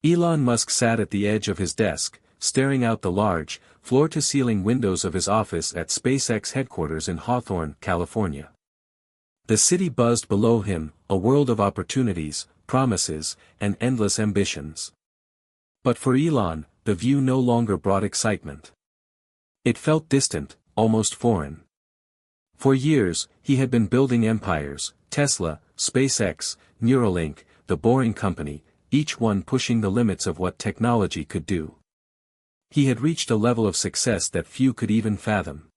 Elon Musk sat at the edge of his desk, staring out the large, floor-to-ceiling windows of his office at SpaceX headquarters in Hawthorne, California. The city buzzed below him, a world of opportunities, promises, and endless ambitions. But for Elon, the view no longer brought excitement. It felt distant, almost foreign. For years, he had been building empires: Tesla, SpaceX, Neuralink, the Boring Company, each one pushing the limits of what technology could do. He had reached a level of success that few could even fathom.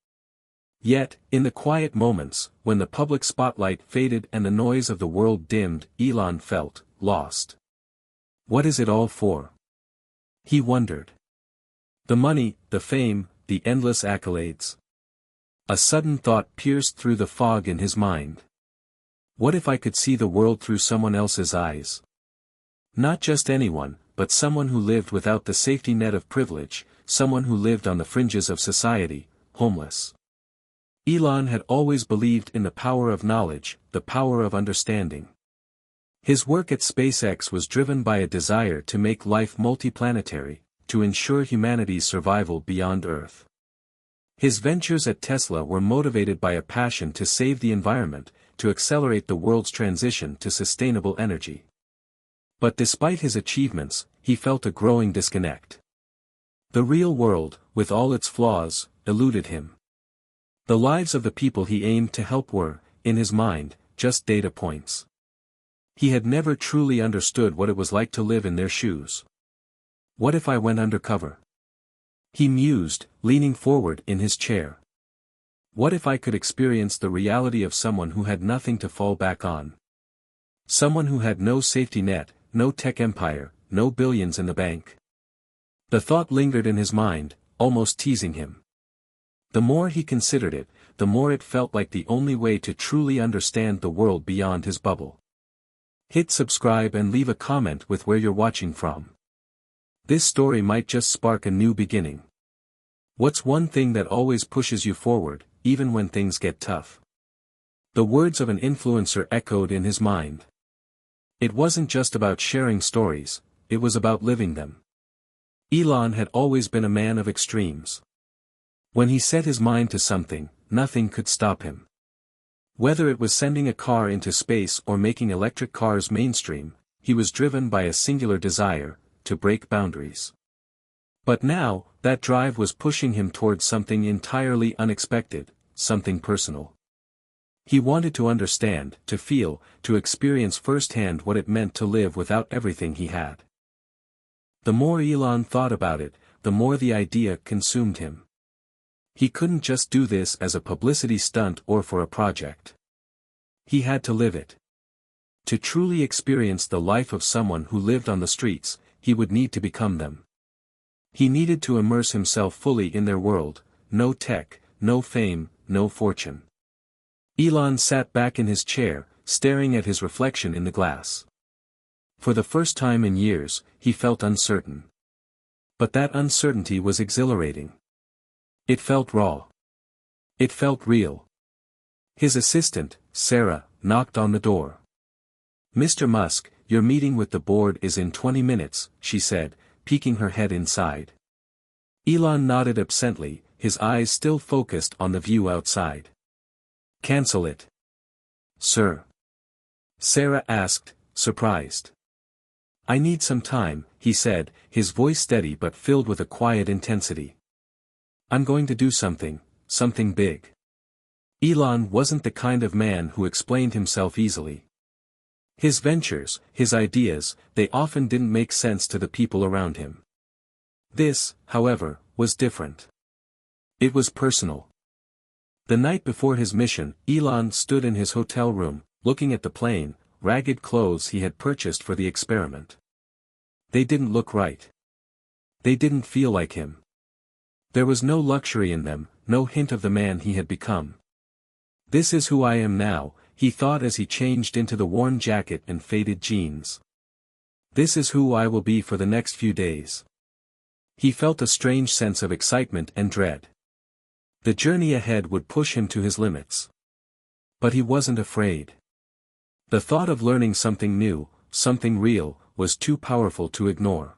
Yet, in the quiet moments, when the public spotlight faded and the noise of the world dimmed, Elon felt lost. What is it all for? He wondered. The money, the fame, the endless accolades. A sudden thought pierced through the fog in his mind. What if I could see the world through someone else's eyes? Not just anyone, but someone who lived without the safety net of privilege, someone who lived on the fringes of society, homeless. Elon had always believed in the power of knowledge, the power of understanding. His work at SpaceX was driven by a desire to make life multiplanetary, to ensure humanity's survival beyond Earth. His ventures at Tesla were motivated by a passion to save the environment, to accelerate the world's transition to sustainable energy. But despite his achievements, he felt a growing disconnect. The real world, with all its flaws, eluded him. The lives of the people he aimed to help were, in his mind, just data points. He had never truly understood what it was like to live in their shoes. What if I went undercover? He mused, leaning forward in his chair. What if I could experience the reality of someone who had nothing to fall back on? Someone who had no safety net, no tech empire, no billions in the bank. The thought lingered in his mind, almost teasing him. The more he considered it, the more it felt like the only way to truly understand the world beyond his bubble. Hit subscribe and leave a comment with where you're watching from. This story might just spark a new beginning. What's one thing that always pushes you forward, even when things get tough? The words of an influencer echoed in his mind. It wasn't just about sharing stories, it was about living them. Elon had always been a man of extremes. When he set his mind to something, nothing could stop him. Whether it was sending a car into space or making electric cars mainstream, he was driven by a singular desire: to break boundaries. But now, that drive was pushing him towards something entirely unexpected, something personal. He wanted to understand, to feel, to experience firsthand what it meant to live without everything he had. The more Elon thought about it, the more the idea consumed him. He couldn't just do this as a publicity stunt or for a project. He had to live it. To truly experience the life of someone who lived on the streets, he would need to become them. He needed to immerse himself fully in their world: no tech, no fame, no fortune. Elon sat back in his chair, staring at his reflection in the glass. For the first time in years, he felt uncertain. But that uncertainty was exhilarating. It felt raw. It felt real. His assistant, Sarah, knocked on the door. "Mr. Musk, your meeting with the board is in 20 minutes, she said, peeking her head inside. Elon nodded absently, his eyes still focused on the view outside. "Cancel it." "Sir?" Sarah asked, surprised. "I need some time," he said, his voice steady but filled with a quiet intensity. "I'm going to do something big." Elon wasn't the kind of man who explained himself easily. His ventures, his ideas, they often didn't make sense to the people around him. This, however, was different. It was personal. The night before his mission, Elon stood in his hotel room, looking at the plain, ragged clothes he had purchased for the experiment. They didn't look right. They didn't feel like him. There was no luxury in them, no hint of the man he had become. "This is who I am now," he thought as he changed into the worn jacket and faded jeans. "This is who I will be for the next few days." He felt a strange sense of excitement and dread. The journey ahead would push him to his limits. But he wasn't afraid. The thought of learning something new, something real, was too powerful to ignore.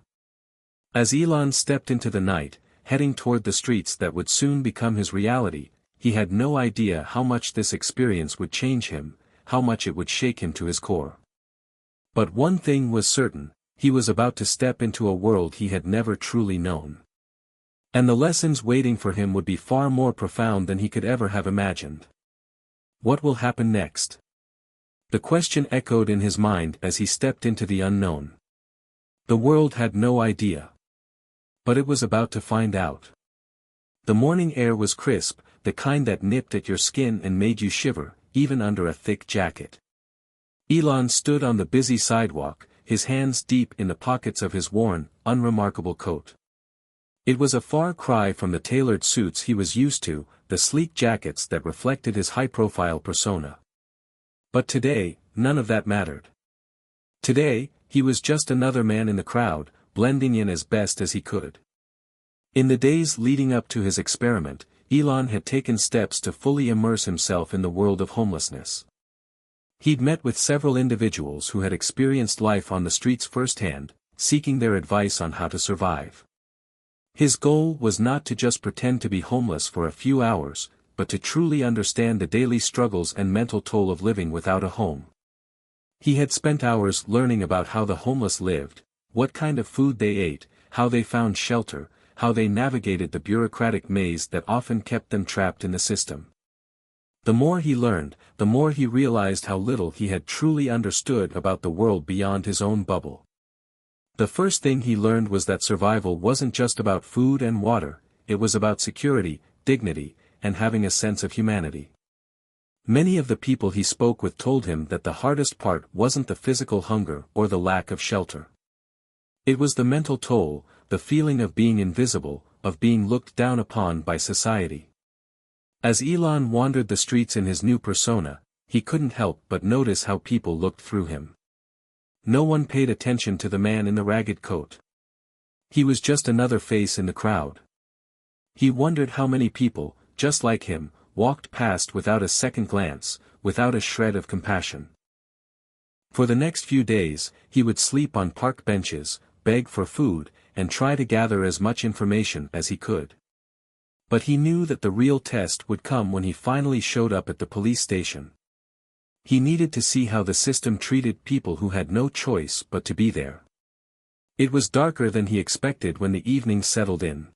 As Elon stepped into the night, heading toward the streets that would soon become his reality, he had no idea how much this experience would change him, how much it would shake him to his core. But one thing was certain, he was about to step into a world he had never truly known. And the lessons waiting for him would be far more profound than he could ever have imagined. What will happen next? The question echoed in his mind as he stepped into the unknown. The world had no idea. But it was about to find out. The morning air was crisp, the kind that nipped at your skin and made you shiver, even under a thick jacket. Elon stood on the busy sidewalk, his hands deep in the pockets of his worn, unremarkable coat. It was a far cry from the tailored suits he was used to, the sleek jackets that reflected his high-profile persona. But today, none of that mattered. Today, he was just another man in the crowd, blending in as best as he could. In the days leading up to his experiment, Elon had taken steps to fully immerse himself in the world of homelessness. He'd met with several individuals who had experienced life on the streets firsthand, seeking their advice on how to survive. His goal was not to just pretend to be homeless for a few hours, but to truly understand the daily struggles and mental toll of living without a home. He had spent hours learning about how the homeless lived, what kind of food they ate, how they found shelter, how they navigated the bureaucratic maze that often kept them trapped in the system. The more he learned, the more he realized how little he had truly understood about the world beyond his own bubble. The first thing he learned was that survival wasn't just about food and water, it was about security, dignity, and having a sense of humanity. Many of the people he spoke with told him that the hardest part wasn't the physical hunger or the lack of shelter. It was the mental toll, the feeling of being invisible, of being looked down upon by society. As Elon wandered the streets in his new persona, he couldn't help but notice how people looked through him. No one paid attention to the man in the ragged coat. He was just another face in the crowd. He wondered how many people, just like him, walked past without a second glance, without a shred of compassion. For the next few days, he would sleep on park benches, beg for food, and try to gather as much information as he could. But he knew that the real test would come when he finally showed up at the police station. He needed to see how the system treated people who had no choice but to be there. It was darker than he expected when the evening settled in.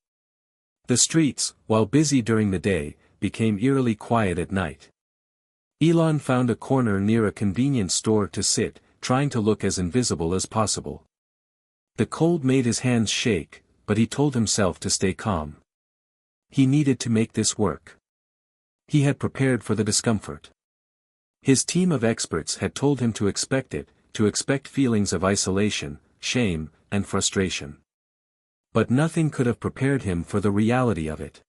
The streets, while busy during the day, became eerily quiet at night. Elon found a corner near a convenience store to sit, trying to look as invisible as possible. The cold made his hands shake, but he told himself to stay calm. He needed to make this work. He had prepared for the discomfort. His team of experts had told him to expect it, to expect feelings of isolation, shame, and frustration. But nothing could have prepared him for the reality of it.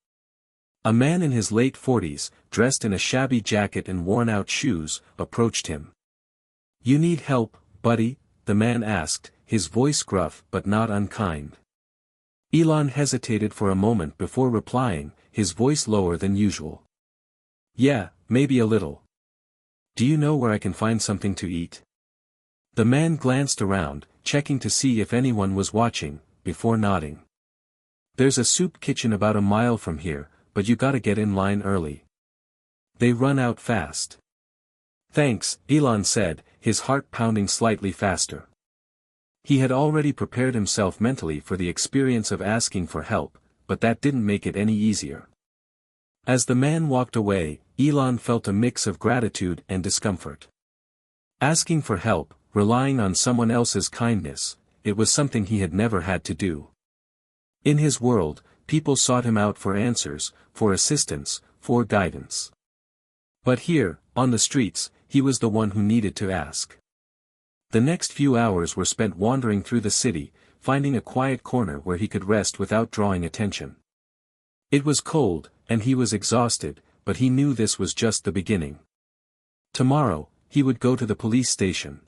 A man in his late 40s, dressed in a shabby jacket and worn-out shoes, approached him. "You need help, buddy?" the man asked, his voice gruff but not unkind. Elon hesitated for a moment before replying, his voice lower than usual. "Yeah, maybe a little. Do you know where I can find something to eat?" The man glanced around, checking to see if anyone was watching, before nodding. "There's a soup kitchen about a mile from here, but you gotta get in line early. They run out fast." "Thanks," Elon said, his heart pounding slightly faster. He had already prepared himself mentally for the experience of asking for help, but that didn't make it any easier. As the man walked away, Elon felt a mix of gratitude and discomfort. Asking for help, relying on someone else's kindness, it was something he had never had to do. In his world, people sought him out for answers, for assistance, for guidance. But here, on the streets, he was the one who needed to ask. The next few hours were spent wandering through the city, finding a quiet corner where he could rest without drawing attention. It was cold, and he was exhausted, but he knew this was just the beginning. Tomorrow, he would go to the police station.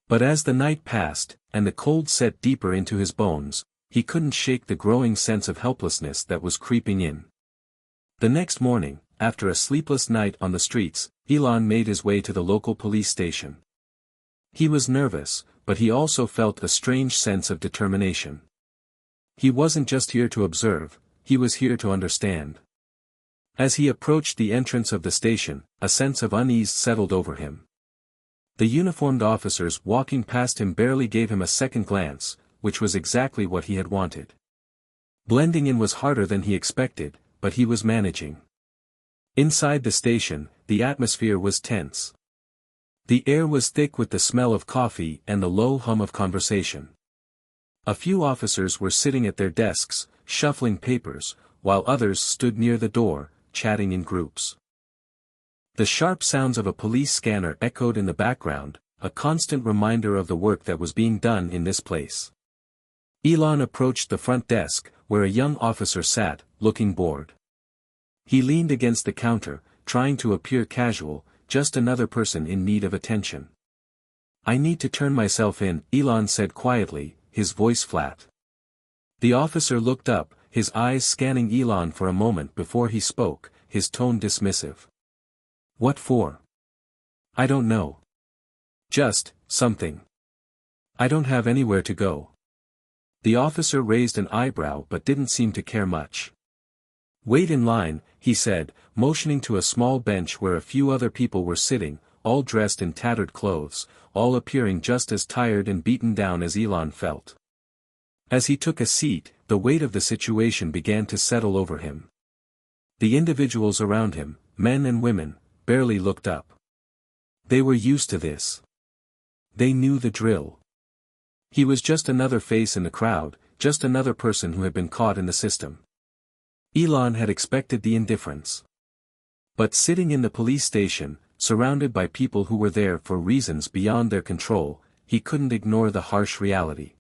But as the night passed, and the cold set deeper into his bones, he couldn't shake the growing sense of helplessness that was creeping in. The next morning, after a sleepless night on the streets, Elon made his way to the local police station. He was nervous, but he also felt a strange sense of determination. He wasn't just here to observe, he was here to understand. As he approached the entrance of the station, a sense of unease settled over him. The uniformed officers walking past him barely gave him a second glance, which was exactly what he had wanted. Blending in was harder than he expected, but he was managing. Inside the station, the atmosphere was tense. The air was thick with the smell of coffee and the low hum of conversation. A few officers were sitting at their desks, shuffling papers, while others stood near the door, chatting in groups. The sharp sounds of a police scanner echoed in the background, a constant reminder of the work that was being done in this place. Elon approached the front desk, where a young officer sat, looking bored. He leaned against the counter, trying to appear casual, just another person in need of attention. "I need to turn myself in," Elon said quietly, his voice flat. The officer looked up, his eyes scanning Elon for a moment before he spoke, his tone dismissive. "What for?" "I don't know. Just, something. I don't have anywhere to go." The officer raised an eyebrow but didn't seem to care much. "Wait in line," he said, motioning to a small bench where a few other people were sitting, all dressed in tattered clothes, all appearing just as tired and beaten down as Elon felt. As he took a seat, the weight of the situation began to settle over him. The individuals around him, men and women, barely looked up. They were used to this. They knew the drill. He was just another face in the crowd, just another person who had been caught in the system. Elon had expected the indifference. But sitting in the police station, surrounded by people who were there for reasons beyond their control, he couldn't ignore the harsh reality.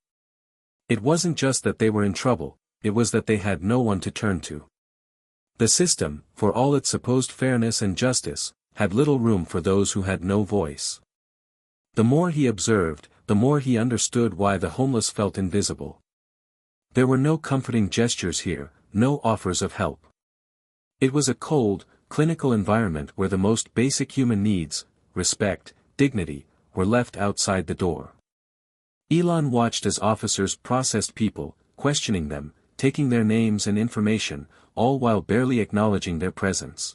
It wasn't just that they were in trouble, it was that they had no one to turn to. The system, for all its supposed fairness and justice, had little room for those who had no voice. The more he observed, the more he understood why the homeless felt invisible. There were no comforting gestures here, no offers of help. It was a cold, clinical environment where the most basic human needs, respect, dignity, were left outside the door. Elon watched as officers processed people, questioning them, taking their names and information, all while barely acknowledging their presence.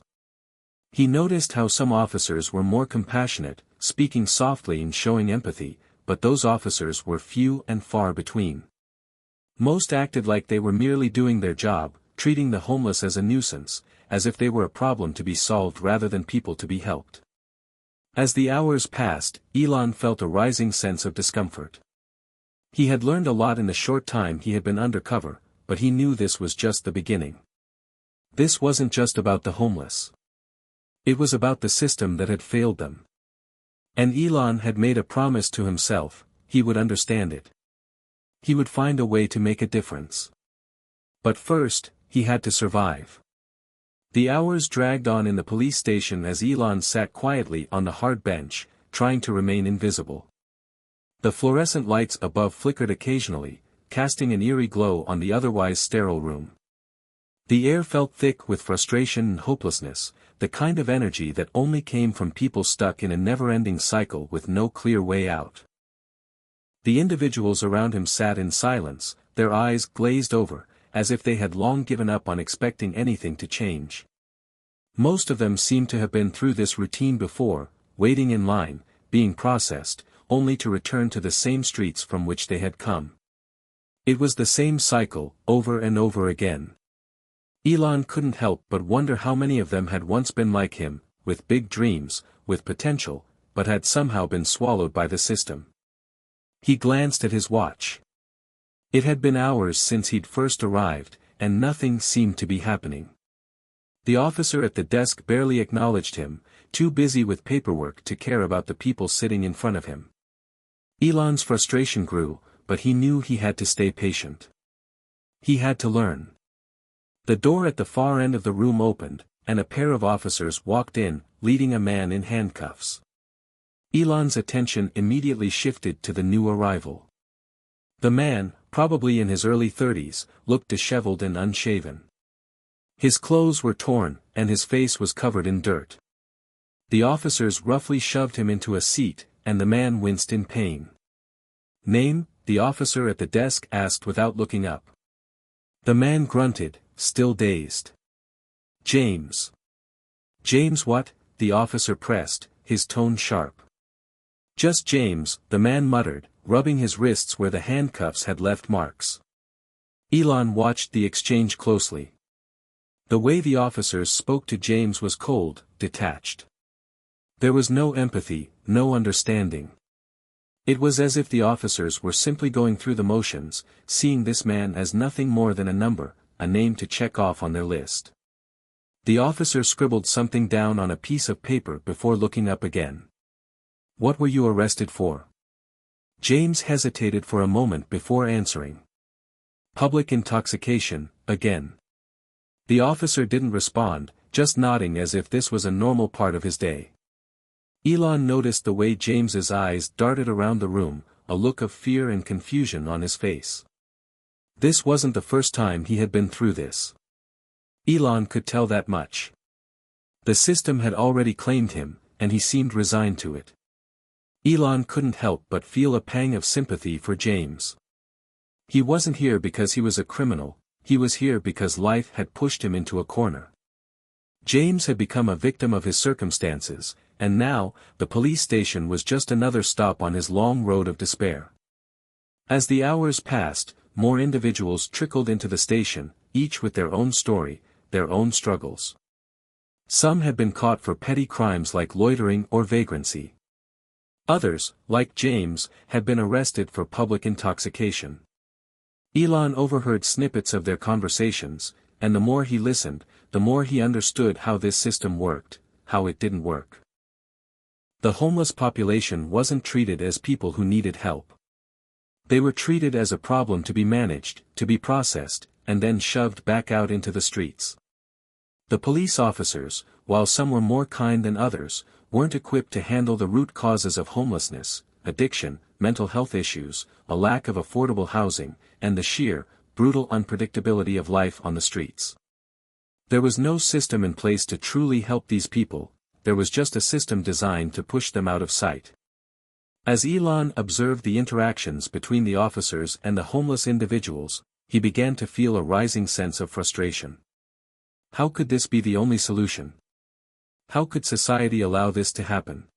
He noticed how some officers were more compassionate, speaking softly and showing empathy, but those officers were few and far between. Most acted like they were merely doing their job, treating the homeless as a nuisance, as if they were a problem to be solved rather than people to be helped. As the hours passed, Elon felt a rising sense of discomfort. He had learned a lot in the short time he had been undercover, but he knew this was just the beginning. This wasn't just about the homeless. It was about the system that had failed them. And Elon had made a promise to himself, he would understand it. He would find a way to make a difference. But first, he had to survive. The hours dragged on in the police station as Elon sat quietly on the hard bench, trying to remain invisible. The fluorescent lights above flickered occasionally, casting an eerie glow on the otherwise sterile room. The air felt thick with frustration and hopelessness, the kind of energy that only came from people stuck in a never-ending cycle with no clear way out. The individuals around him sat in silence, their eyes glazed over, as if they had long given up on expecting anything to change. Most of them seemed to have been through this routine before, waiting in line, being processed, only to return to the same streets from which they had come. It was the same cycle, over and over again. Elon couldn't help but wonder how many of them had once been like him, with big dreams, with potential, but had somehow been swallowed by the system. He glanced at his watch. It had been hours since he'd first arrived, and nothing seemed to be happening. The officer at the desk barely acknowledged him, too busy with paperwork to care about the people sitting in front of him. Elon's frustration grew, but he knew he had to stay patient. He had to learn. The door at the far end of the room opened, and a pair of officers walked in, leading a man in handcuffs. Elon's attention immediately shifted to the new arrival. The man, probably in his early 30s, looked disheveled and unshaven. His clothes were torn, and his face was covered in dirt. The officers roughly shoved him into a seat, and the man winced in pain. "Name?" the officer at the desk asked without looking up. The man grunted, still dazed. James. James what? The officer pressed, his tone sharp. Just James, the man muttered, rubbing his wrists where the handcuffs had left marks. Elon watched the exchange closely. The way the officers spoke to James was cold, detached. There was no empathy, no understanding. It was as if the officers were simply going through the motions, seeing this man as nothing more than a number, a name to check off on their list. The officer scribbled something down on a piece of paper before looking up again. What were you arrested for? James hesitated for a moment before answering. Public intoxication, again. The officer didn't respond, just nodding as if this was a normal part of his day. Elon noticed the way James's eyes darted around the room, a look of fear and confusion on his face. This wasn't the first time he had been through this. Elon could tell that much. The system had already claimed him, and he seemed resigned to it. Elon couldn't help but feel a pang of sympathy for James. He wasn't here because he was a criminal, he was here because life had pushed him into a corner. James had become a victim of his circumstances, and now, the police station was just another stop on his long road of despair. As the hours passed, more individuals trickled into the station, each with their own story, their own struggles. Some had been caught for petty crimes like loitering or vagrancy. Others, like James, had been arrested for public intoxication. Elon overheard snippets of their conversations, and the more he listened, the more he understood how this system worked, how it didn't work. The homeless population wasn't treated as people who needed help. They were treated as a problem to be managed, to be processed, and then shoved back out into the streets. The police officers, while some were more kind than others, weren't equipped to handle the root causes of homelessness, addiction, mental health issues, a lack of affordable housing, and the sheer, brutal unpredictability of life on the streets. There was no system in place to truly help these people, there was just a system designed to push them out of sight. As Elon observed the interactions between the officers and the homeless individuals, he began to feel a rising sense of frustration. How could this be the only solution? How could society allow this to happen?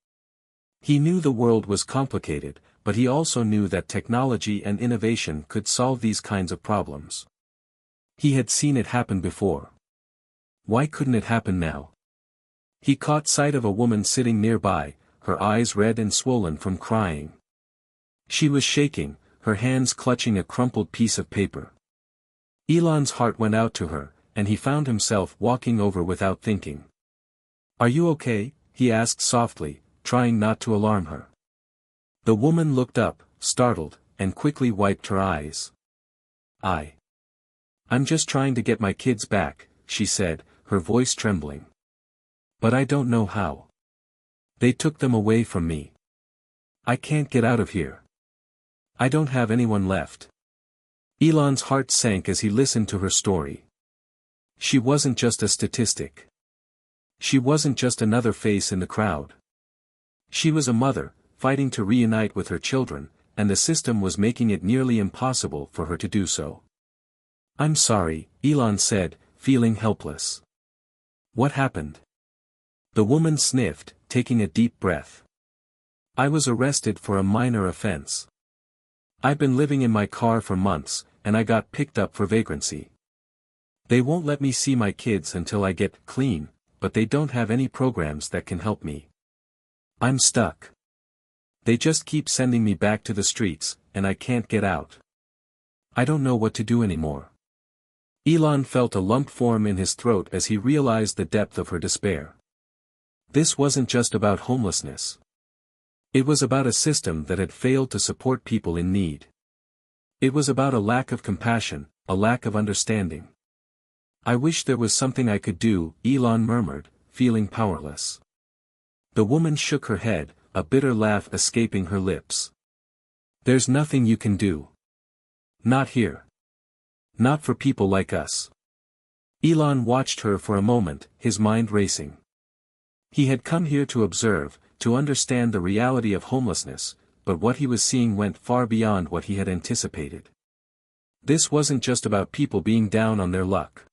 He knew the world was complicated, but he also knew that technology and innovation could solve these kinds of problems. He had seen it happen before. Why couldn't it happen now? He caught sight of a woman sitting nearby, her eyes red and swollen from crying. She was shaking, her hands clutching a crumpled piece of paper. Elon's heart went out to her, and he found himself walking over without thinking. "Are you okay?" he asked softly, trying not to alarm her. The woman looked up, startled, and quickly wiped her eyes. I'm just trying to get my kids back," she said, her voice trembling. "But I don't know how. They took them away from me. I can't get out of here. I don't have anyone left." Elon's heart sank as he listened to her story. She wasn't just a statistic. She wasn't just another face in the crowd. She was a mother, fighting to reunite with her children, and the system was making it nearly impossible for her to do so. "I'm sorry," Elon said, feeling helpless. "What happened?" The woman sniffed, taking a deep breath. "I was arrested for a minor offense. I've been living in my car for months, and I got picked up for vagrancy. They won't let me see my kids until I get clean, but they don't have any programs that can help me. I'm stuck. They just keep sending me back to the streets, and I can't get out. I don't know what to do anymore." Elon felt a lump form in his throat as he realized the depth of her despair. This wasn't just about homelessness. It was about a system that had failed to support people in need. It was about a lack of compassion, a lack of understanding. "I wish there was something I could do," Elon murmured, feeling powerless. The woman shook her head, a bitter laugh escaping her lips. "There's nothing you can do. Not here. Not for people like us." Elon watched her for a moment, his mind racing. He had come here to observe, to understand the reality of homelessness, but what he was seeing went far beyond what he had anticipated. This wasn't just about people being down on their luck.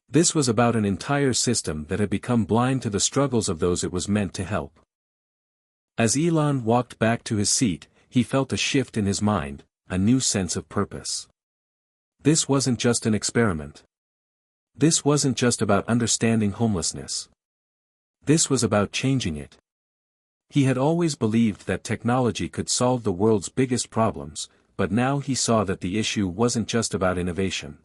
This was about an entire system that had become blind to the struggles of those it was meant to help. As Elon walked back to his seat, he felt a shift in his mind, a new sense of purpose. This wasn't just an experiment. This wasn't just about understanding homelessness. This was about changing it. He had always believed that technology could solve the world's biggest problems, but now he saw that the issue wasn't just about innovation.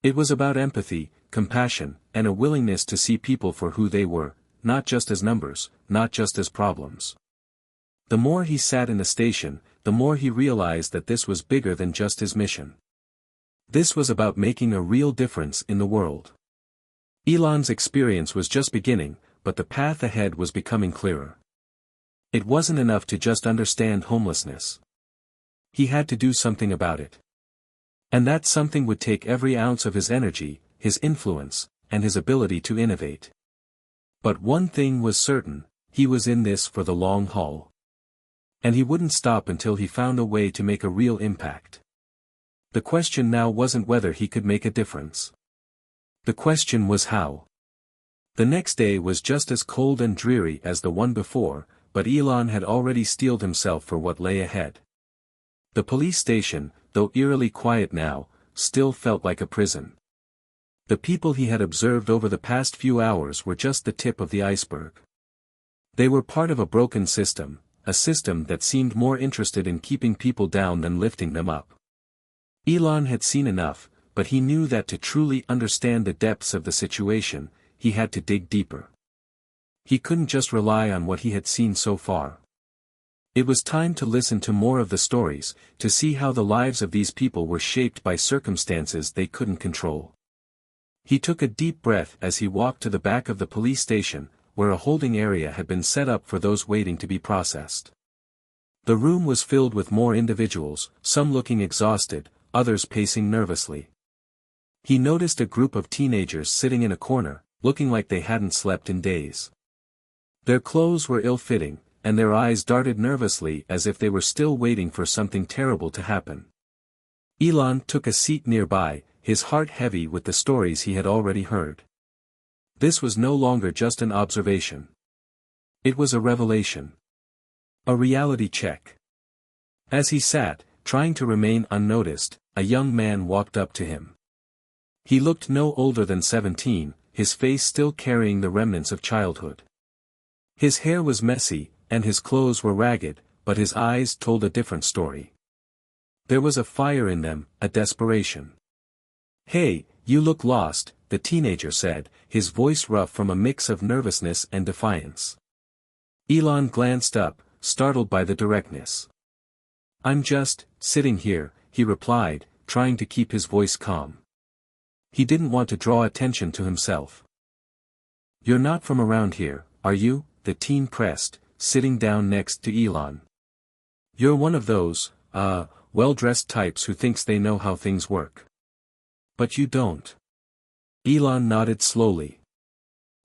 It was about empathy, compassion, and a willingness to see people for who they were, not just as numbers, not just as problems. The more he sat in the station, the more he realized that this was bigger than just his mission. This was about making a real difference in the world. Elon's experience was just beginning, but the path ahead was becoming clearer. It wasn't enough to just understand homelessness. He had to do something about it. And that something would take every ounce of his energy, his influence, and his ability to innovate. But one thing was certain, he was in this for the long haul. And he wouldn't stop until he found a way to make a real impact. The question now wasn't whether he could make a difference. The question was how. The next day was just as cold and dreary as the one before, but Elon had already steeled himself for what lay ahead. The police station, though eerily quiet now, still felt like a prison. The people he had observed over the past few hours were just the tip of the iceberg. They were part of a broken system, a system that seemed more interested in keeping people down than lifting them up. Elon had seen enough, but he knew that to truly understand the depths of the situation, he had to dig deeper. He couldn't just rely on what he had seen so far. It was time to listen to more of the stories, to see how the lives of these people were shaped by circumstances they couldn't control. He took a deep breath as he walked to the back of the police station, where a holding area had been set up for those waiting to be processed. The room was filled with more individuals, some looking exhausted, others pacing nervously. He noticed a group of teenagers sitting in a corner, looking like they hadn't slept in days. Their clothes were ill-fitting, and their eyes darted nervously as if they were still waiting for something terrible to happen. Elon took a seat nearby, his heart heavy with the stories he had already heard. This was no longer just an observation. It was a revelation. A reality check. As he sat, trying to remain unnoticed, a young man walked up to him. He looked no older than 17, his face still carrying the remnants of childhood. His hair was messy, and his clothes were ragged, but his eyes told a different story. There was a fire in them, a desperation. "Hey, you look lost," the teenager said, his voice rough from a mix of nervousness and defiance. Elon glanced up, startled by the directness. "I'm just sitting here," he replied, trying to keep his voice calm. He didn't want to draw attention to himself. "You're not from around here, are you?" the teen pressed, sitting down next to Elon. "You're one of those, well-dressed types who thinks they know how things work. But you don't." Elon nodded slowly.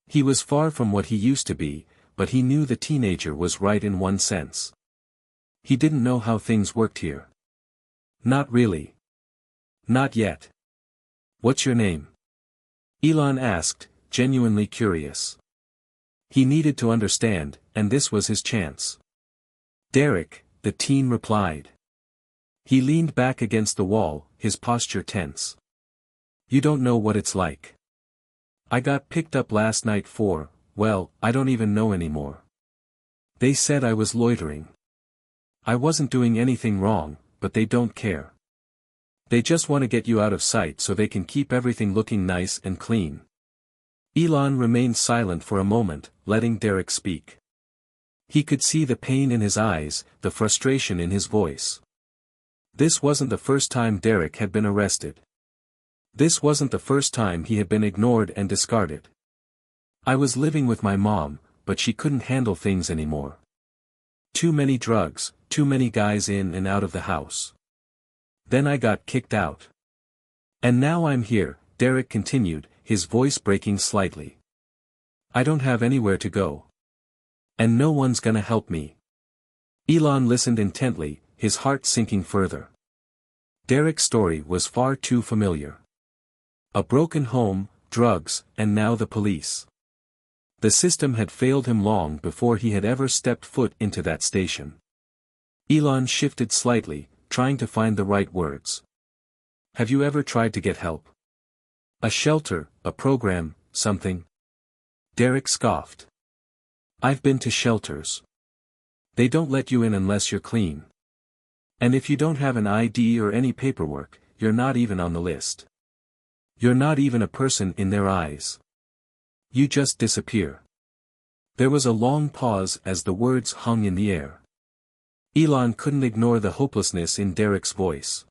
He was far from what he used to be, but he knew the teenager was right in one sense. He didn't know how things worked here. "Not really. Not yet." "What's your name?" Elon asked, genuinely curious. He needed to understand, and this was his chance. "Derek," the teen replied. He leaned back against the wall, his posture tense. "You don't know what it's like. I got picked up last night for, well, I don't even know anymore. They said I was loitering. I wasn't doing anything wrong, but they don't care. They just want to get you out of sight so they can keep everything looking nice and clean." Elon remained silent for a moment, letting Derek speak. He could see the pain in his eyes, the frustration in his voice. This wasn't the first time Derek had been arrested. This wasn't the first time he had been ignored and discarded. "I was living with my mom, but she couldn't handle things anymore. Too many drugs, too many guys in and out of the house. Then I got kicked out. And now I'm here," Derek continued, his voice breaking slightly. "I don't have anywhere to go. And no one's gonna help me." Elon listened intently, his heart sinking further. Derek's story was far too familiar. A broken home, drugs, and now the police. The system had failed him long before he had ever stepped foot into that station. Elon shifted slightly, trying to find the right words. Have you ever tried to get help? A shelter, a program, something? Derek scoffed. I've been to shelters. They don't let you in unless you're clean. And if you don't have an ID or any paperwork, you're not even on the list. You're not even a person in their eyes. You just disappear. There was a long pause as the words hung in the air. Elon couldn't ignore the hopelessness in Derek's voice.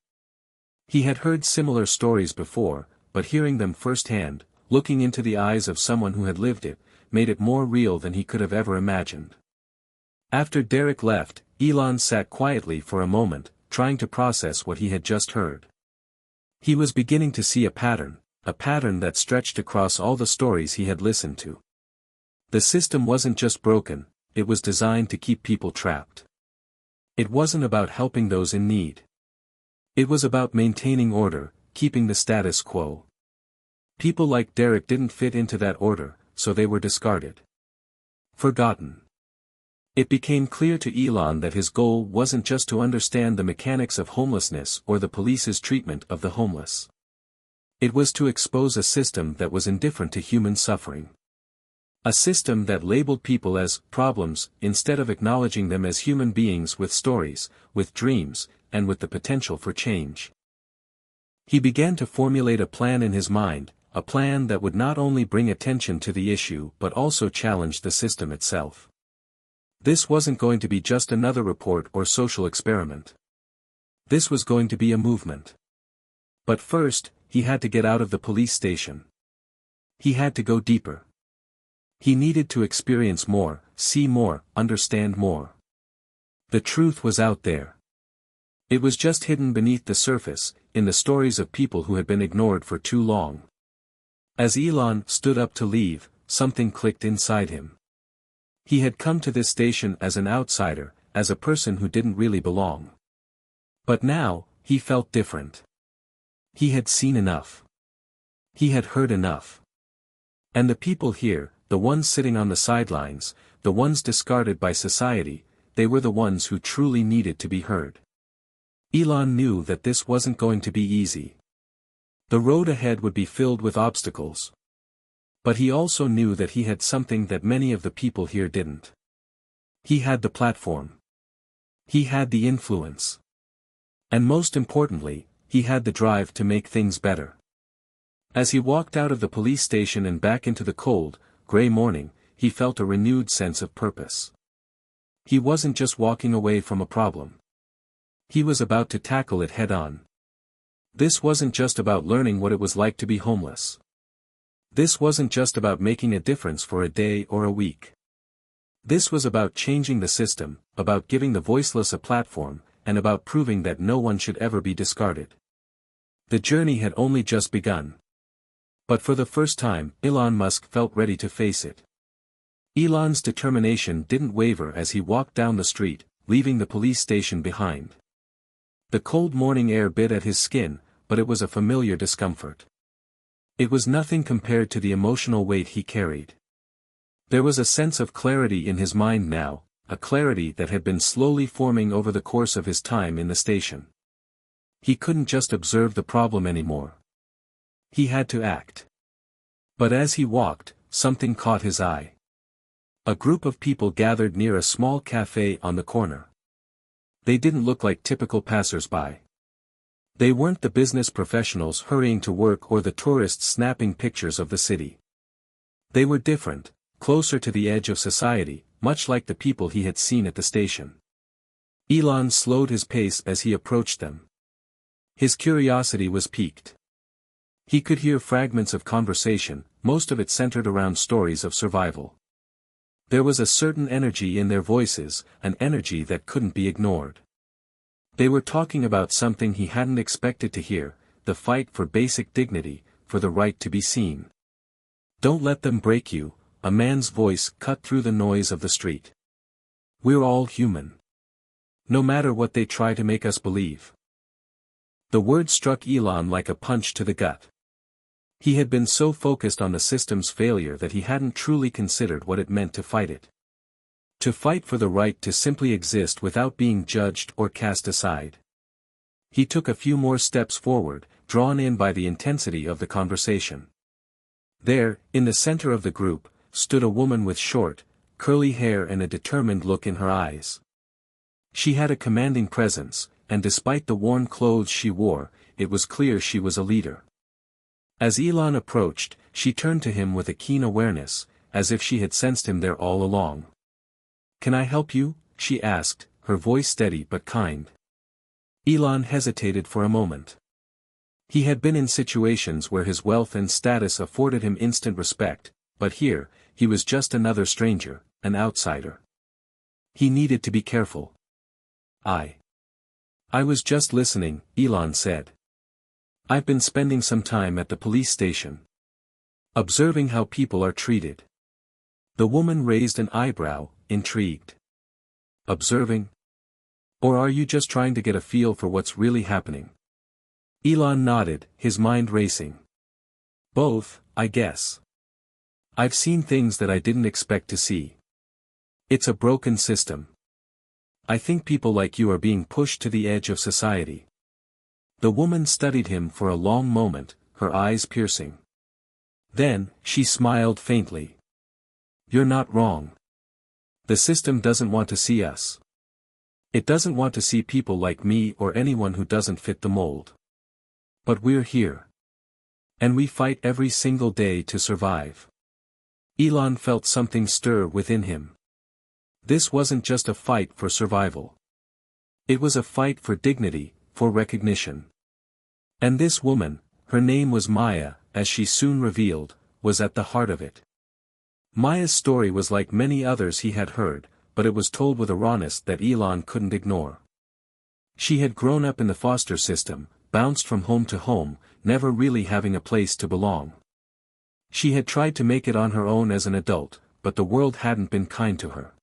He had heard similar stories before, but hearing them firsthand, looking into the eyes of someone who had lived it, made it more real than he could have ever imagined. After Derek left, Elon sat quietly for a moment, trying to process what he had just heard. He was beginning to see a pattern that stretched across all the stories he had listened to. The system wasn't just broken, it was designed to keep people trapped. It wasn't about helping those in need. It was about maintaining order, keeping the status quo. People like Derek didn't fit into that order, so they were discarded. Forgotten. It became clear to Elon that his goal wasn't just to understand the mechanics of homelessness or the police's treatment of the homeless. It was to expose a system that was indifferent to human suffering. A system that labeled people as problems instead of acknowledging them as human beings with stories, with dreams, and with the potential for change. He began to formulate a plan in his mind, a plan that would not only bring attention to the issue but also challenge the system itself. This wasn't going to be just another report or social experiment. This was going to be a movement. But first, he had to get out of the police station. He had to go deeper. He needed to experience more, see more, understand more. The truth was out there. It was just hidden beneath the surface, in the stories of people who had been ignored for too long. As Elon stood up to leave, something clicked inside him. He had come to this station as an outsider, as a person who didn't really belong. But now, he felt different. He had seen enough. He had heard enough. And the people here, the ones sitting on the sidelines, the ones discarded by society, they were the ones who truly needed to be heard. Elon knew that this wasn't going to be easy. The road ahead would be filled with obstacles. But he also knew that he had something that many of the people here didn't. He had the platform. He had the influence. And most importantly, he had the drive to make things better. As he walked out of the police station and back into the cold, gray morning, he felt a renewed sense of purpose. He wasn't just walking away from a problem. He was about to tackle it head-on. This wasn't just about learning what it was like to be homeless. This wasn't just about making a difference for a day or a week. This was about changing the system, about giving the voiceless a platform, and about proving that no one should ever be discarded. The journey had only just begun. But for the first time, Elon Musk felt ready to face it. Elon's determination didn't waver as he walked down the street, leaving the police station behind. The cold morning air bit at his skin, but it was a familiar discomfort. It was nothing compared to the emotional weight he carried. There was a sense of clarity in his mind now, a clarity that had been slowly forming over the course of his time in the station. He couldn't just observe the problem anymore. He had to act. But as he walked, something caught his eye. A group of people gathered near a small cafe on the corner. They didn't look like typical passers-by. They weren't the business professionals hurrying to work or the tourists snapping pictures of the city. They were different, closer to the edge of society, much like the people he had seen at the station. Elon slowed his pace as he approached them. His curiosity was piqued. He could hear fragments of conversation, most of it centered around stories of survival. There was a certain energy in their voices, an energy that couldn't be ignored. They were talking about something he hadn't expected to hear, the fight for basic dignity, for the right to be seen. "Don't let them break you," a man's voice cut through the noise of the street. "We're all human. No matter what they try to make us believe." The word struck Elon like a punch to the gut. He had been so focused on the system's failure that he hadn't truly considered what it meant to fight it. To fight for the right to simply exist without being judged or cast aside. He took a few more steps forward, drawn in by the intensity of the conversation. There, in the center of the group, stood a woman with short, curly hair and a determined look in her eyes. She had a commanding presence, and despite the worn clothes she wore, it was clear she was a leader. As Elon approached, she turned to him with a keen awareness, as if she had sensed him there all along. "Can I help you?" she asked, her voice steady but kind. Elon hesitated for a moment. He had been in situations where his wealth and status afforded him instant respect, but here, he was just another stranger, an outsider. He needed to be careful. I was just listening," Elon said. "I've been spending some time at the police station. Observing how people are treated." The woman raised an eyebrow, intrigued. "Observing? Or are you just trying to get a feel for what's really happening?" Elon nodded, his mind racing. "Both, I guess. I've seen things that I didn't expect to see. It's a broken system. I think people like you are being pushed to the edge of society." The woman studied him for a long moment, her eyes piercing. Then, she smiled faintly. "You're not wrong. The system doesn't want to see us. It doesn't want to see people like me or anyone who doesn't fit the mold. But we're here. And we fight every single day to survive." Elon felt something stir within him. This wasn't just a fight for survival. It was a fight for dignity, for recognition. And this woman, her name was Maya, as she soon revealed, was at the heart of it. Maya's story was like many others he had heard, but it was told with a rawness that Elon couldn't ignore. She had grown up in the foster system, bounced from home to home, never really having a place to belong. She had tried to make it on her own as an adult, but the world hadn't been kind to her.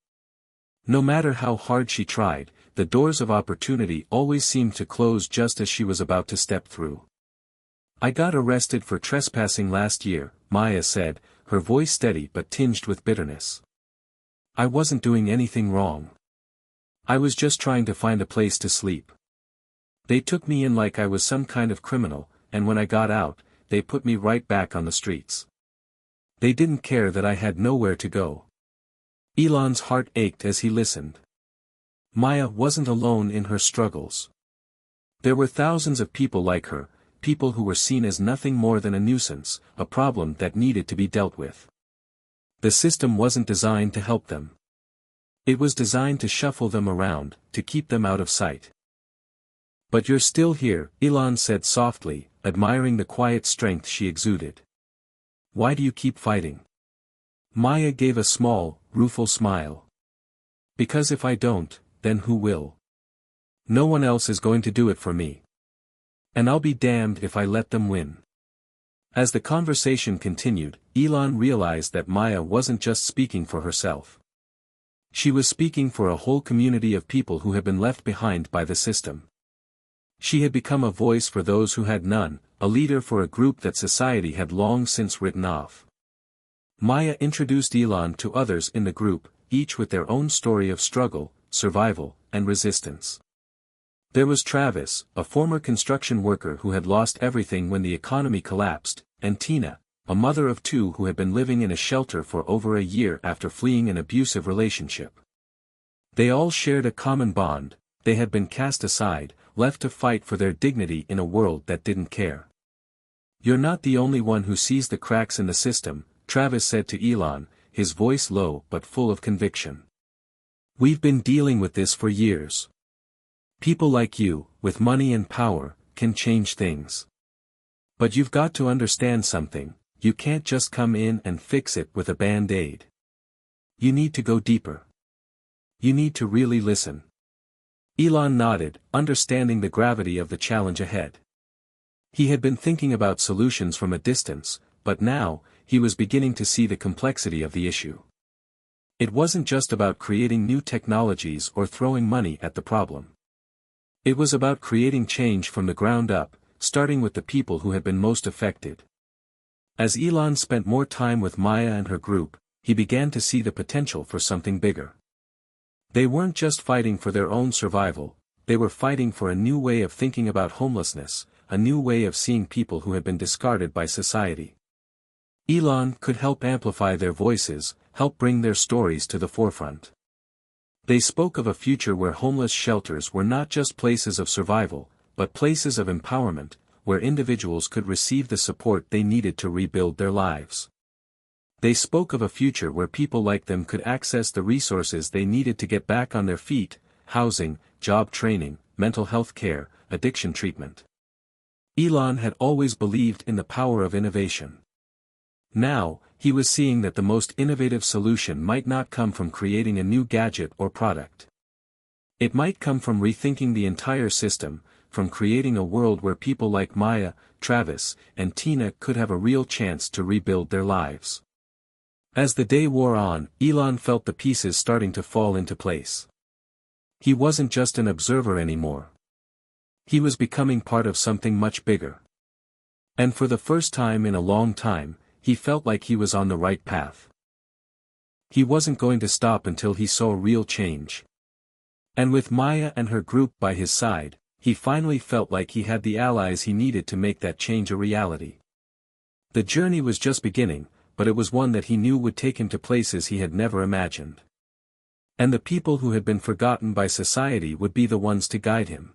No matter how hard she tried, the doors of opportunity always seemed to close just as she was about to step through. "I got arrested for trespassing last year," Maya said, her voice steady but tinged with bitterness. "I wasn't doing anything wrong. I was just trying to find a place to sleep. They took me in like I was some kind of criminal, and when I got out, they put me right back on the streets. They didn't care that I had nowhere to go." Elon's heart ached as he listened. Maya wasn't alone in her struggles. There were thousands of people like her, people who were seen as nothing more than a nuisance, a problem that needed to be dealt with. The system wasn't designed to help them. It was designed to shuffle them around, to keep them out of sight. "But you're still here," Elon said softly, admiring the quiet strength she exuded. "Why do you keep fighting?" Maya gave a small, rueful smile. "Because if I don't, then who will? No one else is going to do it for me. And I'll be damned if I let them win." As the conversation continued, Elon realized that Maya wasn't just speaking for herself. She was speaking for a whole community of people who had been left behind by the system. She had become a voice for those who had none, a leader for a group that society had long since written off. Maya introduced Elon to others in the group, each with their own story of struggle, survival, and resistance. There was Travis, a former construction worker who had lost everything when the economy collapsed, and Tina, a mother of two who had been living in a shelter for over a year after fleeing an abusive relationship. They all shared a common bond: they had been cast aside, left to fight for their dignity in a world that didn't care. "You're not the only one who sees the cracks in the system," Travis said to Elon, his voice low but full of conviction. "We've been dealing with this for years. People like you, with money and power, can change things. But you've got to understand something: you can't just come in and fix it with a band-aid. You need to go deeper. You need to really listen." Elon nodded, understanding the gravity of the challenge ahead. He had been thinking about solutions from a distance, but now, he was beginning to see the complexity of the issue. It wasn't just about creating new technologies or throwing money at the problem. It was about creating change from the ground up, starting with the people who had been most affected. As Elon spent more time with Maya and her group, he began to see the potential for something bigger. They weren't just fighting for their own survival, they were fighting for a new way of thinking about homelessness, a new way of seeing people who had been discarded by society. Elon could help amplify their voices, help bring their stories to the forefront. They spoke of a future where homeless shelters were not just places of survival, but places of empowerment, where individuals could receive the support they needed to rebuild their lives. They spoke of a future where people like them could access the resources they needed to get back on their feet: housing, job training, mental health care, addiction treatment. Elon had always believed in the power of innovation. Now, he was seeing that the most innovative solution might not come from creating a new gadget or product. It might come from rethinking the entire system, from creating a world where people like Maya, Travis, and Tina could have a real chance to rebuild their lives. As the day wore on, Elon felt the pieces starting to fall into place. He wasn't just an observer anymore. He was becoming part of something much bigger. And for the first time in a long time, he felt like he was on the right path. He wasn't going to stop until he saw real change. And with Maya and her group by his side, he finally felt like he had the allies he needed to make that change a reality. The journey was just beginning, but it was one that he knew would take him to places he had never imagined. And the people who had been forgotten by society would be the ones to guide him.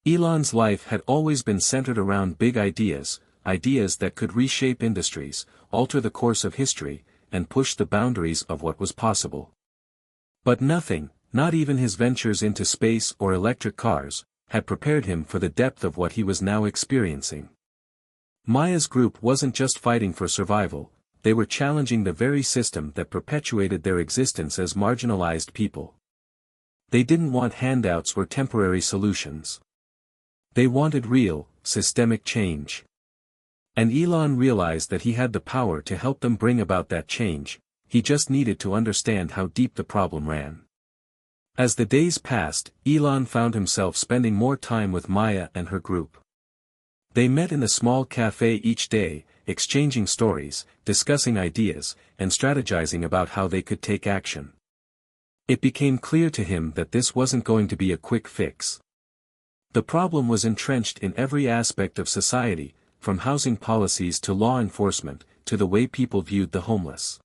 Elon's life had always been centered around big ideas, ideas that could reshape industries, alter the course of history, and push the boundaries of what was possible. But nothing, not even his ventures into space or electric cars, had prepared him for the depth of what he was now experiencing. Maya's group wasn't just fighting for survival, they were challenging the very system that perpetuated their existence as marginalized people. They didn't want handouts or temporary solutions. They wanted real, systemic change. And Elon realized that he had the power to help them bring about that change, he just needed to understand how deep the problem ran. As the days passed, Elon found himself spending more time with Maya and her group. They met in a small cafe each day, exchanging stories, discussing ideas, and strategizing about how they could take action. It became clear to him that this wasn't going to be a quick fix. The problem was entrenched in every aspect of society, from housing policies to law enforcement, to the way people viewed the homeless.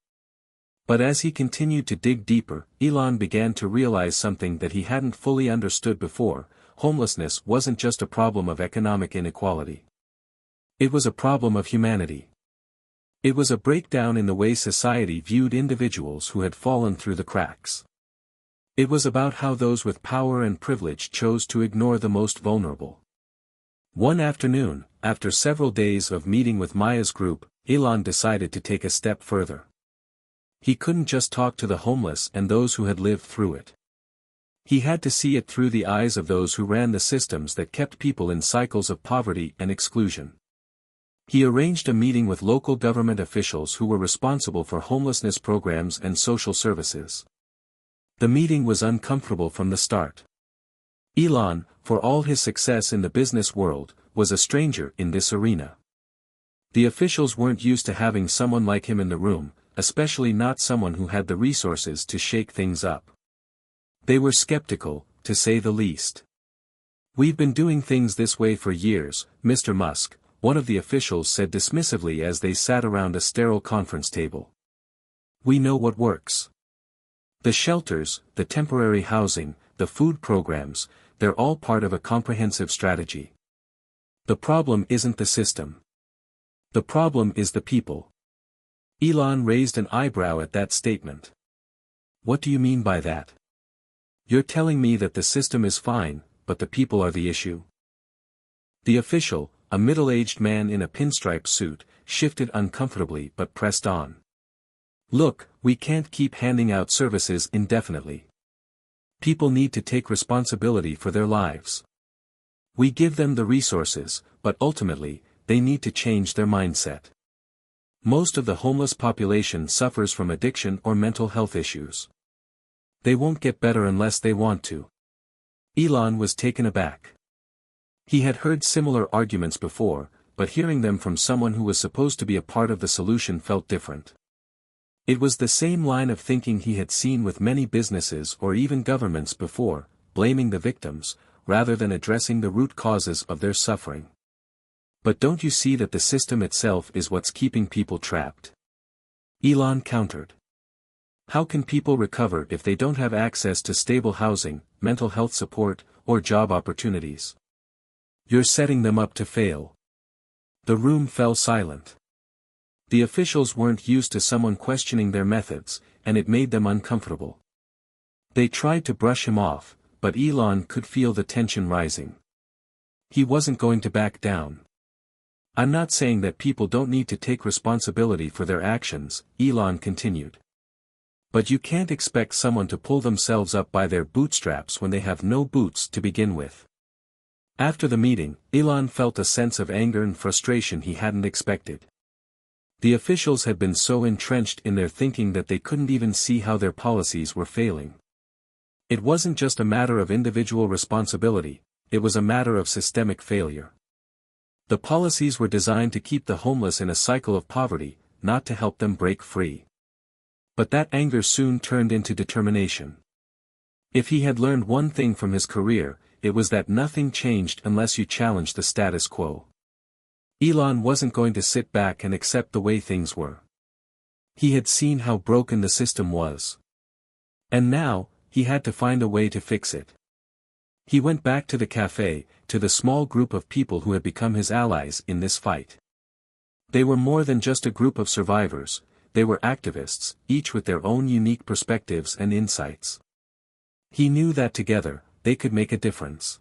But as he continued to dig deeper, Elon began to realize something that he hadn't fully understood before: homelessness wasn't just a problem of economic inequality. It was a problem of humanity. It was a breakdown in the way society viewed individuals who had fallen through the cracks. It was about how those with power and privilege chose to ignore the most vulnerable. One afternoon, after several days of meeting with Maya's group, Elon decided to take a step further. He couldn't just talk to the homeless and those who had lived through it. He had to see it through the eyes of those who ran the systems that kept people in cycles of poverty and exclusion. He arranged a meeting with local government officials who were responsible for homelessness programs and social services. The meeting was uncomfortable from the start. Elon, for all his success in the business world, was a stranger in this arena. The officials weren't used to having someone like him in the room, especially not someone who had the resources to shake things up. They were skeptical, to say the least. "We've been doing things this way for years, Mr. Musk," one of the officials said dismissively as they sat around a sterile conference table. "We know what works. The shelters, the temporary housing, the food programs, they're all part of a comprehensive strategy. The problem isn't the system. The problem is the people." Elon raised an eyebrow at that statement. "What do you mean by that? You're telling me that the system is fine, but the people are the issue?" The official, a middle-aged man in a pinstripe suit, shifted uncomfortably but pressed on. "Look, we can't keep handing out services indefinitely. People need to take responsibility for their lives. We give them the resources, but ultimately, they need to change their mindset. Most of the homeless population suffers from addiction or mental health issues. They won't get better unless they want to. Elon was taken aback. He had heard similar arguments before, but hearing them from someone who was supposed to be a part of the solution felt different. It was the same line of thinking he had seen with many businesses or even governments before, blaming the victims, rather than addressing the root causes of their suffering. But don't you see that the system itself is what's keeping people trapped? Elon countered. How can people recover if they don't have access to stable housing, mental health support, or job opportunities? You're setting them up to fail. The room fell silent. The officials weren't used to someone questioning their methods, and it made them uncomfortable. They tried to brush him off, but Elon could feel the tension rising. He wasn't going to back down. I'm not saying that people don't need to take responsibility for their actions, Elon continued. But you can't expect someone to pull themselves up by their bootstraps when they have no boots to begin with. After the meeting, Elon felt a sense of anger and frustration he hadn't expected. The officials had been so entrenched in their thinking that they couldn't even see how their policies were failing. It wasn't just a matter of individual responsibility, it was a matter of systemic failure. The policies were designed to keep the homeless in a cycle of poverty, not to help them break free. But that anger soon turned into determination. If he had learned one thing from his career, it was that nothing changed unless you challenged the status quo. Elon wasn't going to sit back and accept the way things were. He had seen how broken the system was. And now, he had to find a way to fix it. He went back to the cafe, to the small group of people who had become his allies in this fight. They were more than just a group of survivors, they were activists, each with their own unique perspectives and insights. He knew that together, they could make a difference.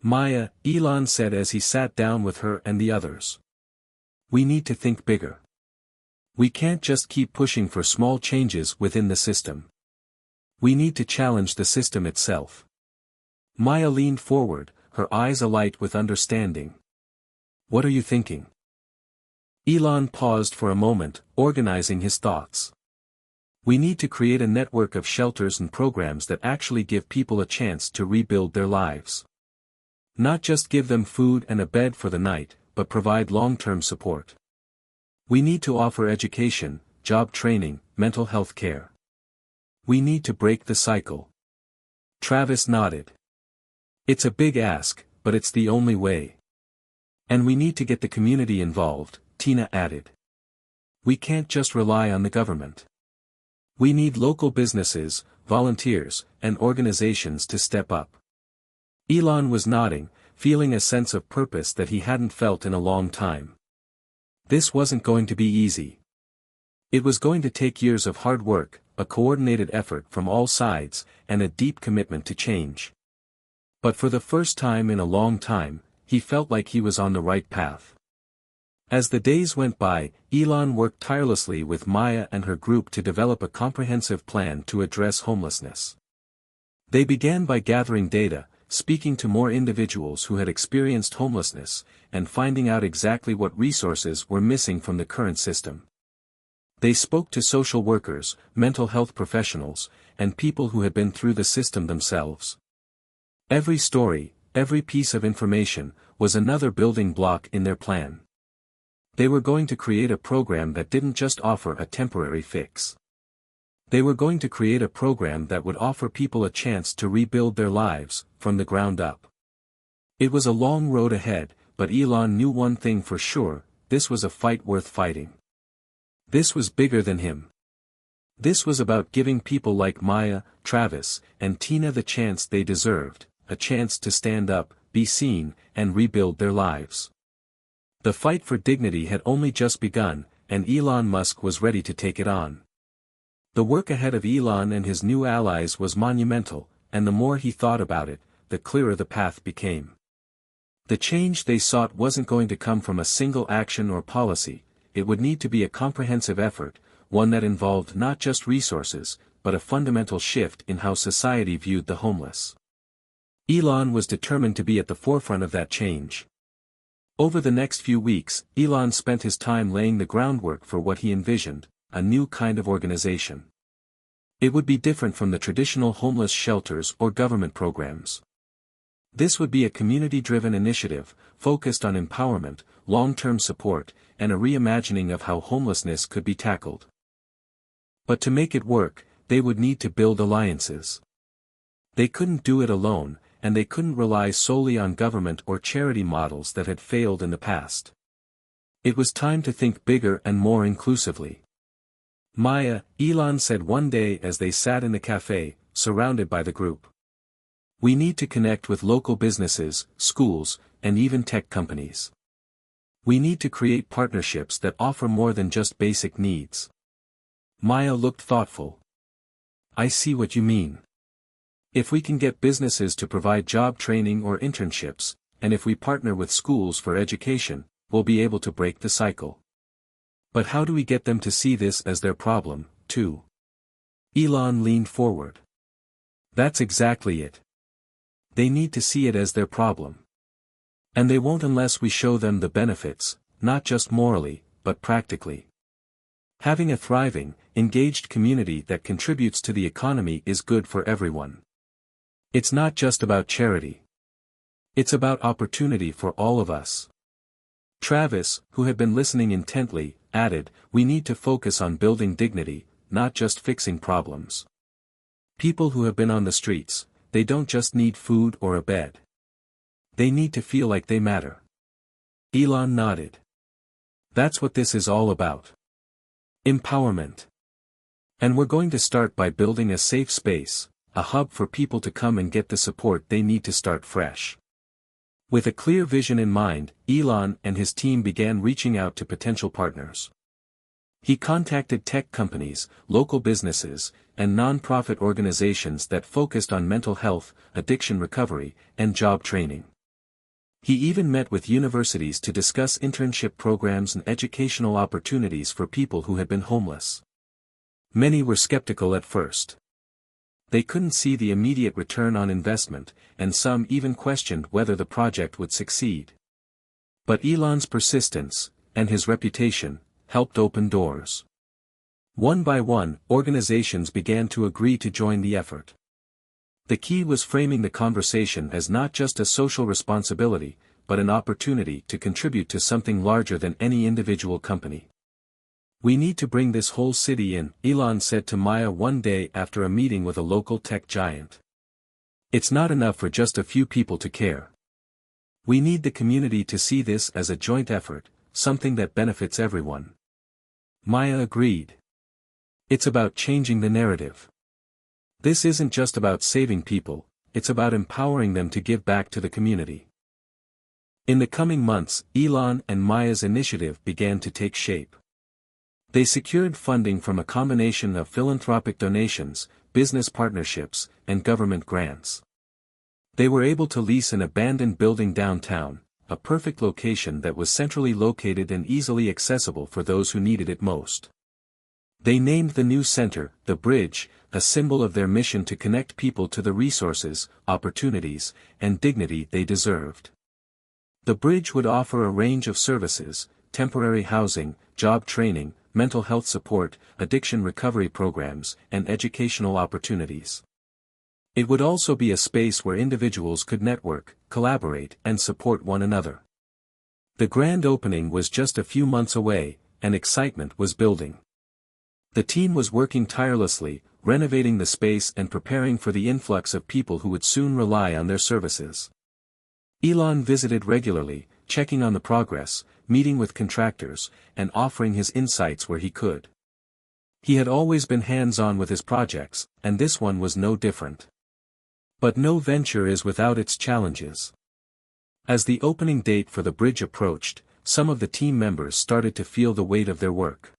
Maya, Elon said as he sat down with her and the others. We need to think bigger. We can't just keep pushing for small changes within the system. We need to challenge the system itself. Maya leaned forward, her eyes alight with understanding. What are you thinking? Elon paused for a moment, organizing his thoughts. We need to create a network of shelters and programs that actually give people a chance to rebuild their lives. Not just give them food and a bed for the night, but provide long-term support. We need to offer education, job training, mental health care. We need to break the cycle. Travis nodded. It's a big ask, but it's the only way. And we need to get the community involved, Tina added. We can't just rely on the government. We need local businesses, volunteers, and organizations to step up. Elon was nodding, feeling a sense of purpose that he hadn't felt in a long time. This wasn't going to be easy. It was going to take years of hard work, a coordinated effort from all sides, and a deep commitment to change. But for the first time in a long time, he felt like he was on the right path. As the days went by, Elon worked tirelessly with Maya and her group to develop a comprehensive plan to address homelessness. They began by gathering data, speaking to more individuals who had experienced homelessness, and finding out exactly what resources were missing from the current system. They spoke to social workers, mental health professionals, and people who had been through the system themselves. Every story, every piece of information, was another building block in their plan. They were going to create a program that didn't just offer a temporary fix. They were going to create a program that would offer people a chance to rebuild their lives, from the ground up. It was a long road ahead, but Elon knew one thing for sure, this was a fight worth fighting. This was bigger than him. This was about giving people like Maya, Travis, and Tina the chance they deserved, a chance to stand up, be seen, and rebuild their lives. The fight for dignity had only just begun, and Elon Musk was ready to take it on. The work ahead of Elon and his new allies was monumental, and the more he thought about it, the clearer the path became. The change they sought wasn't going to come from a single action or policy, it would need to be a comprehensive effort, one that involved not just resources, but a fundamental shift in how society viewed the homeless. Elon was determined to be at the forefront of that change. Over the next few weeks, Elon spent his time laying the groundwork for what he envisioned, a new kind of organization. It would be different from the traditional homeless shelters or government programs. This would be a community-driven initiative, focused on empowerment, long-term support, and a reimagining of how homelessness could be tackled. But to make it work, they would need to build alliances. They couldn't do it alone, and they couldn't rely solely on government or charity models that had failed in the past. It was time to think bigger and more inclusively. Maya, Elon said one day as they sat in the cafe, surrounded by the group. We need to connect with local businesses, schools, and even tech companies. We need to create partnerships that offer more than just basic needs. Maya looked thoughtful. I see what you mean. If we can get businesses to provide job training or internships, and if we partner with schools for education, we'll be able to break the cycle. But how do we get them to see this as their problem, too? Elon leaned forward. That's exactly it. They need to see it as their problem. And they won't unless we show them the benefits, not just morally, but practically. Having a thriving, engaged community that contributes to the economy is good for everyone. It's not just about charity. It's about opportunity for all of us. Travis, who had been listening intently, added, we need to focus on building dignity, not just fixing problems. People who have been on the streets, they don't just need food or a bed. They need to feel like they matter. Elon nodded. That's what this is all about. Empowerment. And we're going to start by building a safe space, a hub for people to come and get the support they need to start fresh. With a clear vision in mind, Elon and his team began reaching out to potential partners. He contacted tech companies, local businesses, and non-profit organizations that focused on mental health, addiction recovery, and job training. He even met with universities to discuss internship programs and educational opportunities for people who had been homeless. Many were skeptical at first. They couldn't see the immediate return on investment, and some even questioned whether the project would succeed. But Elon's persistence, and his reputation, helped open doors. One by one, organizations began to agree to join the effort. The key was framing the conversation as not just a social responsibility, but an opportunity to contribute to something larger than any individual company. We need to bring this whole city in, Elon said to Maya one day after a meeting with a local tech giant. It's not enough for just a few people to care. We need the community to see this as a joint effort, something that benefits everyone. Maya agreed. It's about changing the narrative. This isn't just about saving people, it's about empowering them to give back to the community. In the coming months, Elon and Maya's initiative began to take shape. They secured funding from a combination of philanthropic donations, business partnerships, and government grants. They were able to lease an abandoned building downtown, a perfect location that was centrally located and easily accessible for those who needed it most. They named the new center, The Bridge, a symbol of their mission to connect people to the resources, opportunities, and dignity they deserved. The Bridge would offer a range of services, temporary housing, job training, mental health support, addiction recovery programs, and educational opportunities. It would also be a space where individuals could network, collaborate, and support one another. The grand opening was just a few months away, and excitement was building. The team was working tirelessly, renovating the space and preparing for the influx of people who would soon rely on their services. Elon visited regularly, checking on the progress, meeting with contractors, and offering his insights where he could. He had always been hands-on with his projects, and this one was no different. But no venture is without its challenges. As the opening date for the bridge approached, some of the team members started to feel the weight of their work.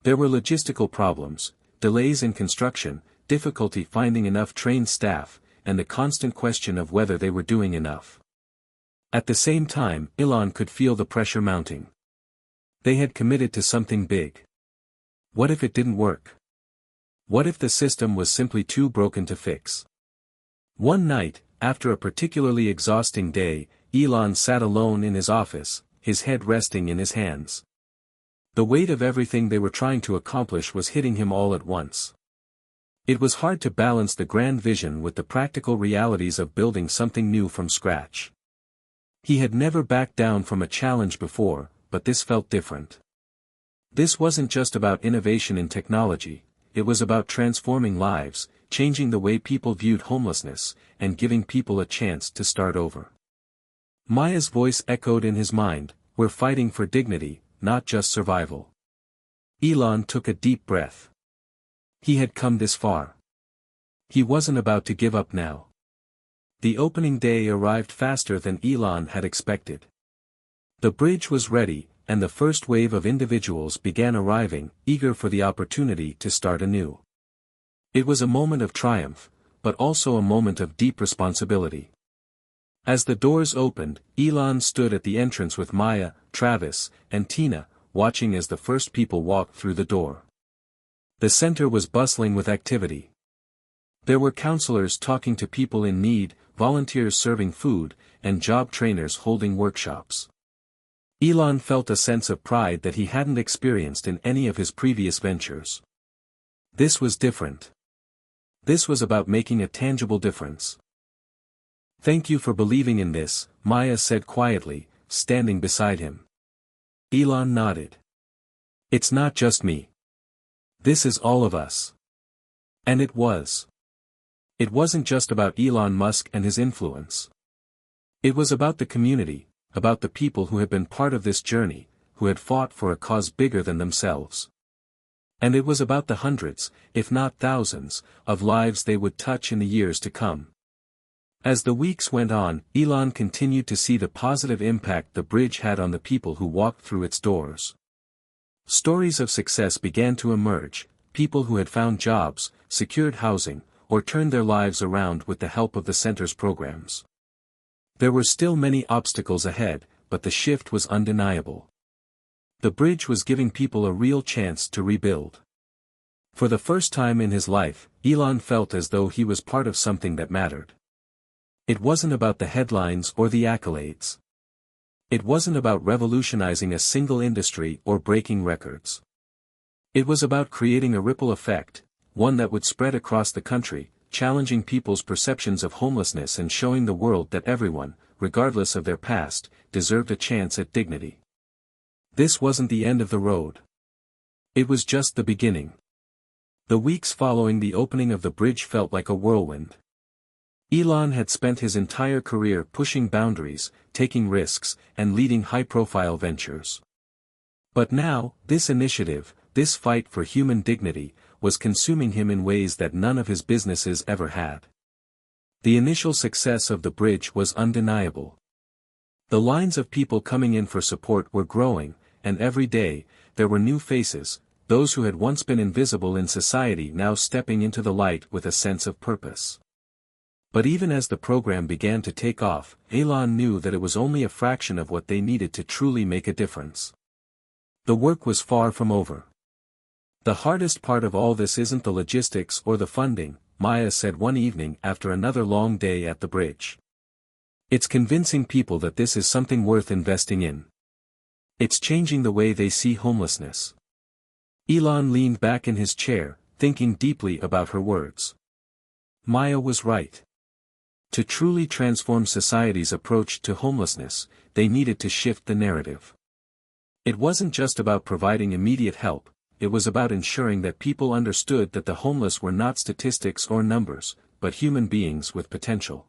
There were logistical problems, delays in construction, difficulty finding enough trained staff, and the constant question of whether they were doing enough. At the same time, Elon could feel the pressure mounting. They had committed to something big. What if it didn't work? What if the system was simply too broken to fix? One night, after a particularly exhausting day, Elon sat alone in his office, his head resting in his hands. The weight of everything they were trying to accomplish was hitting him all at once. It was hard to balance the grand vision with the practical realities of building something new from scratch. He had never backed down from a challenge before, but this felt different. This wasn't just about innovation in technology, it was about transforming lives, changing the way people viewed homelessness, and giving people a chance to start over. Maya's voice echoed in his mind, "We're fighting for dignity, not just survival." Elon took a deep breath. He had come this far. He wasn't about to give up now. The opening day arrived faster than Elon had expected. The bridge was ready, and the first wave of individuals began arriving, eager for the opportunity to start anew. It was a moment of triumph, but also a moment of deep responsibility. As the doors opened, Elon stood at the entrance with Maya, Travis, and Tina, watching as the first people walked through the door. The center was bustling with activity. There were counselors talking to people in need, volunteers serving food, and job trainers holding workshops. Elon felt a sense of pride that he hadn't experienced in any of his previous ventures. This was different. This was about making a tangible difference. "Thank you for believing in this," Maya said quietly, standing beside him. Elon nodded. "It's not just me. This is all of us." And it was. It wasn't just about Elon Musk and his influence. It was about the community, about the people who had been part of this journey, who had fought for a cause bigger than themselves. And it was about the hundreds, if not thousands, of lives they would touch in the years to come. As the weeks went on, Elon continued to see the positive impact the bridge had on the people who walked through its doors. Stories of success began to emerge, people who had found jobs, secured housing, or turned their lives around with the help of the center's programs. There were still many obstacles ahead, but the shift was undeniable. The bridge was giving people a real chance to rebuild. For the first time in his life, Elon felt as though he was part of something that mattered. It wasn't about the headlines or the accolades. It wasn't about revolutionizing a single industry or breaking records. It was about creating a ripple effect, one that would spread across the country, challenging people's perceptions of homelessness and showing the world that everyone, regardless of their past, deserved a chance at dignity. This wasn't the end of the road. It was just the beginning. The weeks following the opening of the bridge felt like a whirlwind. Elon had spent his entire career pushing boundaries, taking risks, and leading high-profile ventures. But now, this initiative, this fight for human dignity, was consuming him in ways that none of his businesses ever had. The initial success of the bridge was undeniable. The lines of people coming in for support were growing, and every day, there were new faces, those who had once been invisible in society now stepping into the light with a sense of purpose. But even as the program began to take off, Elon knew that it was only a fraction of what they needed to truly make a difference. The work was far from over. "The hardest part of all this isn't the logistics or the funding," Maya said one evening after another long day at the bridge. "It's convincing people that this is something worth investing in. It's changing the way they see homelessness." Elon leaned back in his chair, thinking deeply about her words. Maya was right. To truly transform society's approach to homelessness, they needed to shift the narrative. It wasn't just about providing immediate help, it was about ensuring that people understood that the homeless were not statistics or numbers, but human beings with potential.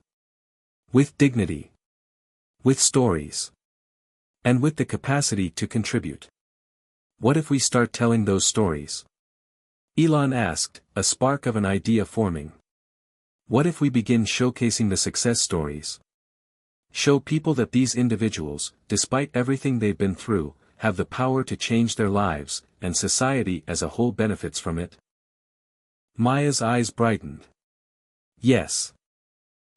With dignity. With stories. And with the capacity to contribute. What if we start telling those stories? Elon asked, a spark of an idea forming. What if we begin showcasing the success stories? Show people that these individuals, despite everything they've been through, have the power to change their lives, and society as a whole benefits from it? Maya's eyes brightened. Yes.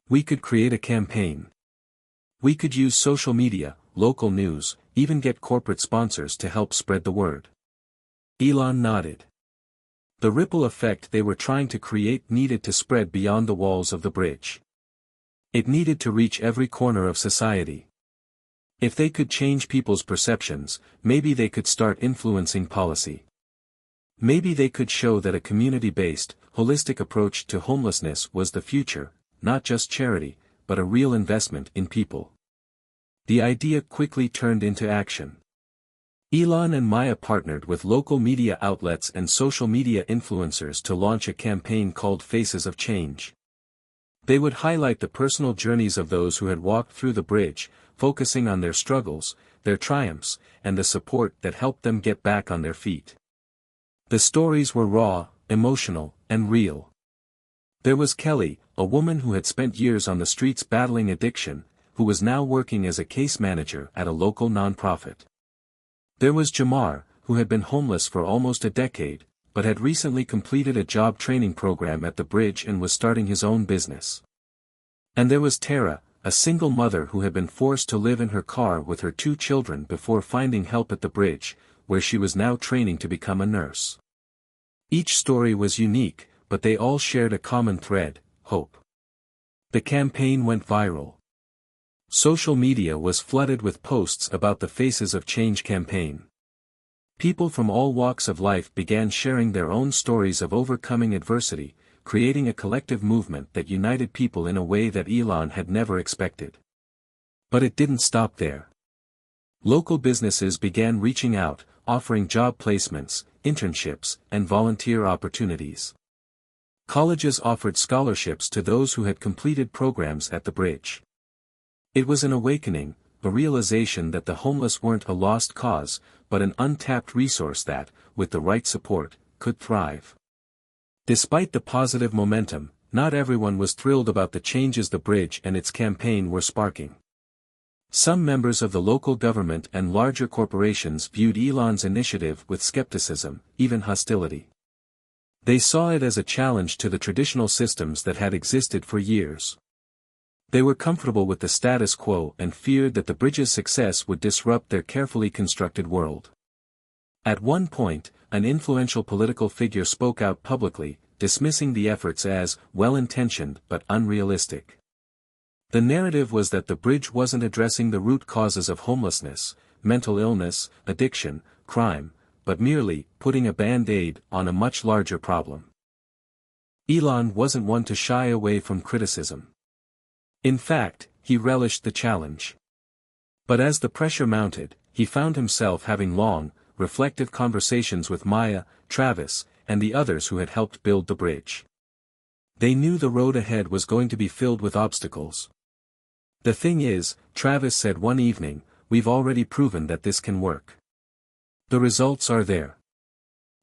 We could create a campaign. We could use social media, local news, even get corporate sponsors to help spread the word. Elon nodded. The ripple effect they were trying to create needed to spread beyond the walls of the bridge. It needed to reach every corner of society. If they could change people's perceptions, maybe they could start influencing policy. Maybe they could show that a community-based, holistic approach to homelessness was the future, not just charity, but a real investment in people. The idea quickly turned into action. Elon and Maya partnered with local media outlets and social media influencers to launch a campaign called Faces of Change. They would highlight the personal journeys of those who had walked through the bridge, focusing on their struggles, their triumphs, and the support that helped them get back on their feet. The stories were raw, emotional, and real. There was Kelly, a woman who had spent years on the streets battling addiction, who was now working as a case manager at a local nonprofit. There was Jamar, who had been homeless for almost a decade, but had recently completed a job training program at the bridge and was starting his own business. And there was Tara, a single mother who had been forced to live in her car with her 2 children before finding help at the bridge, where she was now training to become a nurse. Each story was unique, but they all shared a common thread: hope. The campaign went viral. Social media was flooded with posts about the Faces of Change campaign. People from all walks of life began sharing their own stories of overcoming adversity, creating a collective movement that united people in a way that Elon had never expected. But it didn't stop there. Local businesses began reaching out, offering job placements, internships, and volunteer opportunities. Colleges offered scholarships to those who had completed programs at the bridge. It was an awakening, a realization that the homeless weren't a lost cause, but an untapped resource that, with the right support, could thrive. Despite the positive momentum, not everyone was thrilled about the changes the bridge and its campaign were sparking. Some members of the local government and larger corporations viewed Elon's initiative with skepticism, even hostility. They saw it as a challenge to the traditional systems that had existed for years. They were comfortable with the status quo and feared that the bridge's success would disrupt their carefully constructed world. At one point, an influential political figure spoke out publicly, dismissing the efforts as well-intentioned but unrealistic. The narrative was that the bridge wasn't addressing the root causes of homelessness, mental illness, addiction, crime, but merely putting a band-aid on a much larger problem. Elon wasn't one to shy away from criticism. In fact, he relished the challenge. But as the pressure mounted, he found himself having long, reflective conversations with Maya, Travis, and the others who had helped build the bridge. They knew the road ahead was going to be filled with obstacles. The thing is, Travis said one evening, we've already proven that this can work. The results are there.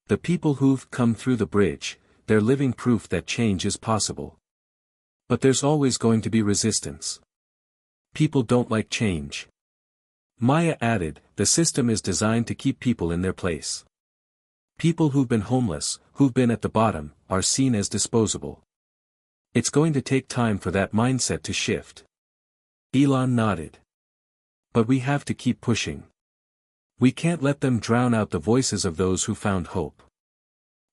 The people who've come through the bridge, they're living proof that change is possible. But there's always going to be resistance. People don't like change. Maya added, the system is designed to keep people in their place. People who've been homeless, who've been at the bottom, are seen as disposable. It's going to take time for that mindset to shift. Elon nodded. But we have to keep pushing. We can't let them drown out the voices of those who found hope.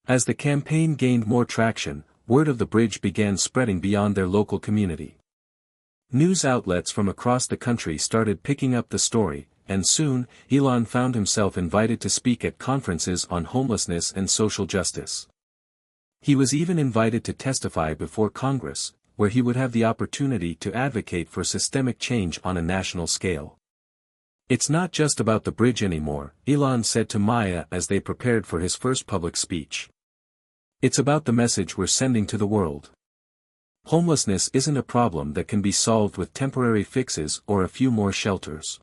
As the campaign gained more traction, word of the bridge began spreading beyond their local community. News outlets from across the country started picking up the story, and soon, Elon found himself invited to speak at conferences on homelessness and social justice. He was even invited to testify before Congress, where he would have the opportunity to advocate for systemic change on a national scale. It's not just about the bridge anymore, Elon said to Maya as they prepared for his first public speech. It's about the message we're sending to the world. Homelessness isn't a problem that can be solved with temporary fixes or a few more shelters.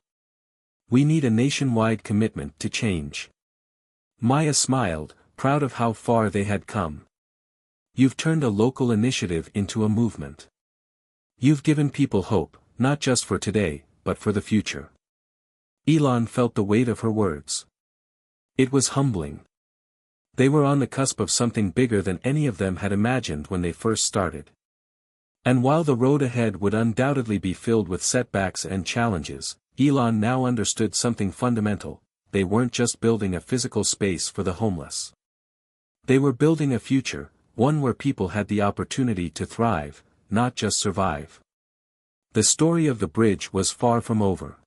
We need a nationwide commitment to change. Maya smiled, proud of how far they had come. You've turned a local initiative into a movement. You've given people hope, not just for today, but for the future. Elon felt the weight of her words. It was humbling. They were on the cusp of something bigger than any of them had imagined when they first started. And while the road ahead would undoubtedly be filled with setbacks and challenges, Elon now understood something fundamental: they weren't just building a physical space for the homeless. They were building a future, one where people had the opportunity to thrive, not just survive. The story of the bridge was far from over.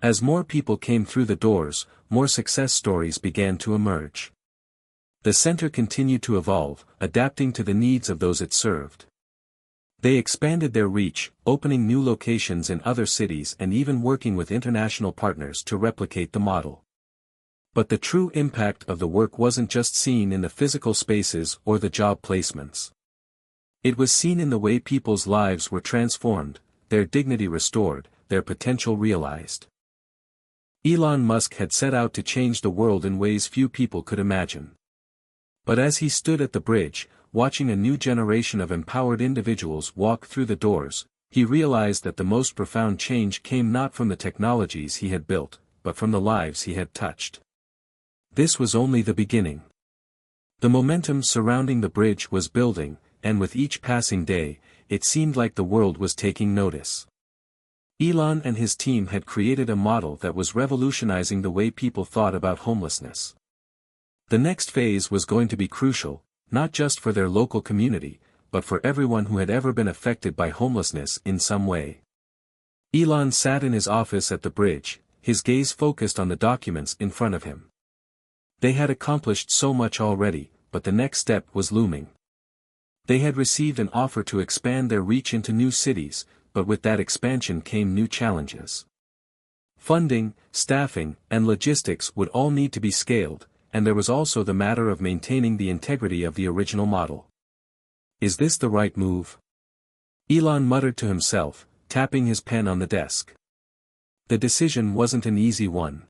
As more people came through the doors, more success stories began to emerge. The center continued to evolve, adapting to the needs of those it served. They expanded their reach, opening new locations in other cities and even working with international partners to replicate the model. But the true impact of the work wasn't just seen in the physical spaces or the job placements. It was seen in the way people's lives were transformed, their dignity restored, their potential realized. Elon Musk had set out to change the world in ways few people could imagine. But as he stood at the bridge, watching a new generation of empowered individuals walk through the doors, he realized that the most profound change came not from the technologies he had built, but from the lives he had touched. This was only the beginning. The momentum surrounding the bridge was building, and with each passing day, it seemed like the world was taking notice. Elon and his team had created a model that was revolutionizing the way people thought about homelessness. The next phase was going to be crucial, not just for their local community, but for everyone who had ever been affected by homelessness in some way. Elon sat in his office at the bridge, his gaze focused on the documents in front of him. They had accomplished so much already, but the next step was looming. They had received an offer to expand their reach into new cities, but with that expansion came new challenges. Funding, staffing, and logistics would all need to be scaled, and there was also the matter of maintaining the integrity of the original model. Is this the right move? Elon muttered to himself, tapping his pen on the desk. The decision wasn't an easy one.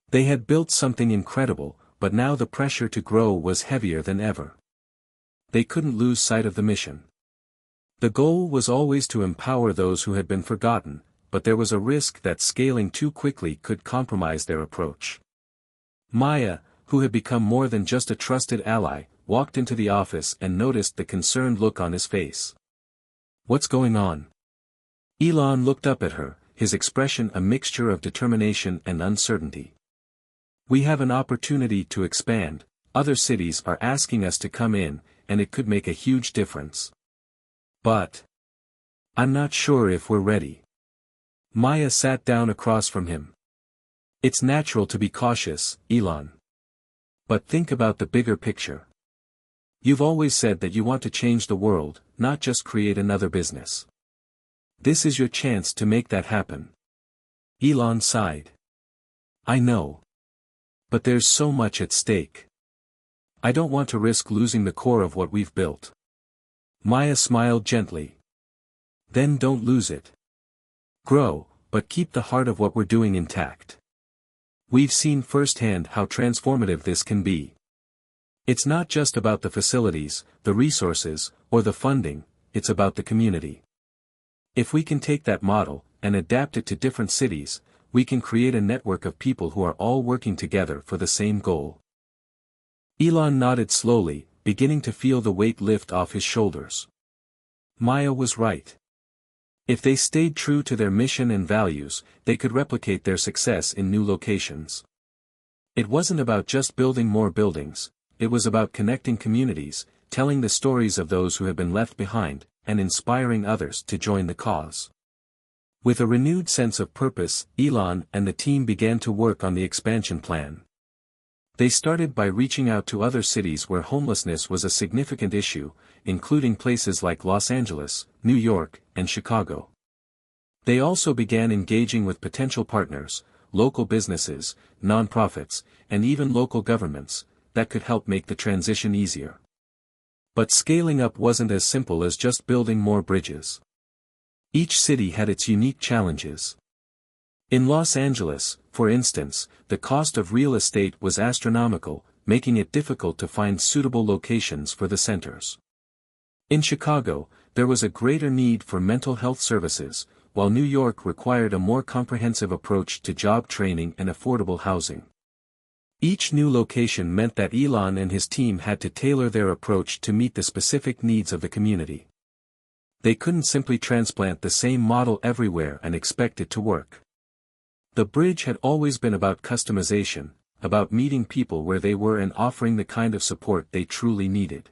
They had built something incredible, but now the pressure to grow was heavier than ever. They couldn't lose sight of the mission. The goal was always to empower those who had been forgotten, but there was a risk that scaling too quickly could compromise their approach. Maya, who had become more than just a trusted ally, walked into the office and noticed the concerned look on his face. "What's going on?" Elon looked up at her, his expression a mixture of determination and uncertainty. "We have an opportunity to expand, other cities are asking us to come in, and it could make a huge difference. But I'm not sure if we're ready." Maya sat down across from him. "It's natural to be cautious, Elon. But think about the bigger picture. You've always said that you want to change the world, not just create another business. This is your chance to make that happen." Elon sighed. "I know. But there's so much at stake. I don't want to risk losing the core of what we've built." Maya smiled gently. "Then don't lose it. Grow, but keep the heart of what we're doing intact. We've seen firsthand how transformative this can be. It's not just about the facilities, the resources, or the funding, it's about the community. If we can take that model, and adapt it to different cities, we can create a network of people who are all working together for the same goal." Elon nodded slowly, beginning to feel the weight lift off his shoulders. Maya was right. If they stayed true to their mission and values, they could replicate their success in new locations. It wasn't about just building more buildings, it was about connecting communities, telling the stories of those who have been left behind, and inspiring others to join the cause. With a renewed sense of purpose, Elon and the team began to work on the expansion plan. They started by reaching out to other cities where homelessness was a significant issue, including places like Los Angeles, New York, and Chicago. They also began engaging with potential partners, local businesses, nonprofits, and even local governments, that could help make the transition easier. But scaling up wasn't as simple as just building more bridges. Each city had its unique challenges. In Los Angeles, for instance, the cost of real estate was astronomical, making it difficult to find suitable locations for the centers. In Chicago, there was a greater need for mental health services, while New York required a more comprehensive approach to job training and affordable housing. Each new location meant that Elon and his team had to tailor their approach to meet the specific needs of the community. They couldn't simply transplant the same model everywhere and expect it to work. The bridge had always been about customization, about meeting people where they were and offering the kind of support they truly needed.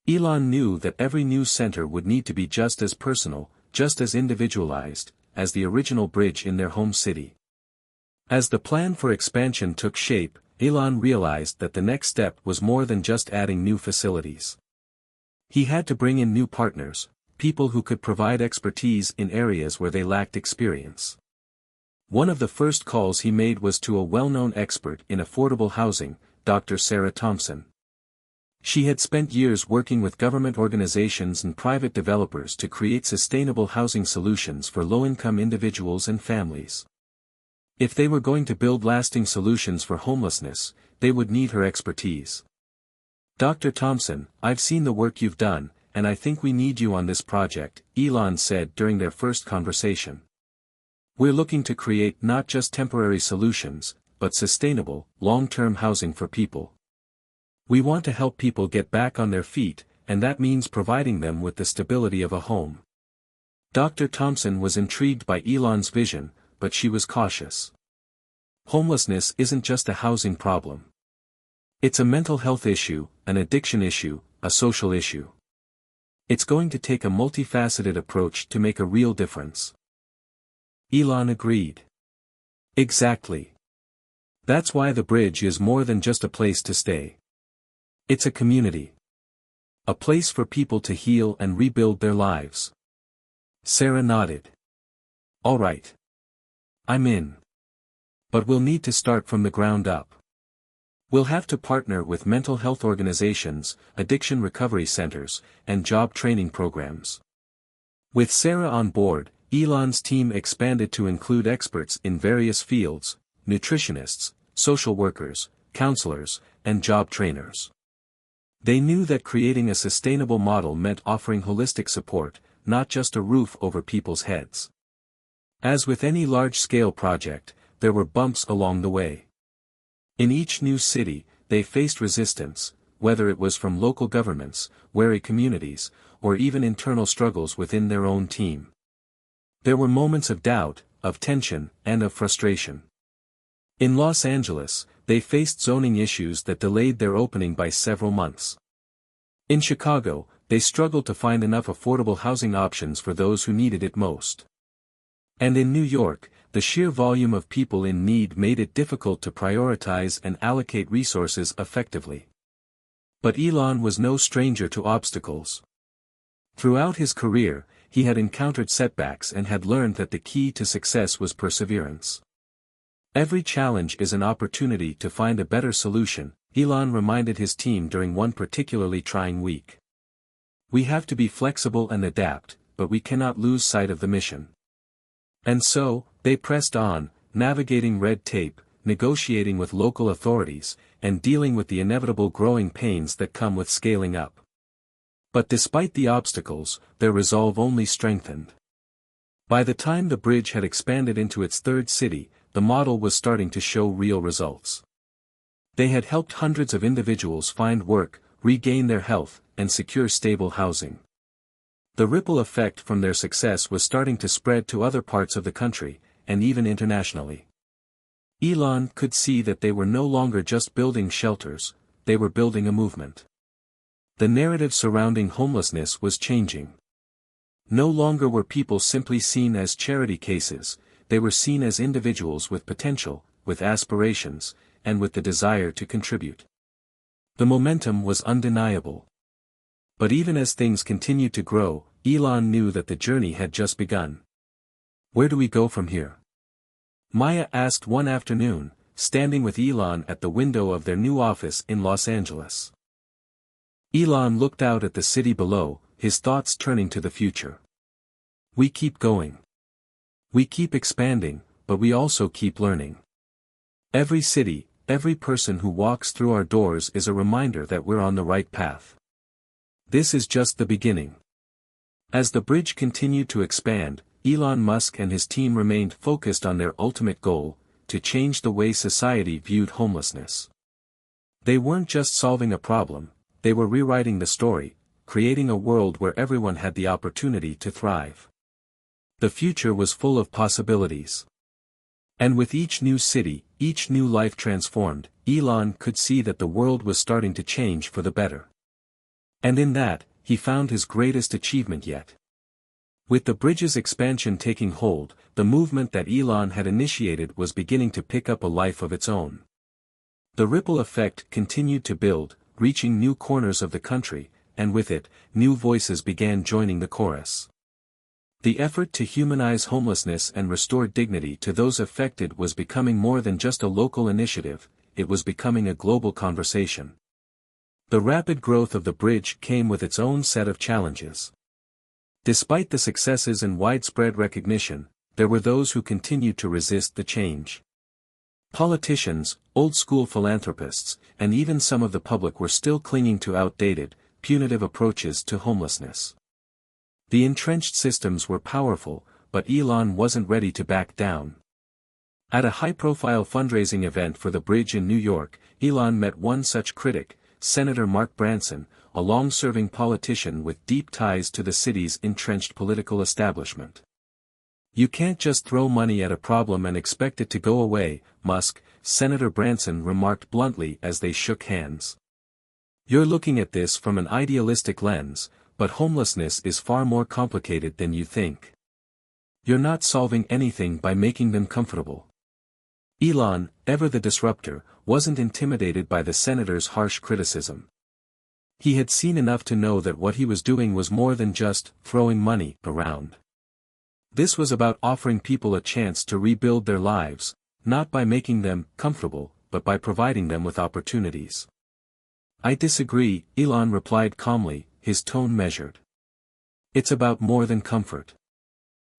Elon knew that every new center would need to be just as personal, just as individualized, as the original bridge in their home city. As the plan for expansion took shape, Elon realized that the next step was more than just adding new facilities. He had to bring in new partners, people who could provide expertise in areas where they lacked experience. One of the first calls he made was to a well-known expert in affordable housing, Dr. Sarah Thompson. She had spent years working with government organizations and private developers to create sustainable housing solutions for low-income individuals and families. If they were going to build lasting solutions for homelessness, they would need her expertise. Dr. Thompson, I've seen the work you've done, and I think we need you on this project, Elon said during their first conversation. We're looking to create not just temporary solutions, but sustainable, long-term housing for people. We want to help people get back on their feet, and that means providing them with the stability of a home. Dr. Thompson was intrigued by Elon's vision, but she was cautious. Homelessness isn't just a housing problem. It's a mental health issue, an addiction issue, a social issue. It's going to take a multifaceted approach to make a real difference. Elon agreed. Exactly. That's why the bridge is more than just a place to stay. It's a community. A place for people to heal and rebuild their lives. Sarah nodded. All right. I'm in. But we'll need to start from the ground up. We'll have to partner with mental health organizations, addiction recovery centers, and job training programs. With Sarah on board, Elon's team expanded to include experts in various fields, nutritionists, social workers, counselors, and job trainers. They knew that creating a sustainable model meant offering holistic support, not just a roof over people's heads. As with any large-scale project, there were bumps along the way. In each new city, they faced resistance, whether it was from local governments, wary communities, or even internal struggles within their own team. There were moments of doubt, of tension, and of frustration. In Los Angeles, they faced zoning issues that delayed their opening by several months. In Chicago, they struggled to find enough affordable housing options for those who needed it most. And in New York, the sheer volume of people in need made it difficult to prioritize and allocate resources effectively. But Elon was no stranger to obstacles. Throughout his career, he had encountered setbacks and had learned that the key to success was perseverance. Every challenge is an opportunity to find a better solution, Elon reminded his team during one particularly trying week. We have to be flexible and adapt, but we cannot lose sight of the mission. And so, they pressed on, navigating red tape, negotiating with local authorities, and dealing with the inevitable growing pains that come with scaling up. But despite the obstacles, their resolve only strengthened. By the time the bridge had expanded into its third city, the model was starting to show real results. They had helped hundreds of individuals find work, regain their health, and secure stable housing. The ripple effect from their success was starting to spread to other parts of the country, and even internationally. Elon could see that they were no longer just building shelters, they were building a movement. The narrative surrounding homelessness was changing. No longer were people simply seen as charity cases, they were seen as individuals with potential, with aspirations, and with the desire to contribute. The momentum was undeniable. But even as things continued to grow, Elon knew that the journey had just begun. Where do we go from here? Maya asked one afternoon, standing with Elon at the window of their new office in Los Angeles. Elon looked out at the city below, his thoughts turning to the future. We keep going. We keep expanding, but we also keep learning. Every city, every person who walks through our doors is a reminder that we're on the right path. This is just the beginning. As the bridge continued to expand, Elon Musk and his team remained focused on their ultimate goal, to change the way society viewed homelessness. They weren't just solving a problem, they were rewriting the story, creating a world where everyone had the opportunity to thrive. The future was full of possibilities. And with each new city, each new life transformed, Elon could see that the world was starting to change for the better. And in that, he found his greatest achievement yet. With the bridge's expansion taking hold, the movement that Elon had initiated was beginning to pick up a life of its own. The ripple effect continued to build, reaching new corners of the country, and with it, new voices began joining the chorus. The effort to humanize homelessness and restore dignity to those affected was becoming more than just a local initiative, it was becoming a global conversation. The rapid growth of the bridge came with its own set of challenges. Despite the successes and widespread recognition, there were those who continued to resist the change. Politicians, old-school philanthropists, and even some of the public were still clinging to outdated, punitive approaches to homelessness. The entrenched systems were powerful, but Elon wasn't ready to back down. At a high-profile fundraising event for the bridge in New York, Elon met one such critic, Senator Mark Branson, a long-serving politician with deep ties to the city's entrenched political establishment. "You can't just throw money at a problem and expect it to go away, Musk," Senator Branson remarked bluntly as they shook hands. "You're looking at this from an idealistic lens, but homelessness is far more complicated than you think. You're not solving anything by making them comfortable." Elon, ever the disruptor, wasn't intimidated by the senator's harsh criticism. He had seen enough to know that what he was doing was more than just throwing money around. This was about offering people a chance to rebuild their lives, not by making them comfortable, but by providing them with opportunities. "I disagree," Elon replied calmly, his tone measured. "It's about more than comfort.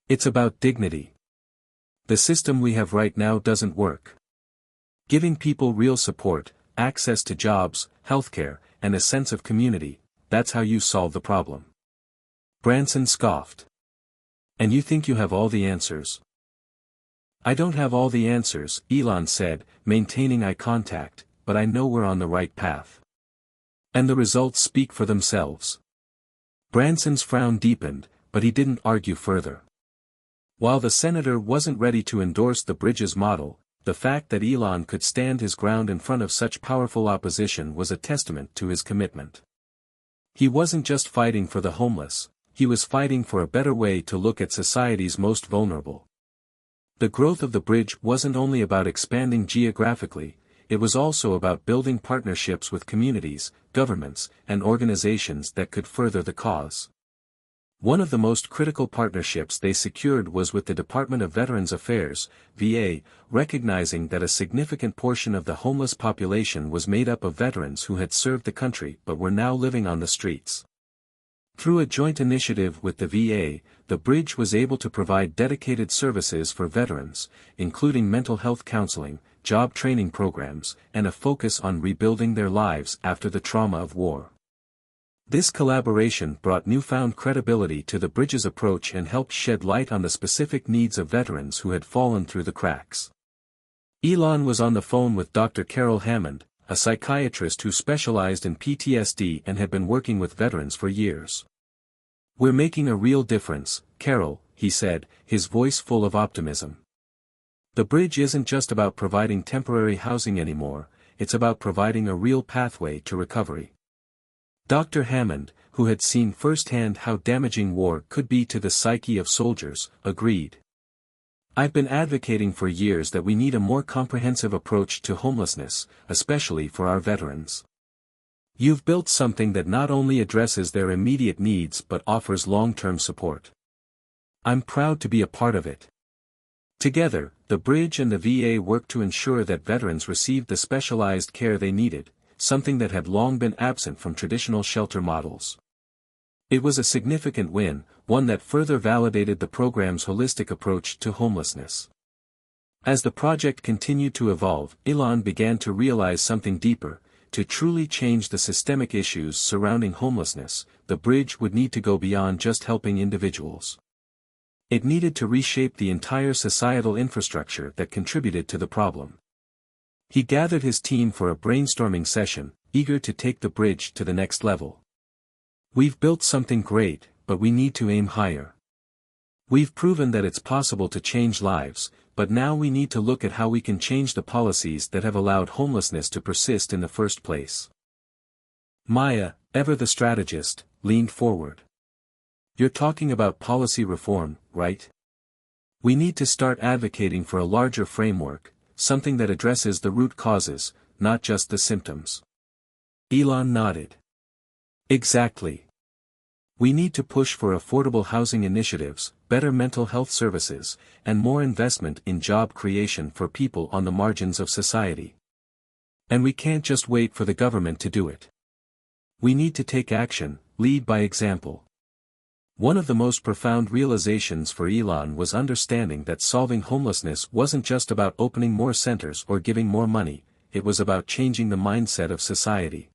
It's about dignity. The system we have right now doesn't work. Giving people real support, access to jobs, healthcare, and a sense of community, that's how you solve the problem." Branson scoffed. "And you think you have all the answers?" "I don't have all the answers," Elon said, maintaining eye contact, "but I know we're on the right path. And the results speak for themselves." Branson's frown deepened, but he didn't argue further. While the senator wasn't ready to endorse the bridge's model, the fact that Elon could stand his ground in front of such powerful opposition was a testament to his commitment. He wasn't just fighting for the homeless, he was fighting for a better way to look at society's most vulnerable. The growth of the bridge wasn't only about expanding geographically, it was also about building partnerships with communities, governments, and organizations that could further the cause. One of the most critical partnerships they secured was with the Department of Veterans Affairs, VA, recognizing that a significant portion of the homeless population was made up of veterans who had served the country but were now living on the streets. Through a joint initiative with the VA, the bridge was able to provide dedicated services for veterans, including mental health counseling, job training programs, and a focus on rebuilding their lives after the trauma of war. This collaboration brought newfound credibility to the bridge's approach and helped shed light on the specific needs of veterans who had fallen through the cracks. Elon was on the phone with Dr. Carol Hammond, a psychiatrist who specialized in PTSD and had been working with veterans for years. "We're making a real difference, Carol," he said, his voice full of optimism. "The bridge isn't just about providing temporary housing anymore, it's about providing a real pathway to recovery." Dr. Hammond, who had seen firsthand how damaging war could be to the psyche of soldiers, agreed. "I've been advocating for years that we need a more comprehensive approach to homelessness, especially for our veterans. You've built something that not only addresses their immediate needs but offers long-term support. I'm proud to be a part of it." Together, the bridge and the VA worked to ensure that veterans received the specialized care they needed, something that had long been absent from traditional shelter models. It was a significant win, one that further validated the program's holistic approach to homelessness. As the project continued to evolve, Elon began to realize something deeper. To truly change the systemic issues surrounding homelessness, the bridge would need to go beyond just helping individuals. It needed to reshape the entire societal infrastructure that contributed to the problem. He gathered his team for a brainstorming session, eager to take the bridge to the next level. "We've built something great, but we need to aim higher. We've proven that it's possible to change lives, but now we need to look at how we can change the policies that have allowed homelessness to persist in the first place." Maya, ever the strategist, leaned forward. "You're talking about policy reform, right? We need to start advocating for a larger framework, something that addresses the root causes, not just the symptoms. Elon nodded. Exactly. We need to push for affordable housing initiatives, better mental health services, and more investment in job creation for people on the margins of society. And we can't just wait for the government to do it. We need to take action, lead by example. One of the most profound realizations for Elon was understanding that solving homelessness wasn't just about opening more centers or giving more money, it was about changing the mindset of society.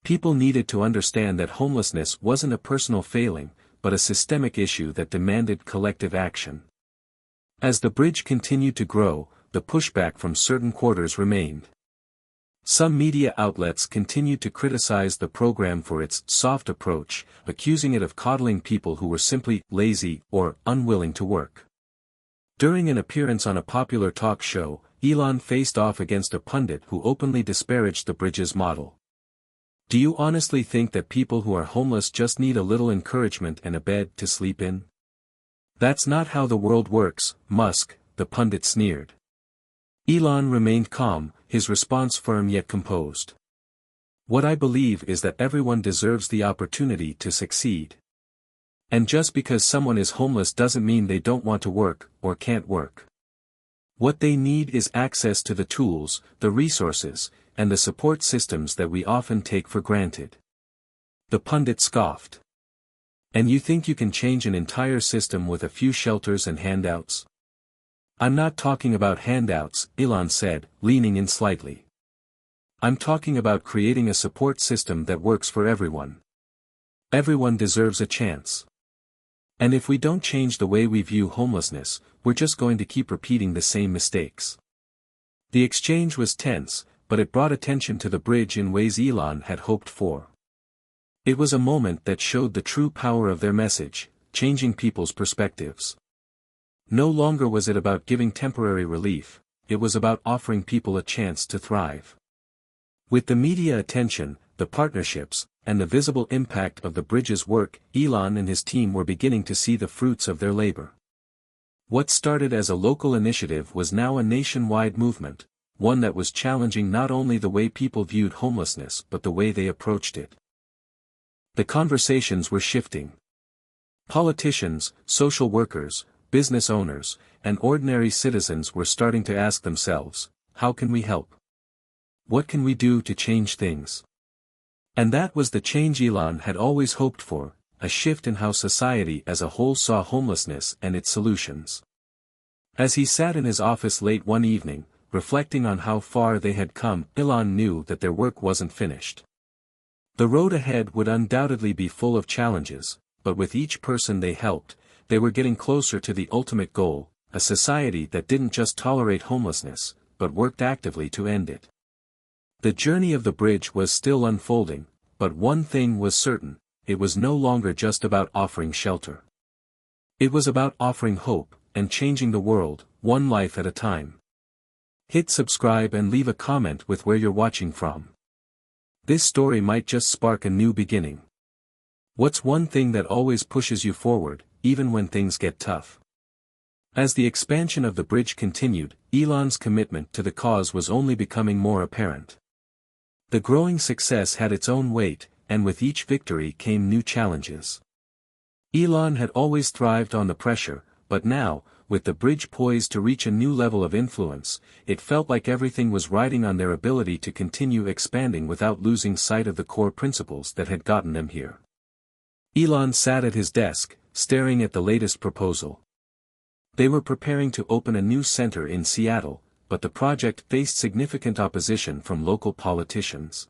People needed to understand that homelessness wasn't a personal failing, but a systemic issue that demanded collective action. As the bridge continued to grow, the pushback from certain quarters remained. Some media outlets continued to criticize the program for its soft approach, accusing it of coddling people who were simply lazy or unwilling to work. During an appearance on a popular talk show, Elon faced off against a pundit who openly disparaged the bridge's model. Do you honestly think that people who are homeless just need a little encouragement and a bed to sleep in? That's not how the world works, Musk, the pundit sneered. Elon remained calm, his response firm yet composed. What I believe is that everyone deserves the opportunity to succeed. And just because someone is homeless doesn't mean they don't want to work, or can't work. What they need is access to the tools, the resources, and the support systems that we often take for granted. The pundit scoffed. And you think you can change an entire system with a few shelters and handouts? I'm not talking about handouts, Elon said, leaning in slightly. I'm talking about creating a support system that works for everyone. Everyone deserves a chance. And if we don't change the way we view homelessness, we're just going to keep repeating the same mistakes. The exchange was tense, but it brought attention to the bridge in ways Elon had hoped for. It was a moment that showed the true power of their message, changing people's perspectives. No longer was it about giving temporary relief, it was about offering people a chance to thrive. With the media attention, the partnerships, and the visible impact of the bridge's work, Elon and his team were beginning to see the fruits of their labor. What started as a local initiative was now a nationwide movement, one that was challenging not only the way people viewed homelessness but the way they approached it. The conversations were shifting. Politicians, social workers, business owners, and ordinary citizens were starting to ask themselves, how can we help? What can we do to change things? And that was the change Elon had always hoped for, a shift in how society as a whole saw homelessness and its solutions. As he sat in his office late one evening, reflecting on how far they had come, Elon knew that their work wasn't finished. The road ahead would undoubtedly be full of challenges, but with each person they helped, they were getting closer to the ultimate goal, a society that didn't just tolerate homelessness, but worked actively to end it. The journey of the bridge was still unfolding, but one thing was certain, it was no longer just about offering shelter. It was about offering hope, and changing the world, one life at a time. Hit subscribe and leave a comment with where you're watching from. This story might just spark a new beginning. What's one thing that always pushes you forward, even when things get tough? As the expansion of the bridge continued, Elon's commitment to the cause was only becoming more apparent. The growing success had its own weight, and with each victory came new challenges. Elon had always thrived on the pressure, but now, with the bridge poised to reach a new level of influence, it felt like everything was riding on their ability to continue expanding without losing sight of the core principles that had gotten them here. Elon sat at his desk, staring at the latest proposal. They were preparing to open a new center in Seattle, but the project faced significant opposition from local politicians.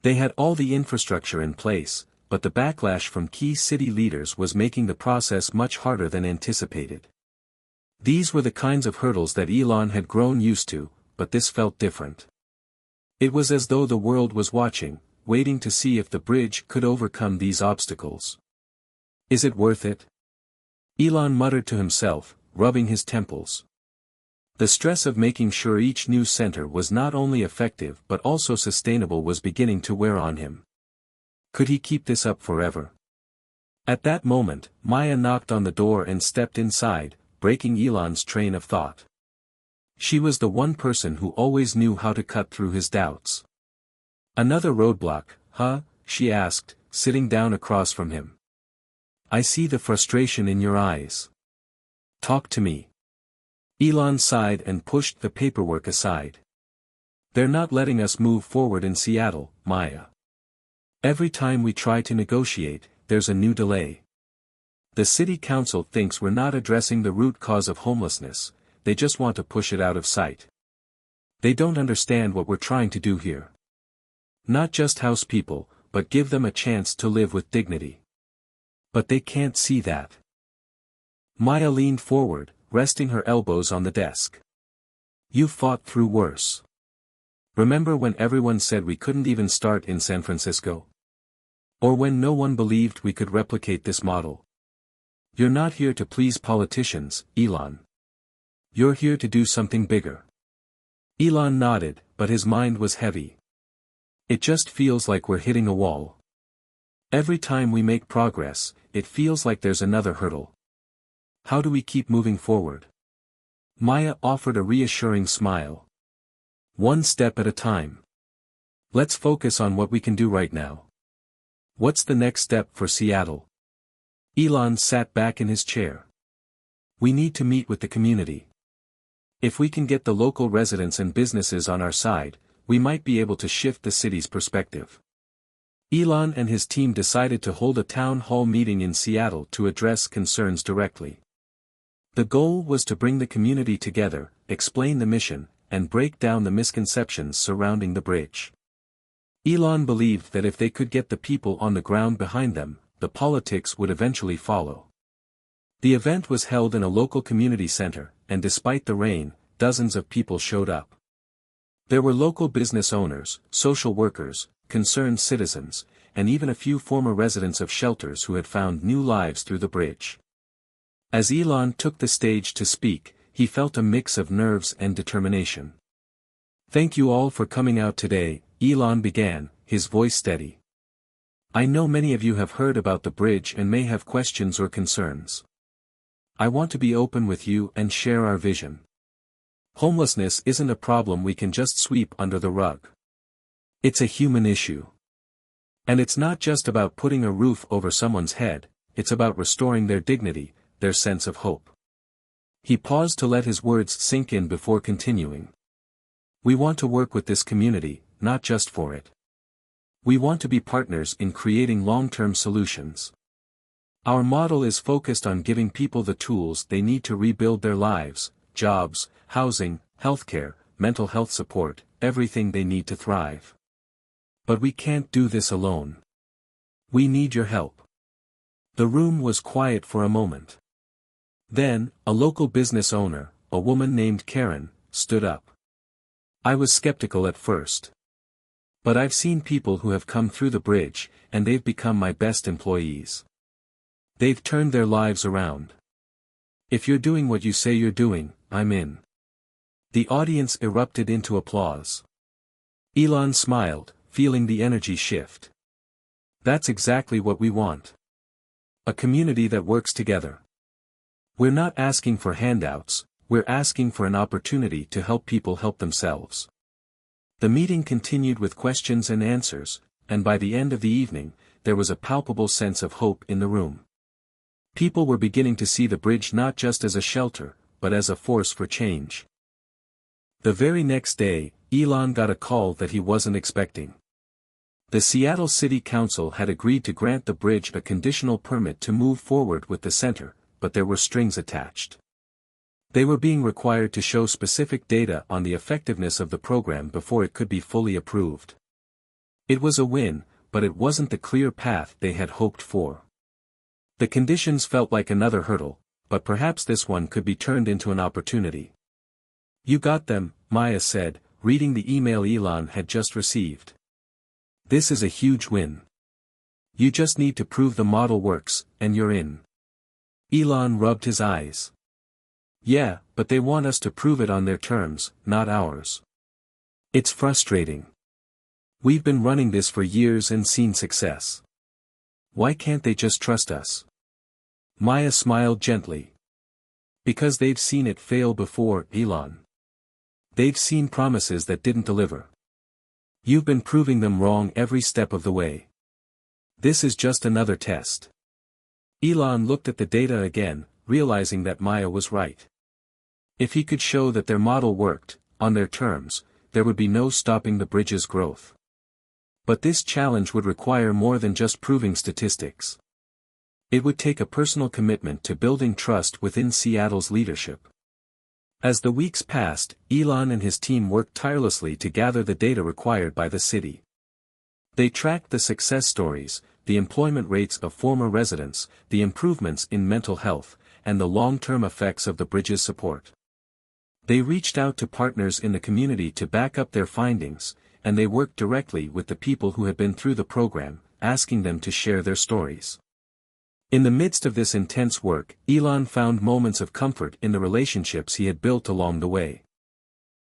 They had all the infrastructure in place, but the backlash from key city leaders was making the process much harder than anticipated. These were the kinds of hurdles that Elon had grown used to, but this felt different. It was as though the world was watching, waiting to see if the bridge could overcome these obstacles. Is it worth it? Elon muttered to himself, rubbing his temples. The stress of making sure each new center was not only effective but also sustainable was beginning to wear on him. Could he keep this up forever? At that moment, Maya knocked on the door and stepped inside, breaking Elon's train of thought. She was the one person who always knew how to cut through his doubts. "Another roadblock, huh?" she asked, sitting down across from him. "I see the frustration in your eyes. Talk to me." Elon sighed and pushed the paperwork aside. "They're not letting us move forward in Seattle, Maya. Every time we try to negotiate, there's a new delay. The city council thinks we're not addressing the root cause of homelessness, they just want to push it out of sight. They don't understand what we're trying to do here. Not just house people, but give them a chance to live with dignity. But they can't see that." Maya leaned forward, resting her elbows on the desk. "You've fought through worse. Remember when everyone said we couldn't even start in San Francisco? Or when no one believed we could replicate this model? You're not here to please politicians, Elon. You're here to do something bigger." Elon nodded, but his mind was heavy. "It just feels like we're hitting a wall. Every time we make progress, it feels like there's another hurdle. How do we keep moving forward?" Maya offered a reassuring smile. "One step at a time. Let's focus on what we can do right now. What's the next step for Seattle?" Elon sat back in his chair. "We need to meet with the community. If we can get the local residents and businesses on our side, we might be able to shift the city's perspective." Elon and his team decided to hold a town hall meeting in Seattle to address concerns directly. The goal was to bring the community together, explain the mission, and break down the misconceptions surrounding the bridge. Elon believed that if they could get the people on the ground behind them, the politics would eventually follow. The event was held in a local community center, and despite the rain, dozens of people showed up. There were local business owners, social workers, concerned citizens, and even a few former residents of shelters who had found new lives through the bridge. As Elon took the stage to speak, he felt a mix of nerves and determination. "Thank you all for coming out today," Elon began, his voice steady. "I know many of you have heard about the bridge and may have questions or concerns. I want to be open with you and share our vision. Homelessness isn't a problem we can just sweep under the rug. It's a human issue. And it's not just about putting a roof over someone's head, it's about restoring their dignity, their sense of hope." He paused to let his words sink in before continuing. "We want to work with this community, not just for it. We want to be partners in creating long-term solutions. Our model is focused on giving people the tools they need to rebuild their lives, jobs, housing, healthcare, mental health support, everything they need to thrive. But we can't do this alone. We need your help." The room was quiet for a moment. Then, a local business owner, a woman named Karen, stood up. "I was skeptical at first. But I've seen people who have come through the bridge, and they've become my best employees. They've turned their lives around. If you're doing what you say you're doing, I'm in." The audience erupted into applause. Elon smiled, feeling the energy shift. "That's exactly what we want. A community that works together. We're not asking for handouts, we're asking for an opportunity to help people help themselves." The meeting continued with questions and answers, and by the end of the evening, there was a palpable sense of hope in the room. People were beginning to see the bridge not just as a shelter, but as a force for change. The very next day, Elon got a call that he wasn't expecting. The Seattle City Council had agreed to grant the bridge a conditional permit to move forward with the center, but there were strings attached. They were being required to show specific data on the effectiveness of the program before it could be fully approved. It was a win, but it wasn't the clear path they had hoped for. The conditions felt like another hurdle, but perhaps this one could be turned into an opportunity. "You got them," Maya said, reading the email Elon had just received. "This is a huge win. You just need to prove the model works, and you're in." Elon rubbed his eyes. "Yeah, but they want us to prove it on their terms, not ours. It's frustrating. We've been running this for years and seen success. Why can't they just trust us?" Maya smiled gently. "Because they've seen it fail before, Elon. They've seen promises that didn't deliver. You've been proving them wrong every step of the way. This is just another test. Elon looked at the data again, realizing that Maya was right. If he could show that their model worked, on their terms, there would be no stopping the bridge's growth. But this challenge would require more than just proving statistics. It would take a personal commitment to building trust within Seattle's leadership. As the weeks passed, Elon and his team worked tirelessly to gather the data required by the city. They tracked the success stories, the employment rates of former residents, the improvements in mental health, and the long-term effects of the bridge's support. They reached out to partners in the community to back up their findings, and they worked directly with the people who had been through the program, asking them to share their stories. In the midst of this intense work, Elon found moments of comfort in the relationships he had built along the way.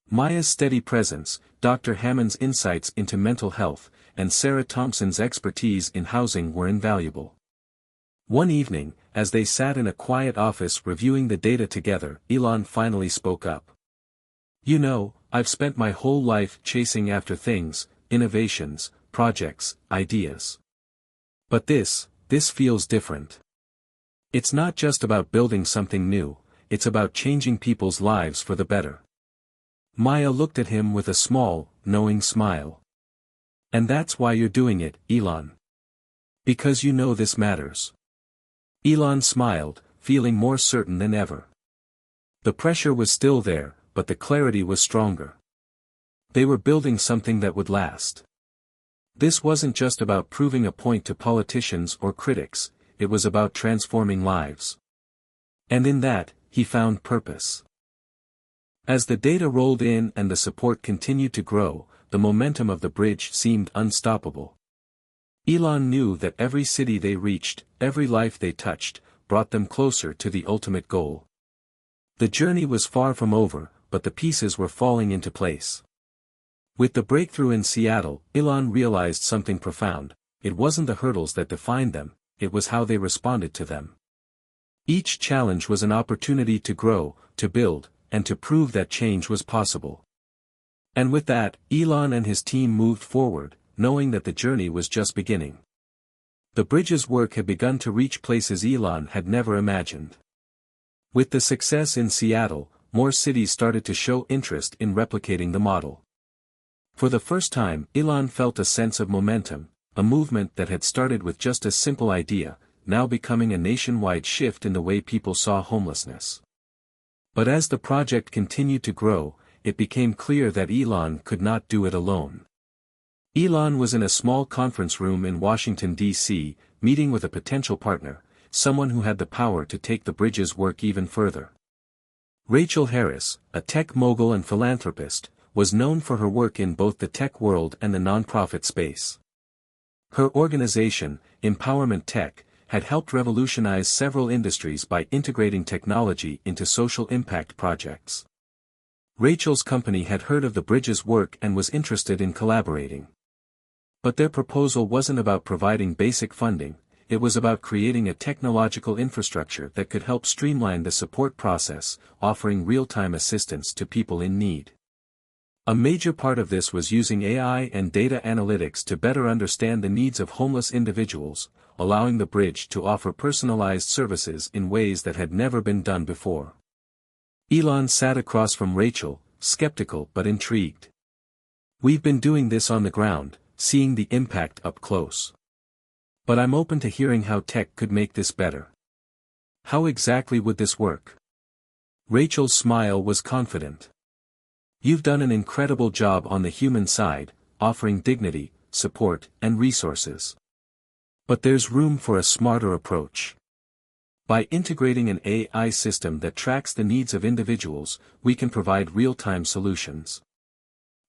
Maya's steady presence, Dr. Hammond's insights into mental health, and Sarah Thompson's expertise in housing were invaluable. One evening, as they sat in a quiet office reviewing the data together, Elon finally spoke up. "You know, I've spent my whole life chasing after things, innovations, projects, ideas. But this feels different. It's not just about building something new, it's about changing people's lives for the better." Maya looked at him with a small, knowing smile. "And that's why you're doing it, Elon. Because you know this matters." Elon smiled, feeling more certain than ever. The pressure was still there, but the clarity was stronger. They were building something that would last. This wasn't just about proving a point to politicians or critics, it was about transforming lives. And in that, he found purpose. As the data rolled in and the support continued to grow, the momentum of the bridge seemed unstoppable. Elon knew that every city they reached, every life they touched, brought them closer to the ultimate goal. The journey was far from over, but the pieces were falling into place. With the breakthrough in Seattle, Elon realized something profound. It wasn't the hurdles that defined them, it was how they responded to them. Each challenge was an opportunity to grow, to build, and to prove that change was possible. And with that, Elon and his team moved forward, knowing that the journey was just beginning. The bridge's work had begun to reach places Elon had never imagined. With the success in Seattle, more cities started to show interest in replicating the model. For the first time, Elon felt a sense of momentum, a movement that had started with just a simple idea, now becoming a nationwide shift in the way people saw homelessness. But as the project continued to grow, it became clear that Elon could not do it alone. Elon was in a small conference room in Washington, D.C., meeting with a potential partner, someone who had the power to take the bridge's work even further. Rachel Harris, a tech mogul and philanthropist, was known for her work in both the tech world and the nonprofit space. Her organization, Empowerment Tech, had helped revolutionize several industries by integrating technology into social impact projects. Rachel's company had heard of the bridge's work and was interested in collaborating. But their proposal wasn't about providing basic funding, it was about creating a technological infrastructure that could help streamline the support process, offering real-time assistance to people in need. A major part of this was using AI and data analytics to better understand the needs of homeless individuals, allowing the bridge to offer personalized services in ways that had never been done before. Elon sat across from Rachel, skeptical but intrigued. "We've been doing this on the ground, seeing the impact up close. But I'm open to hearing how tech could make this better. How exactly would this work?" Rachel's smile was confident. "You've done an incredible job on the human side, offering dignity, support, and resources. But there's room for a smarter approach. By integrating an AI system that tracks the needs of individuals, we can provide real-time solutions.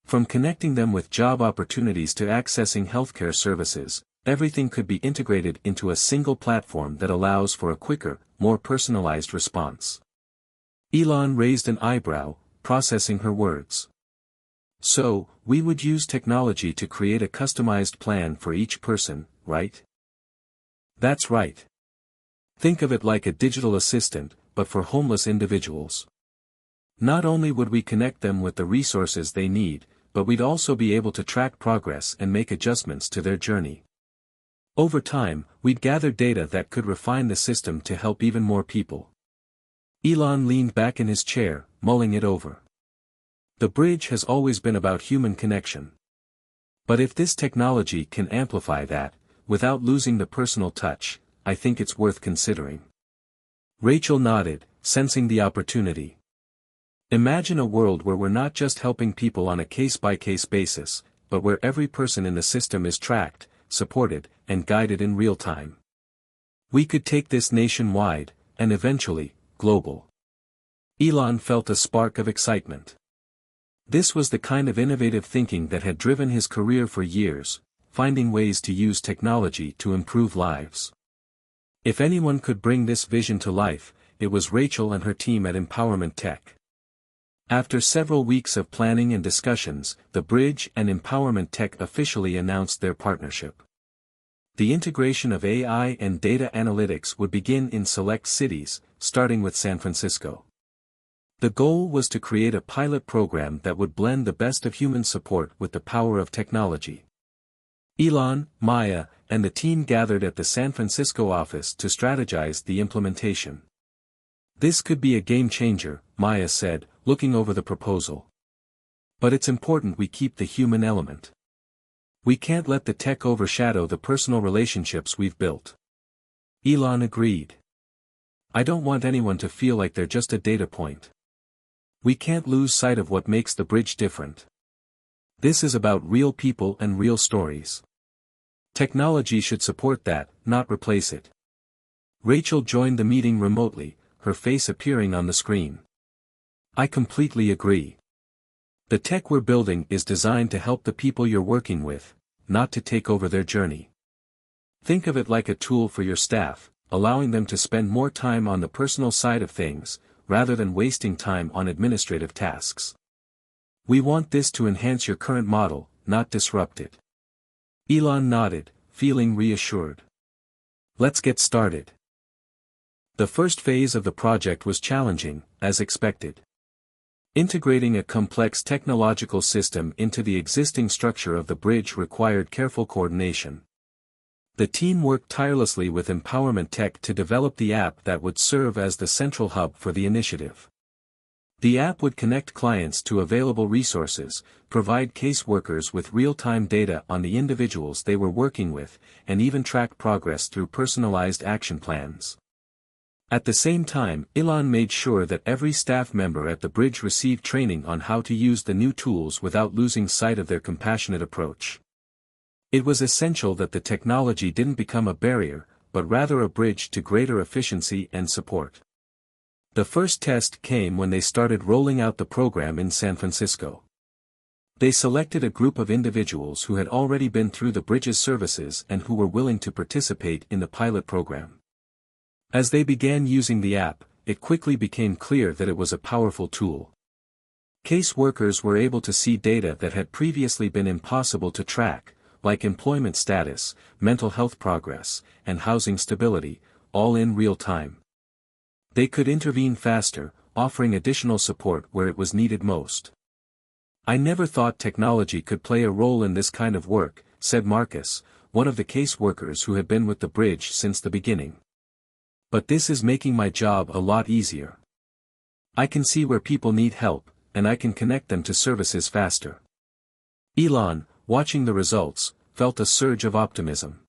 From connecting them with job opportunities to accessing healthcare services, everything could be integrated into a single platform that allows for a quicker, more personalized response." Elon raised an eyebrow, processing her words. "So, we would use technology to create a customized plan for each person, right?" "That's right. Think of it like a digital assistant, but for homeless individuals. Not only would we connect them with the resources they need, but we'd also be able to track progress and make adjustments to their journey. Over time, we'd gather data that could refine the system to help even more people. Elon leaned back in his chair, mulling it over. The bridge has always been about human connection. But if this technology can amplify that, without losing the personal touch, I think it's worth considering. Rachel nodded, sensing the opportunity. Imagine a world where we're not just helping people on a case-by-case basis, but where every person in the system is tracked, supported, and guided in real time. We could take this nationwide, and eventually, global. Elon felt a spark of excitement. This was the kind of innovative thinking that had driven his career for years, finding ways to use technology to improve lives. If anyone could bring this vision to life, it was Rachel and her team at Empowerment Tech. After several weeks of planning and discussions, the Bridge and Empowerment Tech officially announced their partnership. The integration of AI and data analytics would begin in select cities, starting with San Francisco. The goal was to create a pilot program that would blend the best of human support with the power of technology. Elon, Maya, and the team gathered at the San Francisco office to strategize the implementation. This could be a game changer, Maya said, looking over the proposal. But it's important we keep the human element. We can't let the tech overshadow the personal relationships we've built. Elon agreed. I don't want anyone to feel like they're just a data point. We can't lose sight of what makes the bridge different. This is about real people and real stories. Technology should support that, not replace it. Rachel joined the meeting remotely, her face appearing on the screen. I completely agree. The tech we're building is designed to help the people you're working with, not to take over their journey. Think of it like a tool for your staff, allowing them to spend more time on the personal side of things, rather than wasting time on administrative tasks. We want this to enhance your current model, not disrupt it. Elon nodded, feeling reassured. Let's get started. The first phase of the project was challenging, as expected. Integrating a complex technological system into the existing structure of the bridge required careful coordination. The team worked tirelessly with Empowerment Tech to develop the app that would serve as the central hub for the initiative. The app would connect clients to available resources, provide caseworkers with real-time data on the individuals they were working with, and even track progress through personalized action plans. At the same time, Elon made sure that every staff member at the bridge received training on how to use the new tools without losing sight of their compassionate approach. It was essential that the technology didn't become a barrier, but rather a bridge to greater efficiency and support. The first test came when they started rolling out the program in San Francisco. They selected a group of individuals who had already been through the bridge's services and who were willing to participate in the pilot program. As they began using the app, it quickly became clear that it was a powerful tool. Case workers were able to see data that had previously been impossible to track, like employment status, mental health progress, and housing stability, all in real time. They could intervene faster, offering additional support where it was needed most. I never thought technology could play a role in this kind of work, said Marcus, one of the case workers who had been with the bridge since the beginning. But this is making my job a lot easier. I can see where people need help, and I can connect them to services faster. Elon, watching the results, felt a surge of optimism.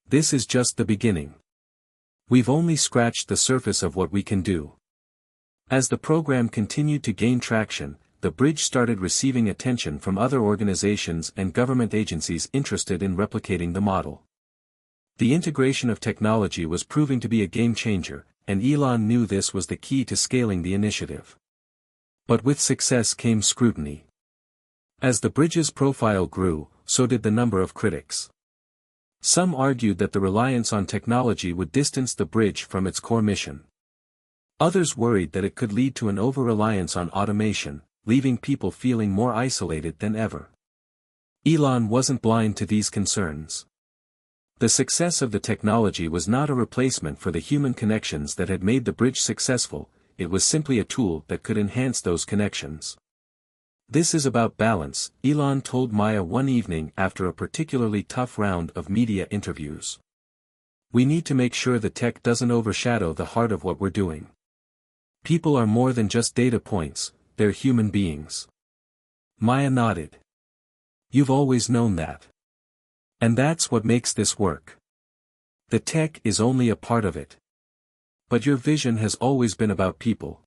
This is just the beginning. We've only scratched the surface of what we can do. As the program continued to gain traction, the bridge started receiving attention from other organizations and government agencies interested in replicating the model. The integration of technology was proving to be a game changer, and Elon knew this was the key to scaling the initiative. But with success came scrutiny. As the bridge's profile grew, so did the number of critics. Some argued that the reliance on technology would distance the bridge from its core mission. Others worried that it could lead to an over-reliance on automation, leaving people feeling more isolated than ever. Elon wasn't blind to these concerns. The success of the technology was not a replacement for the human connections that had made the bridge successful, it was simply a tool that could enhance those connections. This is about balance, Elon told Maya one evening after a particularly tough round of media interviews. We need to make sure the tech doesn't overshadow the heart of what we're doing. People are more than just data points, they're human beings. Maya nodded. You've always known that. And that's what makes this work. The tech is only a part of it. But your vision has always been about people.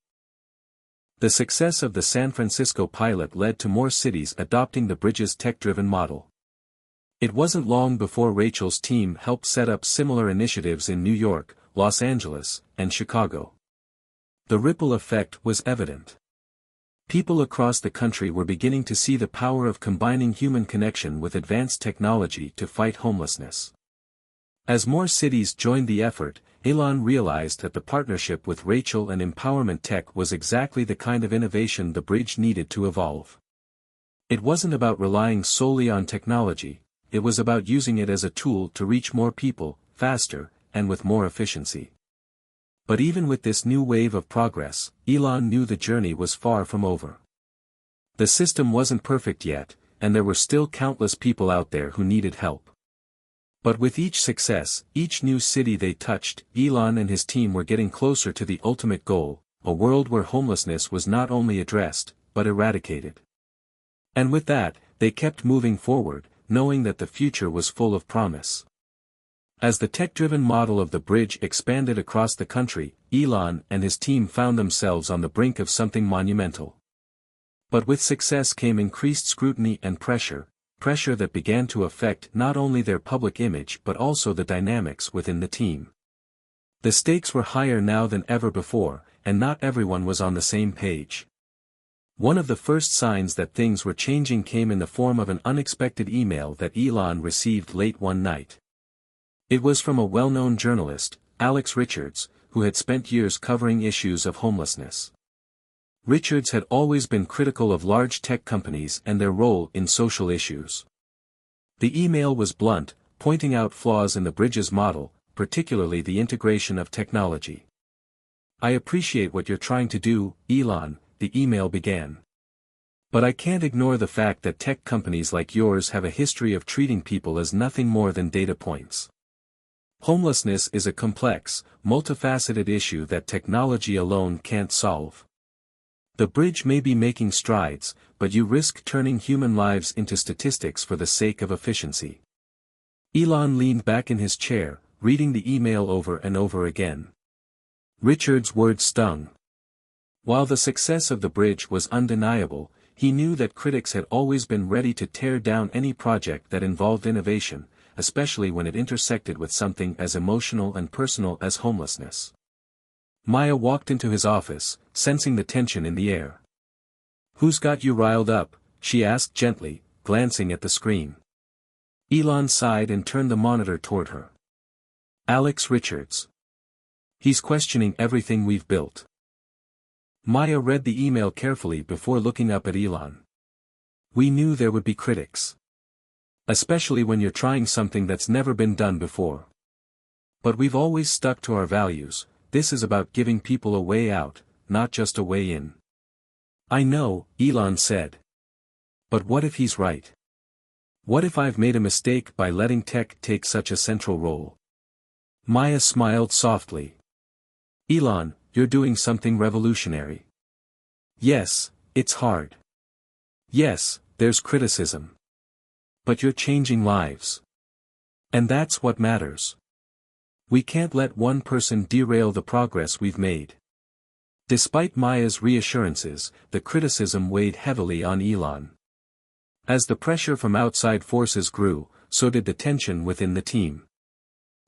The success of the San Francisco pilot led to more cities adopting the bridge's tech-driven model. It wasn't long before Rachel's team helped set up similar initiatives in New York, Los Angeles, and Chicago. The ripple effect was evident. People across the country were beginning to see the power of combining human connection with advanced technology to fight homelessness. As more cities joined the effort, Elon realized that the partnership with Rachel and Empowerment Tech was exactly the kind of innovation the bridge needed to evolve. It wasn't about relying solely on technology, it was about using it as a tool to reach more people, faster, and with more efficiency. But even with this new wave of progress, Elon knew the journey was far from over. The system wasn't perfect yet, and there were still countless people out there who needed help. But with each success, each new city they touched, Elon and his team were getting closer to the ultimate goal, a world where homelessness was not only addressed, but eradicated. And with that, they kept moving forward, knowing that the future was full of promise. As the tech-driven model of the bridge expanded across the country, Elon and his team found themselves on the brink of something monumental. But with success came increased scrutiny and pressure that began to affect not only their public image but also the dynamics within the team. The stakes were higher now than ever before, and not everyone was on the same page. One of the first signs that things were changing came in the form of an unexpected email that Elon received late one night. It was from a well-known journalist, Alex Richards, who had spent years covering issues of homelessness. Richards had always been critical of large tech companies and their role in social issues. The email was blunt, pointing out flaws in the bridge's model, particularly the integration of technology. I appreciate what you're trying to do, Elon, the email began. But I can't ignore the fact that tech companies like yours have a history of treating people as nothing more than data points. Homelessness is a complex, multifaceted issue that technology alone can't solve. The bridge may be making strides, but you risk turning human lives into statistics for the sake of efficiency. Elon leaned back in his chair, reading the email over and over again. Richard's words stung. While the success of the bridge was undeniable, he knew that critics had always been ready to tear down any project that involved innovation, especially when it intersected with something as emotional and personal as homelessness. Maya walked into his office, sensing the tension in the air. "Who's got you riled up?" she asked gently, glancing at the screen. Elon sighed and turned the monitor toward her. "Alex Richards. He's questioning everything we've built." Maya read the email carefully before looking up at Elon. "We knew there would be critics. Especially when you're trying something that's never been done before. But we've always stuck to our values. This is about giving people a way out, not just a way in." "I know," Elon said. "But what if he's right? What if I've made a mistake by letting tech take such a central role?" Maya smiled softly. "Elon, you're doing something revolutionary. Yes, it's hard. Yes, there's criticism. But you're changing lives. And that's what matters. We can't let one person derail the progress we've made." Despite Maya's reassurances, the criticism weighed heavily on Elon. As the pressure from outside forces grew, so did the tension within the team.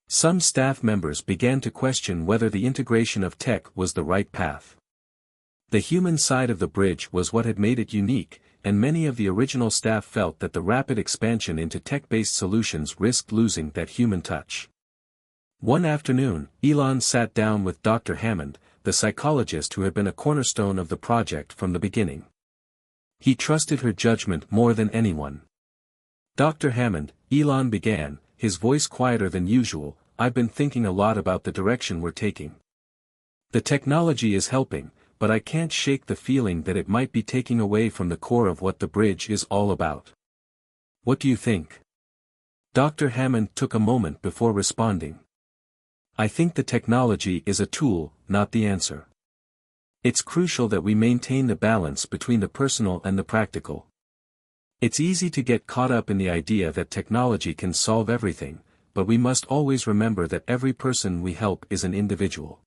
Some staff members began to question whether the integration of tech was the right path. The human side of the bridge was what had made it unique, and many of the original staff felt that the rapid expansion into tech-based solutions risked losing that human touch. One afternoon, Elon sat down with Dr. Hammond, the psychologist who had been a cornerstone of the project from the beginning. He trusted her judgment more than anyone. "Dr. Hammond," Elon began, his voice quieter than usual, "I've been thinking a lot about the direction we're taking. The technology is helping, but I can't shake the feeling that it might be taking away from the core of what the bridge is all about. What do you think? Dr. Hammond took a moment before responding. I think the technology is a tool, not the answer. It's crucial that we maintain the balance between the personal and the practical. It's easy to get caught up in the idea that technology can solve everything, but we must always remember that every person we help is an individual.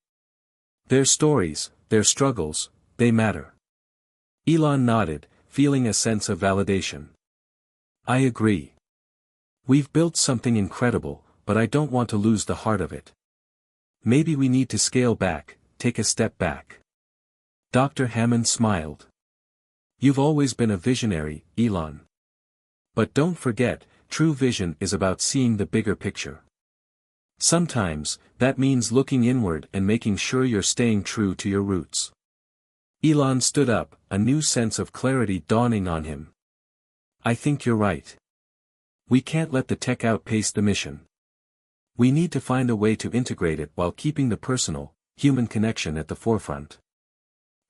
Their stories, their struggles, they matter. Elon nodded, feeling a sense of validation. I agree. We've built something incredible, but I don't want to lose the heart of it. Maybe we need to scale back, take a step back. Dr. Hammond smiled. You've always been a visionary, Elon. But don't forget, true vision is about seeing the bigger picture. Sometimes, that means looking inward and making sure you're staying true to your roots. Elon stood up, a new sense of clarity dawning on him. I think you're right. We can't let the tech outpace the mission. We need to find a way to integrate it while keeping the personal, human connection at the forefront.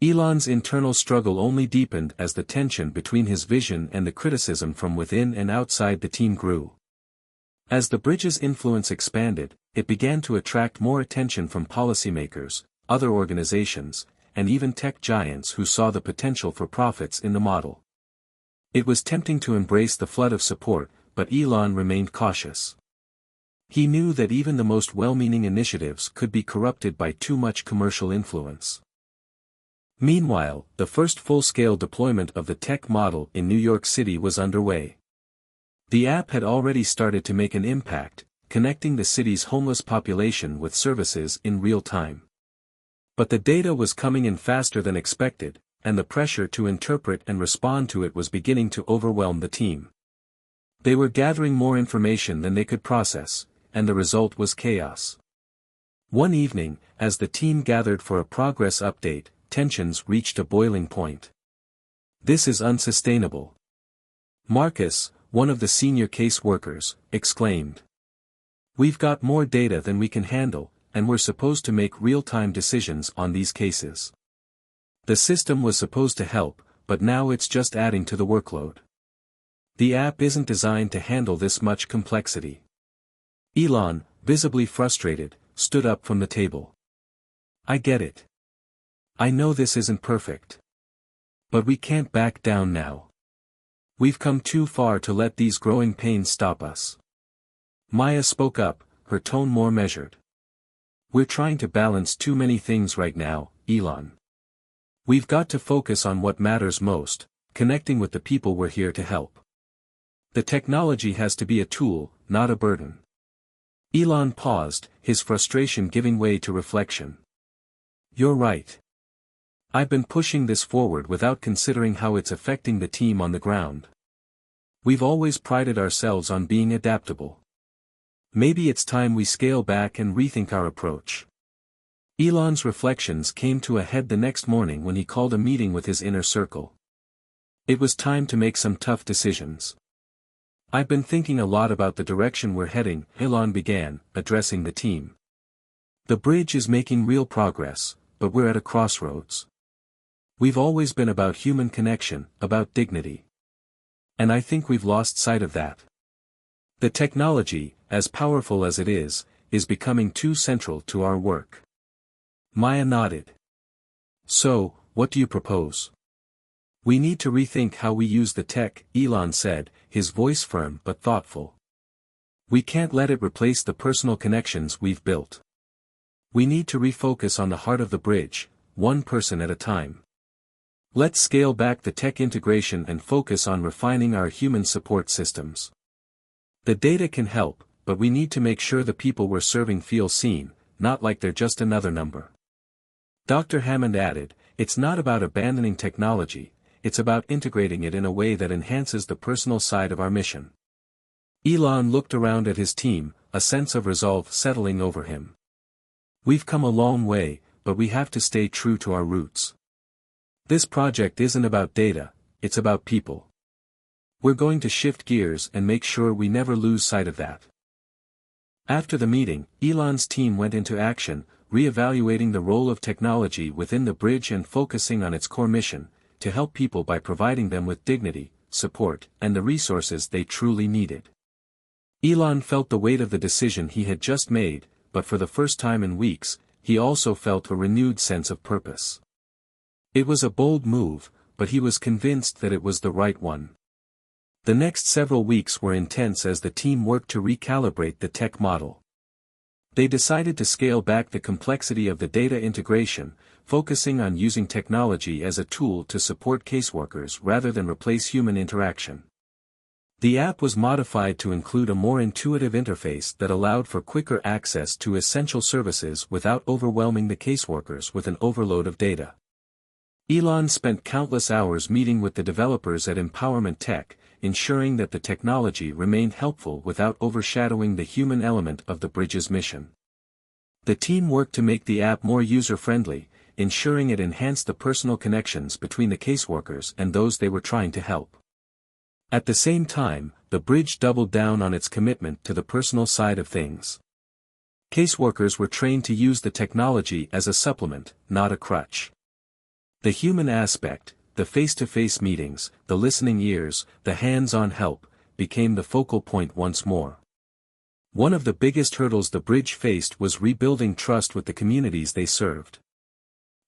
Elon's internal struggle only deepened as the tension between his vision and the criticism from within and outside the team grew. As the bridge's influence expanded, it began to attract more attention from policymakers, other organizations, and even tech giants who saw the potential for profits in the model. It was tempting to embrace the flood of support, but Elon remained cautious. He knew that even the most well-meaning initiatives could be corrupted by too much commercial influence. Meanwhile, the first full-scale deployment of the tech model in New York City was underway. The app had already started to make an impact, connecting the city's homeless population with services in real time. But the data was coming in faster than expected, and the pressure to interpret and respond to it was beginning to overwhelm the team. They were gathering more information than they could process, and the result was chaos. One evening, as the team gathered for a progress update, tensions reached a boiling point. This is unsustainable. Marcus, one of the senior case workers, exclaimed. We've got more data than we can handle, and we're supposed to make real-time decisions on these cases. The system was supposed to help, but now it's just adding to the workload. The app isn't designed to handle this much complexity. Elon, visibly frustrated, stood up from the table. I get it. I know this isn't perfect. But we can't back down now. We've come too far to let these growing pains stop us. Maya spoke up, her tone more measured. We're trying to balance too many things right now, Elon. We've got to focus on what matters most, connecting with the people we're here to help. The technology has to be a tool, not a burden. Elon paused, his frustration giving way to reflection. You're right. I've been pushing this forward without considering how it's affecting the team on the ground. We've always prided ourselves on being adaptable. Maybe it's time we scale back and rethink our approach. Elon's reflections came to a head the next morning when he called a meeting with his inner circle. It was time to make some tough decisions. I've been thinking a lot about the direction we're heading, Elon began, addressing the team. The bridge is making real progress, but we're at a crossroads. We've always been about human connection, about dignity. And I think we've lost sight of that. The technology, as powerful as it is becoming too central to our work. Maya nodded. So, what do you propose? We need to rethink how we use the tech, Elon said, his voice firm but thoughtful. We can't let it replace the personal connections we've built. We need to refocus on the heart of the bridge, one person at a time. Let's scale back the tech integration and focus on refining our human support systems. The data can help, but we need to make sure the people we're serving feel seen, not like they're just another number. Dr. Hammond added, it's not about abandoning technology, it's about integrating it in a way that enhances the personal side of our mission. Elon looked around at his team, a sense of resolve settling over him. We've come a long way, but we have to stay true to our roots. This project isn't about data, it's about people. We're going to shift gears and make sure we never lose sight of that. After the meeting, Elon's team went into action, re-evaluating the role of technology within the bridge and focusing on its core mission, to help people by providing them with dignity, support, and the resources they truly needed. Elon felt the weight of the decision he had just made, but for the first time in weeks, he also felt a renewed sense of purpose. It was a bold move, but he was convinced that it was the right one. The next several weeks were intense as the team worked to recalibrate the tech model. They decided to scale back the complexity of the data integration, focusing on using technology as a tool to support caseworkers rather than replace human interaction. The app was modified to include a more intuitive interface that allowed for quicker access to essential services without overwhelming the caseworkers with an overload of data. Elon spent countless hours meeting with the developers at Empowerment Tech, ensuring that the technology remained helpful without overshadowing the human element of the bridge's mission. The team worked to make the app more user-friendly, ensuring it enhanced the personal connections between the caseworkers and those they were trying to help. At the same time, the bridge doubled down on its commitment to the personal side of things. Caseworkers were trained to use the technology as a supplement, not a crutch. The human aspect, the face-to-face meetings, the listening ears, the hands-on help, became the focal point once more. One of the biggest hurdles the bridge faced was rebuilding trust with the communities they served.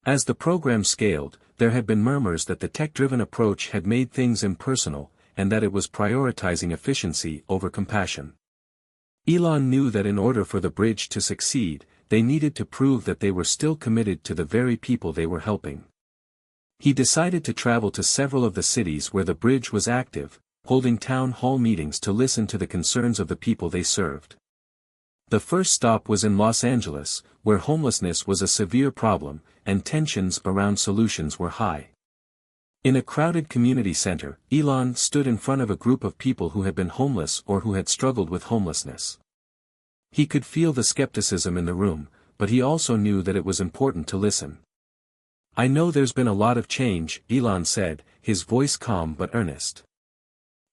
As the program scaled, there had been murmurs that the tech-driven approach had made things impersonal, and that it was prioritizing efficiency over compassion. Elon knew that in order for the bridge to succeed, they needed to prove that they were still committed to the very people they were helping. He decided to travel to several of the cities where the bridge was active, holding town hall meetings to listen to the concerns of the people they served. The first stop was in Los Angeles, where homelessness was a severe problem, and tensions around solutions were high. In a crowded community center, Elon stood in front of a group of people who had been homeless or who had struggled with homelessness. He could feel the skepticism in the room, but he also knew that it was important to listen. "I know there's been a lot of change," Elon said, his voice calm but earnest.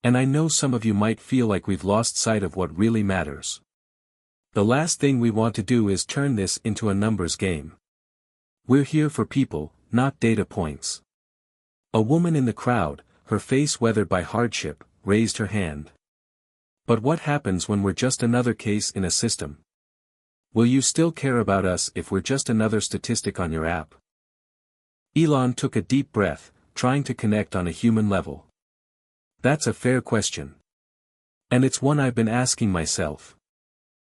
"And I know some of you might feel like we've lost sight of what really matters. The last thing we want to do is turn this into a numbers game. We're here for people, not data points." A woman in the crowd, her face weathered by hardship, raised her hand. "But what happens when we're just another case in a system? Will you still care about us if we're just another statistic on your app?" Elon took a deep breath, trying to connect on a human level. "That's a fair question. And it's one I've been asking myself.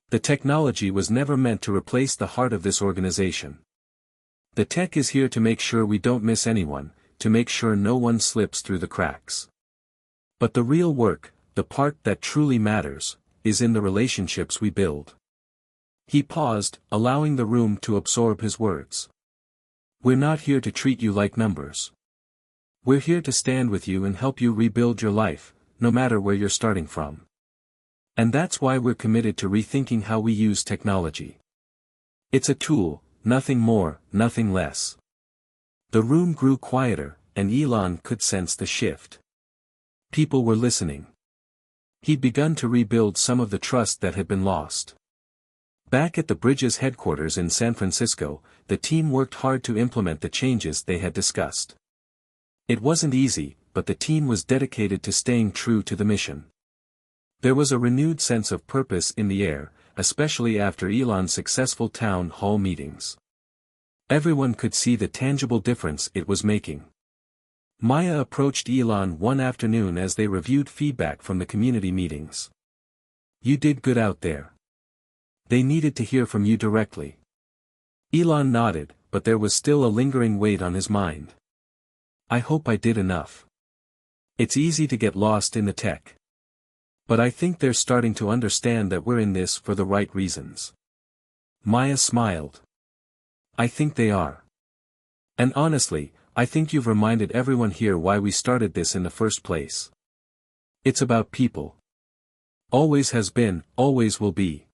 The technology was never meant to replace the heart of this organization. The tech is here to make sure we don't miss anyone, to make sure no one slips through the cracks. But the real work, the part that truly matters, is in the relationships we build." He paused, allowing the room to absorb his words. "We're not here to treat you like numbers. We're here to stand with you and help you rebuild your life, no matter where you're starting from. And that's why we're committed to rethinking how we use technology. It's a tool, nothing more, nothing less." The room grew quieter, and Elon could sense the shift. People were listening. He'd begun to rebuild some of the trust that had been lost. Back at the bridge's headquarters in San Francisco, the team worked hard to implement the changes they had discussed. It wasn't easy, but the team was dedicated to staying true to the mission. There was a renewed sense of purpose in the air, especially after Elon's successful town hall meetings. Everyone could see the tangible difference it was making. Maya approached Elon one afternoon as they reviewed feedback from the community meetings. "You did good out there. They needed to hear from you directly." Elon nodded, but there was still a lingering weight on his mind. "I hope I did enough. It's easy to get lost in the tech. But I think they're starting to understand that we're in this for the right reasons." Maya smiled. "I think they are. And honestly, I think you've reminded everyone here why we started this in the first place. It's about people. Always has been, always will be."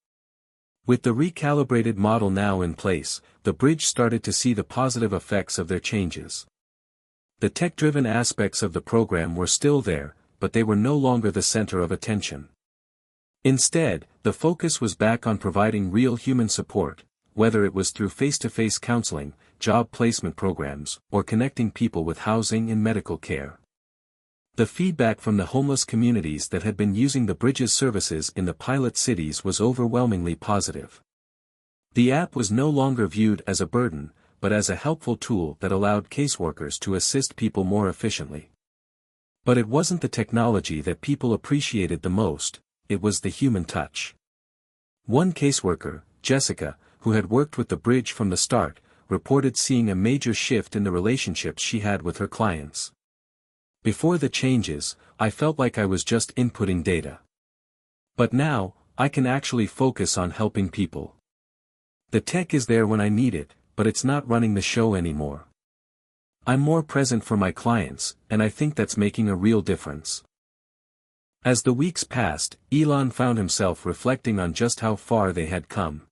With the recalibrated model now in place, the bridge started to see the positive effects of their changes. The tech-driven aspects of the program were still there, but they were no longer the center of attention. Instead, the focus was back on providing real human support, whether it was through face-to-face counseling, job placement programs, or connecting people with housing and medical care. The feedback from the homeless communities that had been using the bridge's services in the pilot cities was overwhelmingly positive. The app was no longer viewed as a burden, but as a helpful tool that allowed caseworkers to assist people more efficiently. But it wasn't the technology that people appreciated the most, it was the human touch. One caseworker, Jessica, who had worked with the bridge from the start, reported seeing a major shift in the relationships she had with her clients. Before the changes, I felt like I was just inputting data. But now, I can actually focus on helping people. The tech is there when I need it, but it's not running the show anymore. I'm more present for my clients, and I think that's making a real difference. As the weeks passed, Elon found himself reflecting on just how far they had come.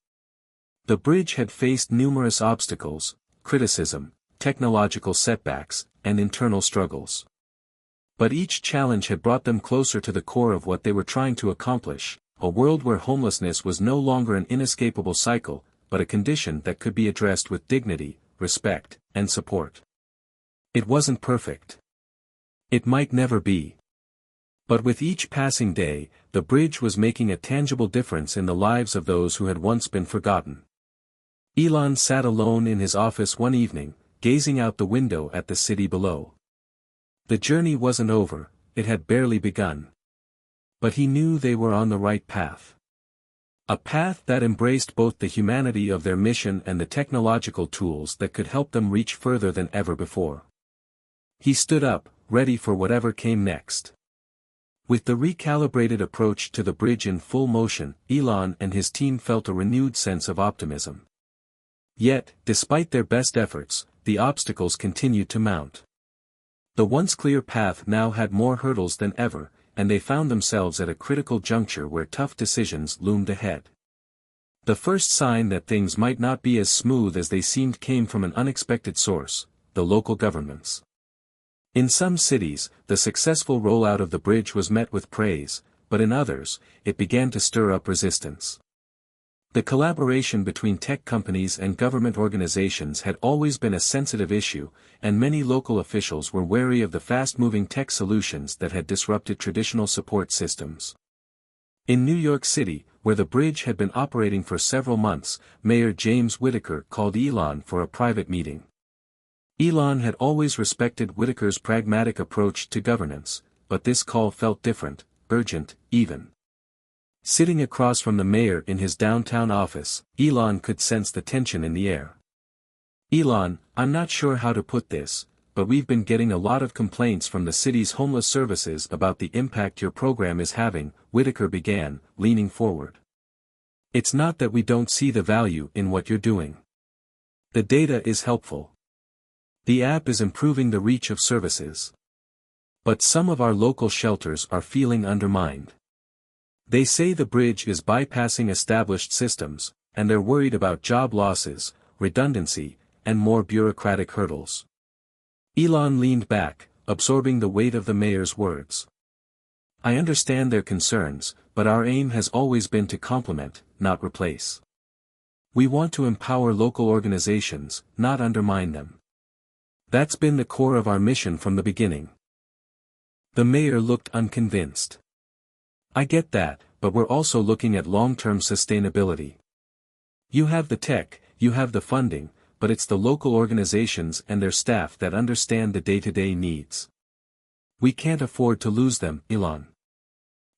The bridge had faced numerous obstacles, criticism, technological setbacks, and internal struggles. But each challenge had brought them closer to the core of what they were trying to accomplish, a world where homelessness was no longer an inescapable cycle, but a condition that could be addressed with dignity, respect, and support. It wasn't perfect. It might never be. But with each passing day, the bridge was making a tangible difference in the lives of those who had once been forgotten. Elon sat alone in his office one evening, gazing out the window at the city below. The journey wasn't over, it had barely begun. But he knew they were on the right path. A path that embraced both the humanity of their mission and the technological tools that could help them reach further than ever before. He stood up, ready for whatever came next. With the recalibrated approach to the bridge in full motion, Elon and his team felt a renewed sense of optimism. Yet, despite their best efforts, the obstacles continued to mount. The once clear path now had more hurdles than ever, and they found themselves at a critical juncture where tough decisions loomed ahead. The first sign that things might not be as smooth as they seemed came from an unexpected source: the local governments. In some cities, the successful rollout of the bridge was met with praise, but in others, it began to stir up resistance. The collaboration between tech companies and government organizations had always been a sensitive issue, and many local officials were wary of the fast-moving tech solutions that had disrupted traditional support systems. In New York City, where the bridge had been operating for several months, Mayor James Whitaker called Elon for a private meeting. Elon had always respected Whitaker's pragmatic approach to governance, but this call felt different, urgent, even. Sitting across from the mayor in his downtown office, Elon could sense the tension in the air. "Elon, I'm not sure how to put this, but we've been getting a lot of complaints from the city's homeless services about the impact your program is having," Whitaker began, leaning forward. "It's not that we don't see the value in what you're doing. The data is helpful. The app is improving the reach of services. But some of our local shelters are feeling undermined. They say the bridge is bypassing established systems, and they're worried about job losses, redundancy, and more bureaucratic hurdles." Elon leaned back, absorbing the weight of the mayor's words. "I understand their concerns, but our aim has always been to complement, not replace. We want to empower local organizations, not undermine them. That's been the core of our mission from the beginning." The mayor looked unconvinced. "I get that, but we're also looking at long-term sustainability. You have the tech, you have the funding, but it's the local organizations and their staff that understand the day-to-day needs. We can't afford to lose them, Elon."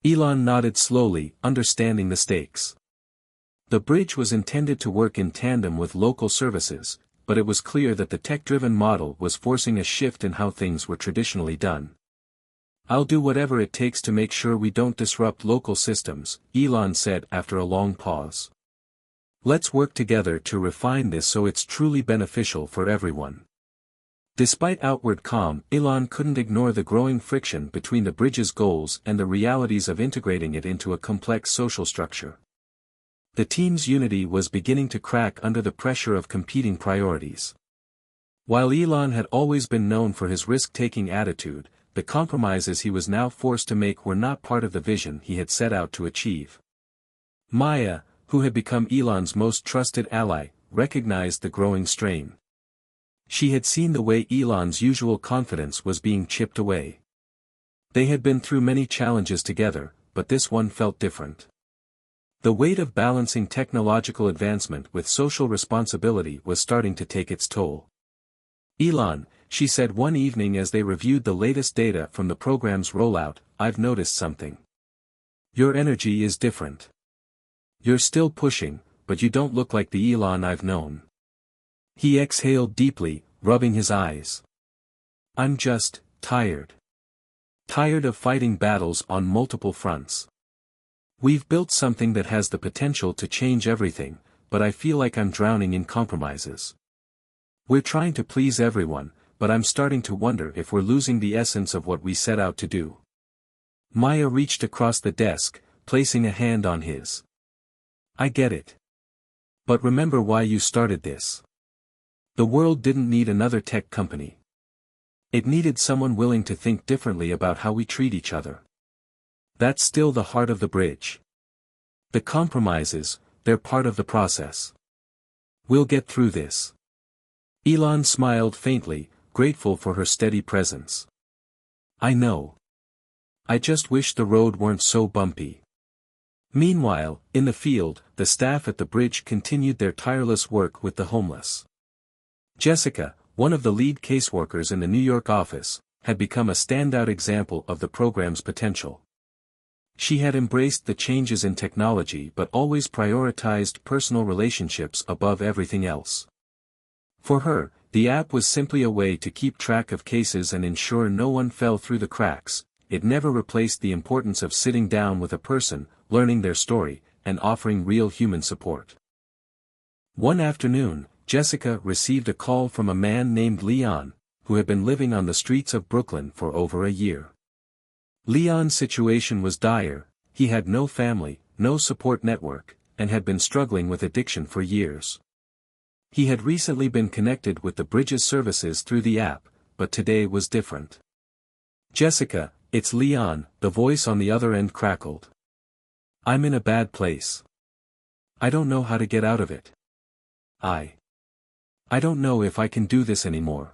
Elon nodded slowly, understanding the stakes. The bridge was intended to work in tandem with local services, but it was clear that the tech-driven model was forcing a shift in how things were traditionally done. "I'll do whatever it takes to make sure we don't disrupt local systems," Elon said after a long pause. "Let's work together to refine this so it's truly beneficial for everyone." Despite outward calm, Elon couldn't ignore the growing friction between the bridge's goals and the realities of integrating it into a complex social structure. The team's unity was beginning to crack under the pressure of competing priorities. While Elon had always been known for his risk-taking attitude, the compromises he was now forced to make were not part of the vision he had set out to achieve. Maya, who had become Elon's most trusted ally, recognized the growing strain. She had seen the way Elon's usual confidence was being chipped away. They had been through many challenges together, but this one felt different. The weight of balancing technological advancement with social responsibility was starting to take its toll. "Elon," she said one evening as they reviewed the latest data from the program's rollout, "I've noticed something. Your energy is different. You're still pushing, but you don't look like the Elon I've known." He exhaled deeply, rubbing his eyes. "I'm just tired. Tired of fighting battles on multiple fronts. We've built something that has the potential to change everything, but I feel like I'm drowning in compromises. We're trying to please everyone, but I'm starting to wonder if we're losing the essence of what we set out to do." Maya reached across the desk, placing a hand on his. "I get it. But remember why you started this. The world didn't need another tech company. It needed someone willing to think differently about how we treat each other. That's still the heart of the bridge. The compromises, they're part of the process. We'll get through this." Elon smiled faintly, grateful for her steady presence. "I know. I just wish the road weren't so bumpy." Meanwhile, in the field, the staff at the bridge continued their tireless work with the homeless. Jessica, one of the lead caseworkers in the New York office, had become a standout example of the program's potential. She had embraced the changes in technology but always prioritized personal relationships above everything else. For her, the app was simply a way to keep track of cases and ensure no one fell through the cracks. It never replaced the importance of sitting down with a person, learning their story, and offering real human support. One afternoon, Jessica received a call from a man named Leon, who had been living on the streets of Brooklyn for over a year. Leon's situation was dire. He had no family, no support network, and had been struggling with addiction for years. He had recently been connected with the bridge's services through the app, but today was different. "Jessica, it's Leon," the voice on the other end crackled. "I'm in a bad place. I don't know how to get out of it. I don't know if I can do this anymore."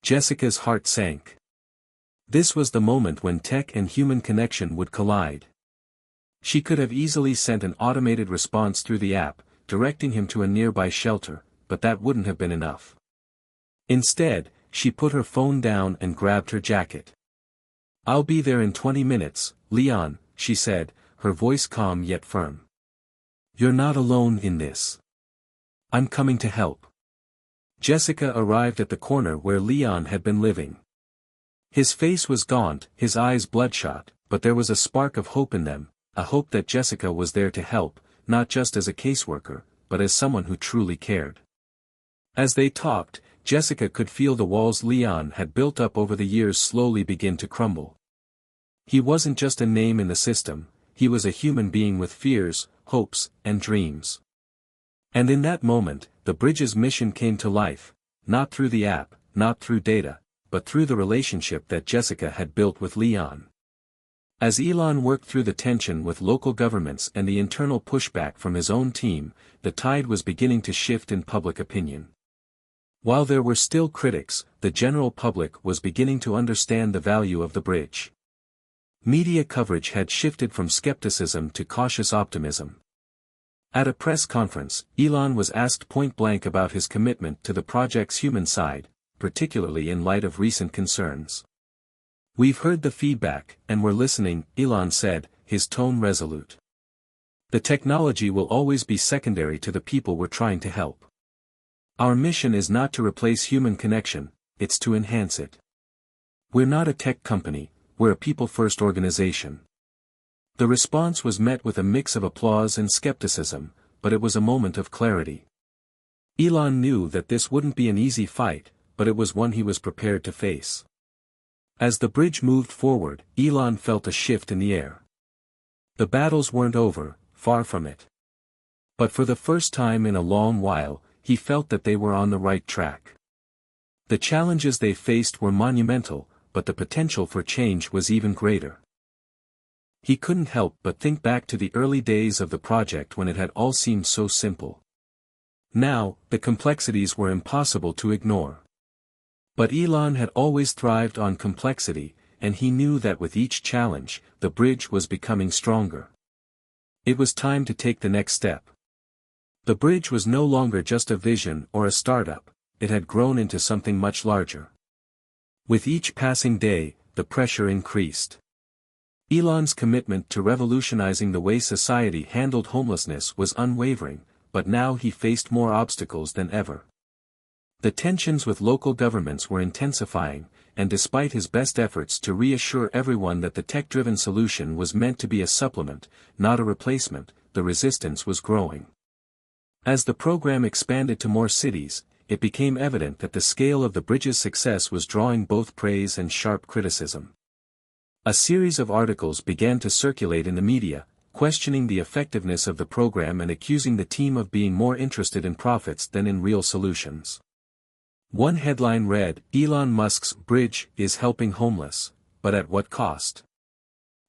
Jessica's heart sank. This was the moment when tech and human connection would collide. She could have easily sent an automated response through the app, directing him to a nearby shelter, but that wouldn't have been enough. Instead, she put her phone down and grabbed her jacket. "I'll be there in 20 minutes, Leon," she said, her voice calm yet firm. "You're not alone in this. I'm coming to help." Jessica arrived at the corner where Leon had been living. His face was gaunt, his eyes bloodshot, but there was a spark of hope in them, a hope that Jessica was there to help, not just as a caseworker, but as someone who truly cared. As they talked, Jessica could feel the walls Leon had built up over the years slowly begin to crumble. He wasn't just a name in the system, he was a human being with fears, hopes, and dreams. And in that moment, the bridge's mission came to life, not through the app, not through data, but through the relationship that Jessica had built with Leon. As Elon worked through the tension with local governments and the internal pushback from his own team, the tide was beginning to shift in public opinion. While there were still critics, the general public was beginning to understand the value of the bridge. Media coverage had shifted from skepticism to cautious optimism. At a press conference, Elon was asked point-blank about his commitment to the project's human side, particularly in light of recent concerns. "We've heard the feedback, and we're listening," Elon said, his tone resolute. "The technology will always be secondary to the people we're trying to help. Our mission is not to replace human connection, it's to enhance it. We're not a tech company, we're a people-first organization." The response was met with a mix of applause and skepticism, but it was a moment of clarity. Elon knew that this wouldn't be an easy fight, but it was one he was prepared to face. As the bridge moved forward, Elon felt a shift in the air. The battles weren't over, far from it. But for the first time in a long while, he felt that they were on the right track. The challenges they faced were monumental, but the potential for change was even greater. He couldn't help but think back to the early days of the project when it had all seemed so simple. Now, the complexities were impossible to ignore. But Elon had always thrived on complexity, and he knew that with each challenge, the bridge was becoming stronger. It was time to take the next step. The bridge was no longer just a vision or a startup, it had grown into something much larger. With each passing day, the pressure increased. Elon's commitment to revolutionizing the way society handled homelessness was unwavering, but now he faced more obstacles than ever. The tensions with local governments were intensifying, and despite his best efforts to reassure everyone that the tech-driven solution was meant to be a supplement, not a replacement, the resistance was growing. As the program expanded to more cities, it became evident that the scale of the bridge's success was drawing both praise and sharp criticism. A series of articles began to circulate in the media, questioning the effectiveness of the program and accusing the team of being more interested in profits than in real solutions. One headline read, "Elon Musk's bridge is helping homeless, but at what cost?"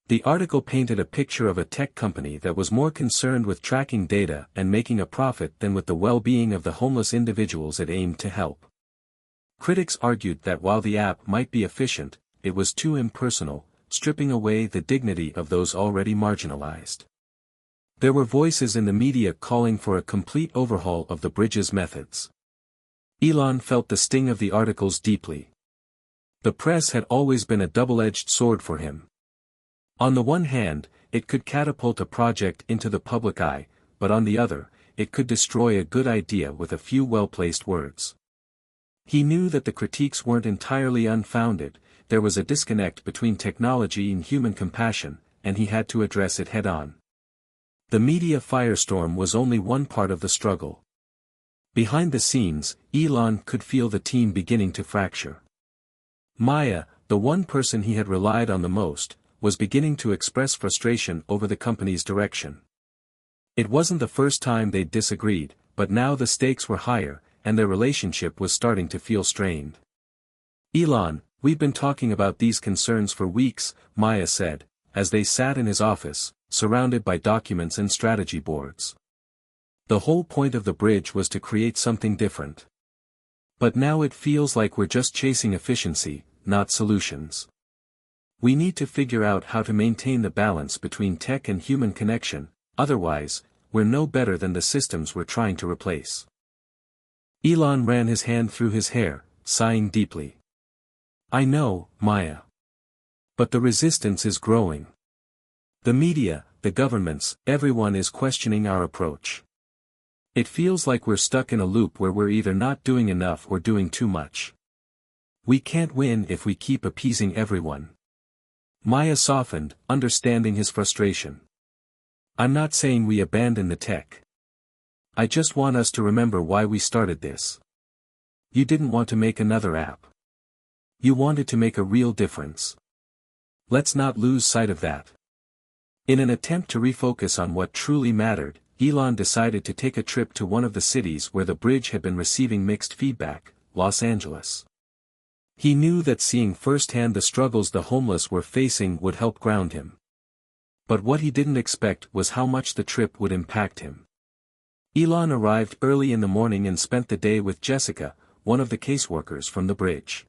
The article painted a picture of a tech company that was more concerned with tracking data and making a profit than with the well-being of the homeless individuals it aimed to help. Critics argued that while the app might be efficient, it was too impersonal, stripping away the dignity of those already marginalized. There were voices in the media calling for a complete overhaul of the bridge's methods. Elon felt the sting of the articles deeply. The press had always been a double-edged sword for him. On the one hand, it could catapult a project into the public eye, but on the other, it could destroy a good idea with a few well-placed words. He knew that the critiques weren't entirely unfounded, there was a disconnect between technology and human compassion, and he had to address it head-on. The media firestorm was only one part of the struggle. Behind the scenes, Elon could feel the team beginning to fracture. Maya, the one person he had relied on the most, was beginning to express frustration over the company's direction. It wasn't the first time they'd disagreed, but now the stakes were higher, and their relationship was starting to feel strained. "Elon, we've been talking about these concerns for weeks," Maya said, as they sat in his office, surrounded by documents and strategy boards. The whole point of the bridge was to create something different. But now it feels like we're just chasing efficiency, not solutions. We need to figure out how to maintain the balance between tech and human connection, otherwise, we're no better than the systems we're trying to replace. Elon ran his hand through his hair, sighing deeply. "I know, Maya. But the resistance is growing. The media, the governments, everyone is questioning our approach. It feels like we're stuck in a loop where we're either not doing enough or doing too much. We can't win if we keep appeasing everyone." Maya softened, understanding his frustration. "I'm not saying we abandon the tech. I just want us to remember why we started this. You didn't want to make another app. You wanted to make a real difference. Let's not lose sight of that." In an attempt to refocus on what truly mattered, Elon decided to take a trip to one of the cities where the bridge had been receiving mixed feedback, Los Angeles. He knew that seeing firsthand the struggles the homeless were facing would help ground him. But what he didn't expect was how much the trip would impact him. Elon arrived early in the morning and spent the day with Jessica, one of the caseworkers from the bridge.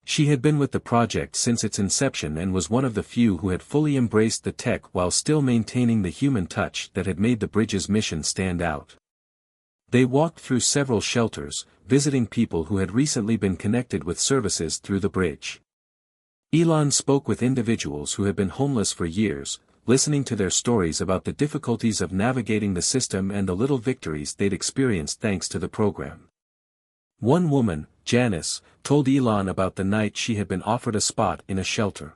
She had been with the project since its inception and was one of the few who had fully embraced the tech while still maintaining the human touch that had made the bridge's mission stand out. They walked through several shelters, visiting people who had recently been connected with services through the bridge. Elon spoke with individuals who had been homeless for years, listening to their stories about the difficulties of navigating the system and the little victories they'd experienced thanks to the program. One woman, Janice, told Elon about the night she had been offered a spot in a shelter.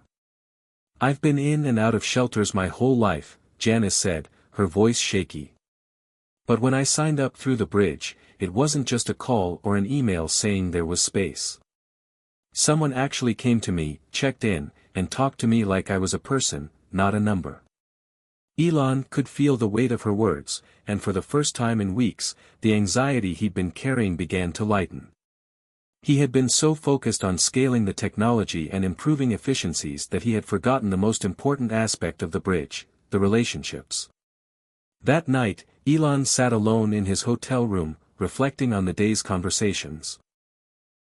"I've been in and out of shelters my whole life," Janice said, her voice shaky. "But when I signed up through the bridge, it wasn't just a call or an email saying there was space. Someone actually came to me, checked in, and talked to me like I was a person, not a number." Elon could feel the weight of her words, and for the first time in weeks, the anxiety he'd been carrying began to lighten. He had been so focused on scaling the technology and improving efficiencies that he had forgotten the most important aspect of the bridge, the relationships. That night, Elon sat alone in his hotel room, reflecting on the day's conversations.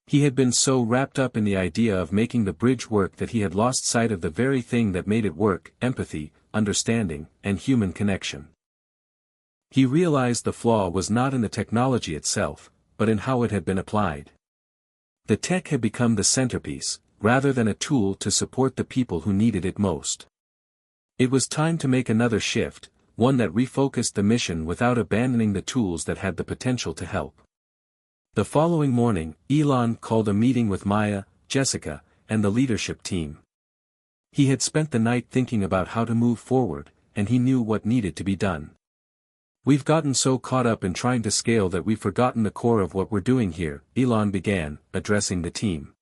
He had been so wrapped up in the idea of making the bridge work that he had lost sight of the very thing that made it work: empathy, understanding, and human connection. He realized the flaw was not in the technology itself, but in how it had been applied. The tech had become the centerpiece, rather than a tool to support the people who needed it most. It was time to make another shift, one that refocused the mission without abandoning the tools that had the potential to help. The following morning, Elon called a meeting with Maya, Jessica, and the leadership team. He had spent the night thinking about how to move forward, and he knew what needed to be done. "We've gotten so caught up in trying to scale that we've forgotten the core of what we're doing here," Elon began, addressing the team.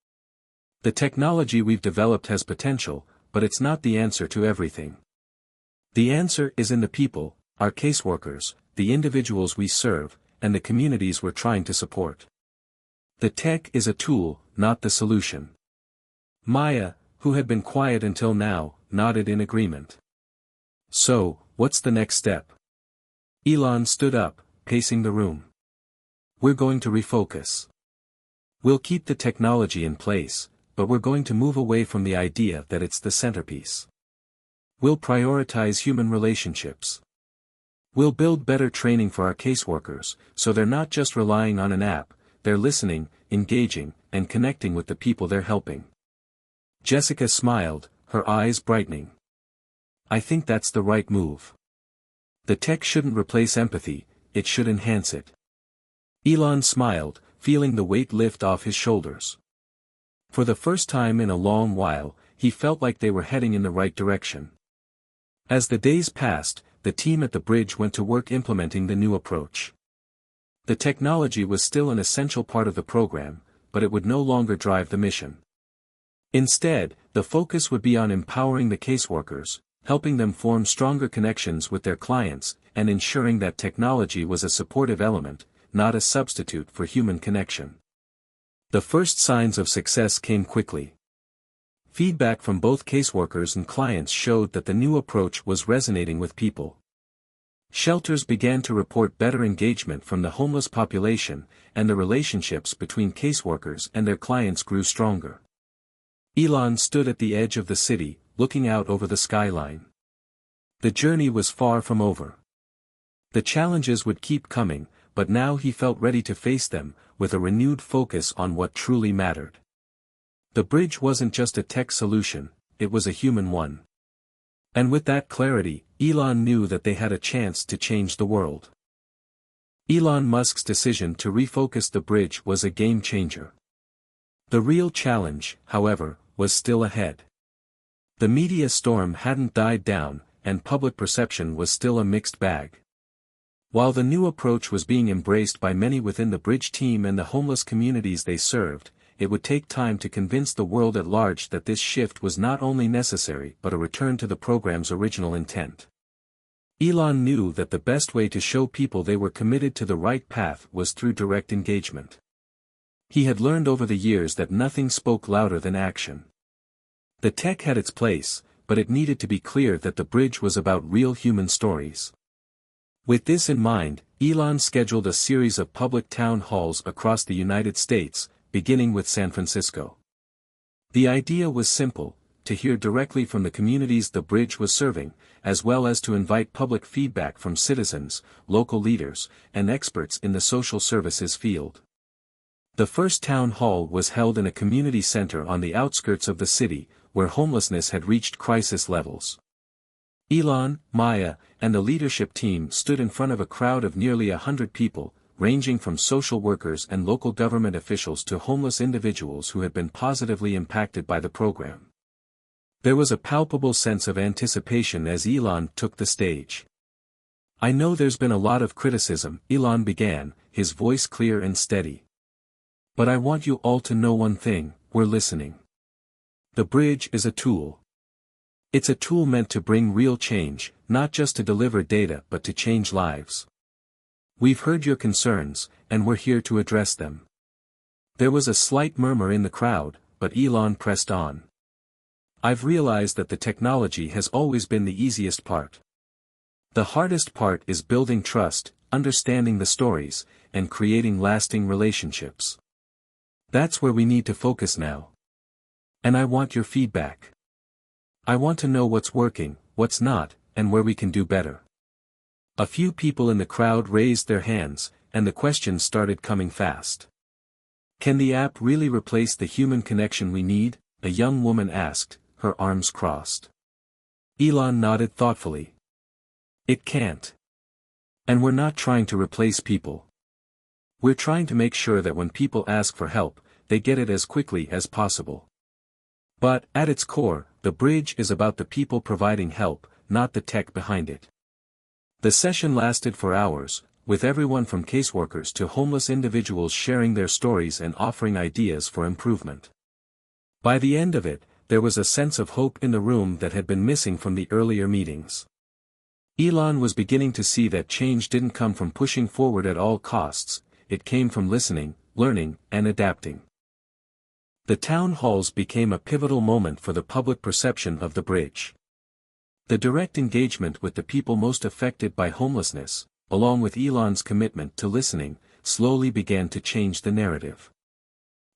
"The technology we've developed has potential, but it's not the answer to everything. The answer is in the people, our caseworkers, the individuals we serve, and the communities we're trying to support. The tech is a tool, not the solution." Maya, who had been quiet until now, nodded in agreement. "So, what's the next step?" Elon stood up, pacing the room. "We're going to refocus. We'll keep the technology in place, but we're going to move away from the idea that it's the centerpiece. We'll prioritize human relationships. We'll build better training for our caseworkers, so they're not just relying on an app, they're listening, engaging, and connecting with the people they're helping." Jessica smiled, her eyes brightening. "I think that's the right move. The tech shouldn't replace empathy, it should enhance it." Elon smiled, feeling the weight lift off his shoulders. For the first time in a long while, he felt like they were heading in the right direction. As the days passed, the team at the bridge went to work implementing the new approach. The technology was still an essential part of the program, but it would no longer drive the mission. Instead, the focus would be on empowering the caseworkers, helping them form stronger connections with their clients, and ensuring that technology was a supportive element, not a substitute for human connection. The first signs of success came quickly. Feedback from both caseworkers and clients showed that the new approach was resonating with people. Shelters began to report better engagement from the homeless population, and the relationships between caseworkers and their clients grew stronger. Elon stood at the edge of the city, looking out over the skyline. The journey was far from over. The challenges would keep coming, but now he felt ready to face them, with a renewed focus on what truly mattered. The bridge wasn't just a tech solution, it was a human one. And with that clarity, Elon knew that they had a chance to change the world. Elon Musk's decision to refocus the bridge was a game changer. The real challenge, however, was still ahead. The media storm hadn't died down, and public perception was still a mixed bag. While the new approach was being embraced by many within the bridge team and the homeless communities they served, it would take time to convince the world at large that this shift was not only necessary but a return to the program's original intent. Elon knew that the best way to show people they were committed to the right path was through direct engagement. He had learned over the years that nothing spoke louder than action. The tech had its place, but it needed to be clear that the bridge was about real human stories. With this in mind, Elon scheduled a series of public town halls across the United States, beginning with San Francisco. The idea was simple: to hear directly from the communities the bridge was serving, as well as to invite public feedback from citizens, local leaders, and experts in the social services field. The first town hall was held in a community center on the outskirts of the city, where homelessness had reached crisis levels. Elon, Maya, and the leadership team stood in front of a crowd of nearly 100 people, ranging from social workers and local government officials to homeless individuals who had been positively impacted by the program. There was a palpable sense of anticipation as Elon took the stage. "I know there's been a lot of criticism," Elon began, his voice clear and steady. "But I want you all to know one thing: we're listening. The bridge is a tool. It's a tool meant to bring real change, not just to deliver data but to change lives. We've heard your concerns, and we're here to address them. There was a slight murmur in the crowd, but Elon pressed on. I've realized that the technology has always been the easiest part. The hardest part is building trust, understanding the stories, and creating lasting relationships. That's where we need to focus now. And I want your feedback. I want to know what's working, what's not, and where we can do better. A few people in the crowd raised their hands, and the questions started coming fast. Can the app really replace the human connection we need? A young woman asked, her arms crossed. Elon nodded thoughtfully. It can't. And we're not trying to replace people. We're trying to make sure that when people ask for help, they get it as quickly as possible. But, at its core, the bridge is about the people providing help, not the tech behind it. The session lasted for hours, with everyone from caseworkers to homeless individuals sharing their stories and offering ideas for improvement. By the end of it, there was a sense of hope in the room that had been missing from the earlier meetings. Elon was beginning to see that change didn't come from pushing forward at all costs, it came from listening, learning, and adapting. The town halls became a pivotal moment for the public perception of the bridge. The direct engagement with the people most affected by homelessness, along with Elon's commitment to listening, slowly began to change the narrative.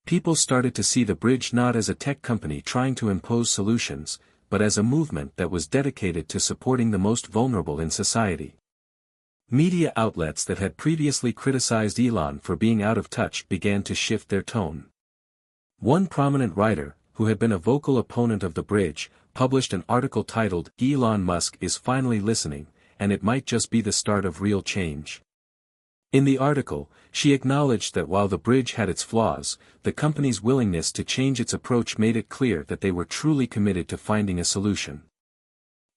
People started to see the bridge not as a tech company trying to impose solutions, but as a movement that was dedicated to supporting the most vulnerable in society. Media outlets that had previously criticized Elon for being out of touch began to shift their tone. One prominent writer, who had been a vocal opponent of the bridge, published an article titled, "Elon Musk is finally listening, and it might just be the start of real change." In the article, she acknowledged that while the bridge had its flaws, the company's willingness to change its approach made it clear that they were truly committed to finding a solution.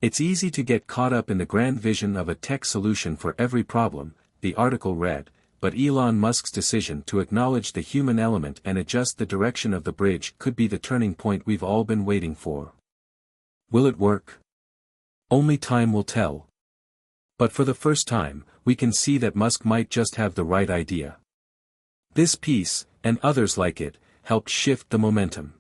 It's easy to get caught up in the grand vision of a tech solution for every problem, the article read, but Elon Musk's decision to acknowledge the human element and adjust the direction of the bridge could be the turning point we've all been waiting for. Will it work? Only time will tell. But for the first time, we can see that Musk might just have the right idea. This piece, and others like it, helped shift the momentum.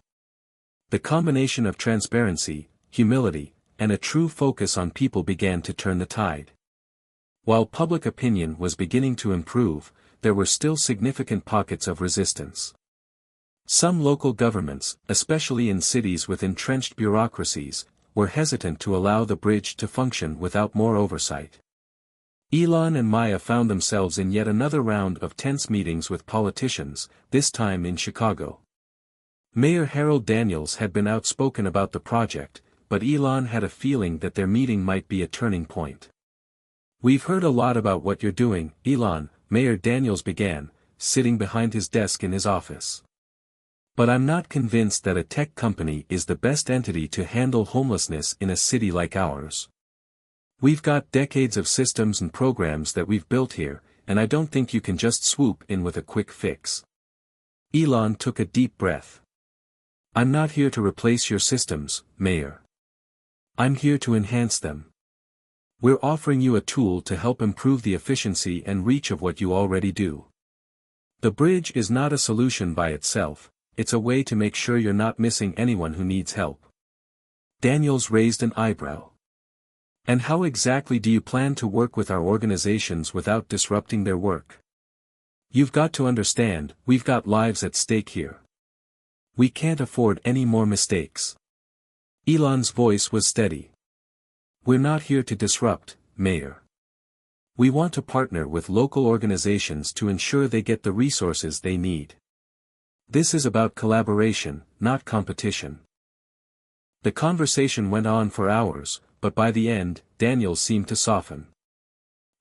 The combination of transparency, humility, and a true focus on people began to turn the tide. While public opinion was beginning to improve, there were still significant pockets of resistance. Some local governments, especially in cities with entrenched bureaucracies, were hesitant to allow the bridge to function without more oversight. Elon and Maya found themselves in yet another round of tense meetings with politicians, this time in Chicago. Mayor Harold Daniels had been outspoken about the project, but Elon had a feeling that their meeting might be a turning point. "We've heard a lot about what you're doing, Elon," Mayor Daniels began, sitting behind his desk in his office. "But I'm not convinced that a tech company is the best entity to handle homelessness in a city like ours. We've got decades of systems and programs that we've built here, and I don't think you can just swoop in with a quick fix." Elon took a deep breath. "I'm not here to replace your systems, Mayor. I'm here to enhance them. We're offering you a tool to help improve the efficiency and reach of what you already do. The bridge is not a solution by itself, it's a way to make sure you're not missing anyone who needs help." Daniels raised an eyebrow. "And how exactly do you plan to work with our organizations without disrupting their work? You've got to understand, we've got lives at stake here. We can't afford any more mistakes." Elon's voice was steady. "We're not here to disrupt, Mayor. We want to partner with local organizations to ensure they get the resources they need. This is about collaboration, not competition." The conversation went on for hours, but by the end, Daniels seemed to soften.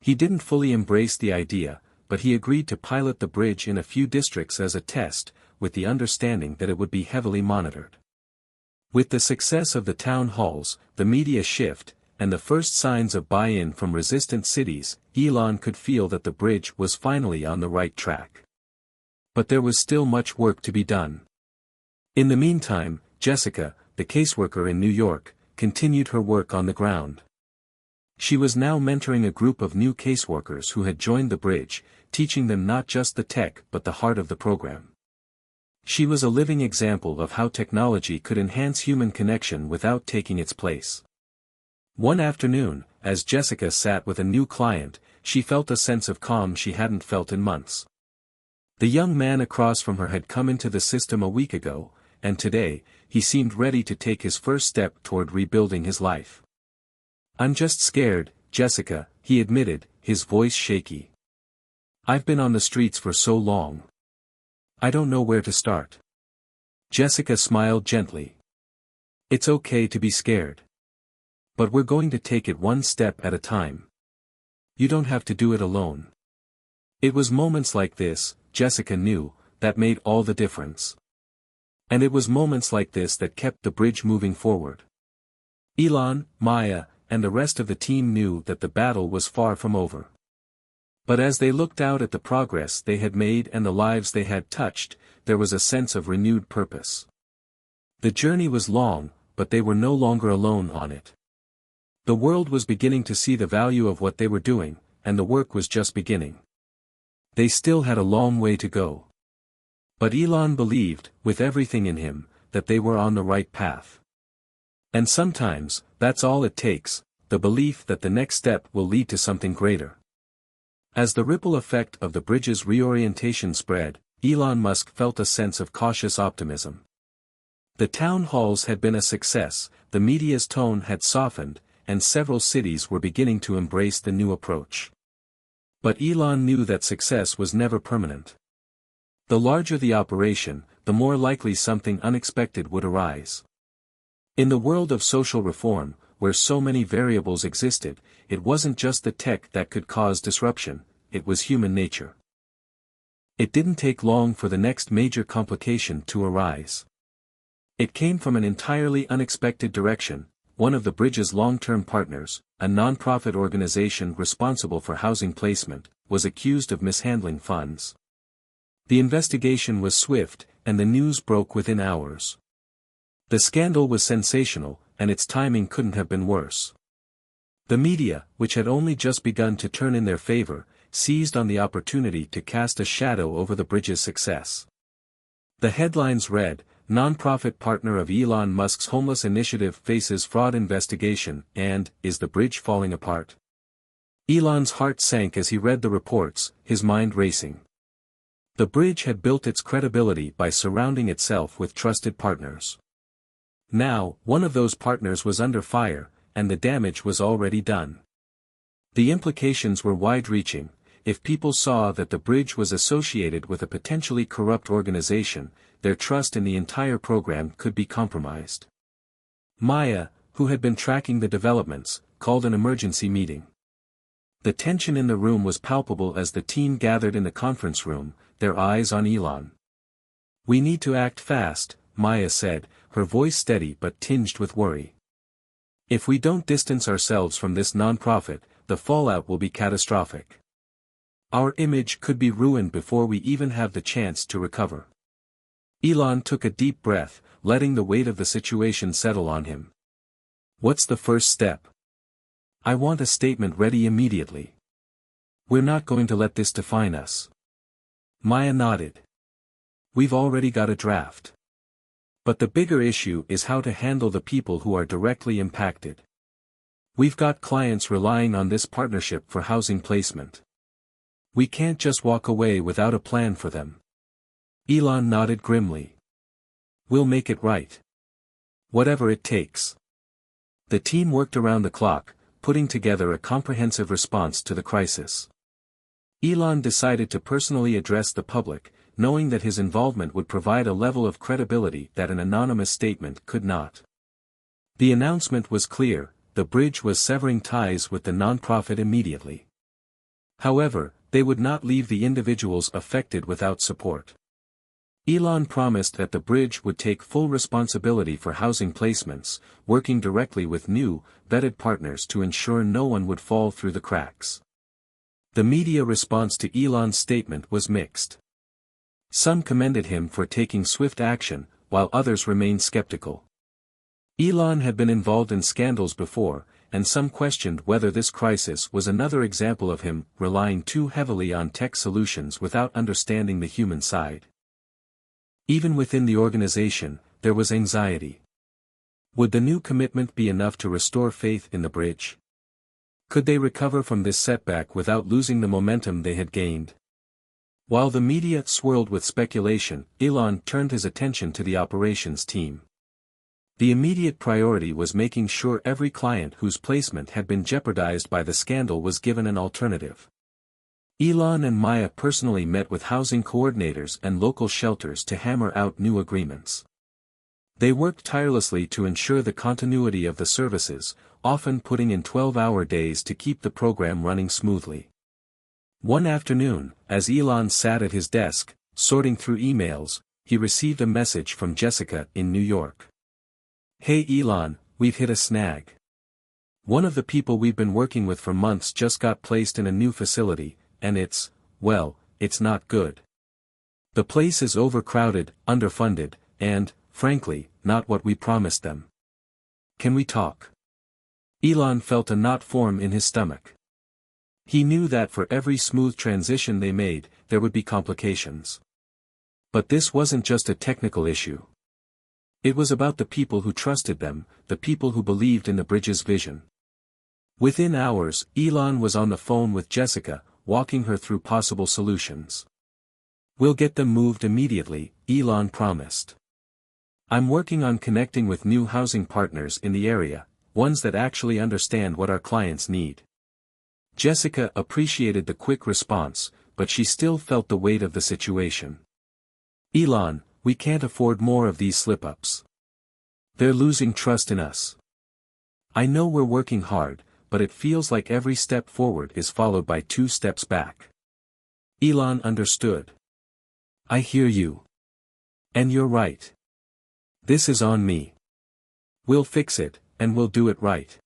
He didn't fully embrace the idea, but he agreed to pilot the bridge in a few districts as a test, with the understanding that it would be heavily monitored. With the success of the town halls, the media shift, and the first signs of buy-in from resistant cities, Elon could feel that the bridge was finally on the right track. But there was still much work to be done. In the meantime, Jessica, the caseworker in New York, continued her work on the ground. She was now mentoring a group of new caseworkers who had joined the bridge, teaching them not just the tech but the heart of the program. She was a living example of how technology could enhance human connection without taking its place. One afternoon, as Jessica sat with a new client, she felt a sense of calm she hadn't felt in months. The young man across from her had come into the system a week ago, and today, he seemed ready to take his first step toward rebuilding his life. "I'm just scared, Jessica," he admitted, his voice shaky. "I've been on the streets for so long. I don't know where to start." Jessica smiled gently. "It's okay to be scared. But we're going to take it one step at a time. You don't have to do it alone." It was moments like this, Jessica knew, that made all the difference. And it was moments like this that kept the bridge moving forward. Elon, Maya, and the rest of the team knew that the battle was far from over. But as they looked out at the progress they had made and the lives they had touched, there was a sense of renewed purpose. The journey was long, but they were no longer alone on it. The world was beginning to see the value of what they were doing, and the work was just beginning. They still had a long way to go. But Elon believed, with everything in him, that they were on the right path. And sometimes, that's all it takes, the belief that the next step will lead to something greater. As the ripple effect of the bridge's reorientation spread, Elon Musk felt a sense of cautious optimism. The town halls had been a success, the media's tone had softened, and several cities were beginning to embrace the new approach. But Elon knew that success was never permanent. The larger the operation, the more likely something unexpected would arise. In the world of social reform, where so many variables existed, it wasn't just the tech that could cause disruption, it was human nature. It didn't take long for the next major complication to arise. It came from an entirely unexpected direction. One of the bridge's long-term partners, a non-profit organization responsible for housing placement, was accused of mishandling funds. The investigation was swift, and the news broke within hours. The scandal was sensational, and its timing couldn't have been worse. The media, which had only just begun to turn in their favor, seized on the opportunity to cast a shadow over the bridge's success. The headlines read, "Nonprofit partner of Elon Musk's homeless initiative faces fraud investigation," and "Is the bridge falling apart?" Elon's heart sank as he read the reports, his mind racing. The bridge had built its credibility by surrounding itself with trusted partners. Now, one of those partners was under fire, and the damage was already done. The implications were wide-reaching. If people saw that the bridge was associated with a potentially corrupt organization, their trust in the entire program could be compromised. Maya, who had been tracking the developments, called an emergency meeting. The tension in the room was palpable as the team gathered in the conference room, their eyes on Elon. "We need to act fast," Maya said, her voice steady but tinged with worry. "If we don't distance ourselves from this nonprofit, the fallout will be catastrophic. Our image could be ruined before we even have the chance to recover." Elon took a deep breath, letting the weight of the situation settle on him. "What's the first step?" "I want a statement ready immediately. We're not going to let this define us." Maya nodded. "We've already got a draft. But the bigger issue is how to handle the people who are directly impacted. We've got clients relying on this partnership for housing placement. We can't just walk away without a plan for them." Elon nodded grimly. "We'll make it right. Whatever it takes." The team worked around the clock, putting together a comprehensive response to the crisis. Elon decided to personally address the public, knowing that his involvement would provide a level of credibility that an anonymous statement could not. The announcement was clear: the bridge was severing ties with the nonprofit immediately. However, they would not leave the individuals affected without support. Elon promised that the bridge would take full responsibility for housing placements, working directly with new, vetted partners to ensure no one would fall through the cracks. The media response to Elon's statement was mixed. Some commended him for taking swift action, while others remained skeptical. Elon had been involved in scandals before, and some questioned whether this crisis was another example of him relying too heavily on tech solutions without understanding the human side. Even within the organization, there was anxiety. Would the new commitment be enough to restore faith in the bridge? Could they recover from this setback without losing the momentum they had gained? While the media swirled with speculation, Elon turned his attention to the operations team. The immediate priority was making sure every client whose placement had been jeopardized by the scandal was given an alternative. Elon and Maya personally met with housing coordinators and local shelters to hammer out new agreements. They worked tirelessly to ensure the continuity of the services, often putting in 12-hour days to keep the program running smoothly. One afternoon, as Elon sat at his desk, sorting through emails, he received a message from Jessica in New York. "Hey Elon, we've hit a snag. One of the people we've been working with for months just got placed in a new facility, and it's not good. The place is overcrowded, underfunded, and, frankly, not what we promised them. Can we talk?" Elon felt a knot form in his stomach. He knew that for every smooth transition they made, there would be complications. But this wasn't just a technical issue. It was about the people who trusted them, the people who believed in the bridge's vision. Within hours, Elon was on the phone with Jessica, walking her through possible solutions. "We'll get them moved immediately," Elon promised. "I'm working on connecting with new housing partners in the area, ones that actually understand what our clients need." Jessica appreciated the quick response, but she still felt the weight of the situation. "Elon, we can't afford more of these slip-ups. They're losing trust in us. I know we're working hard, but it feels like every step forward is followed by 2 steps back." Elon understood. "I hear you. And you're right. This is on me. We'll fix it, and we'll do it right.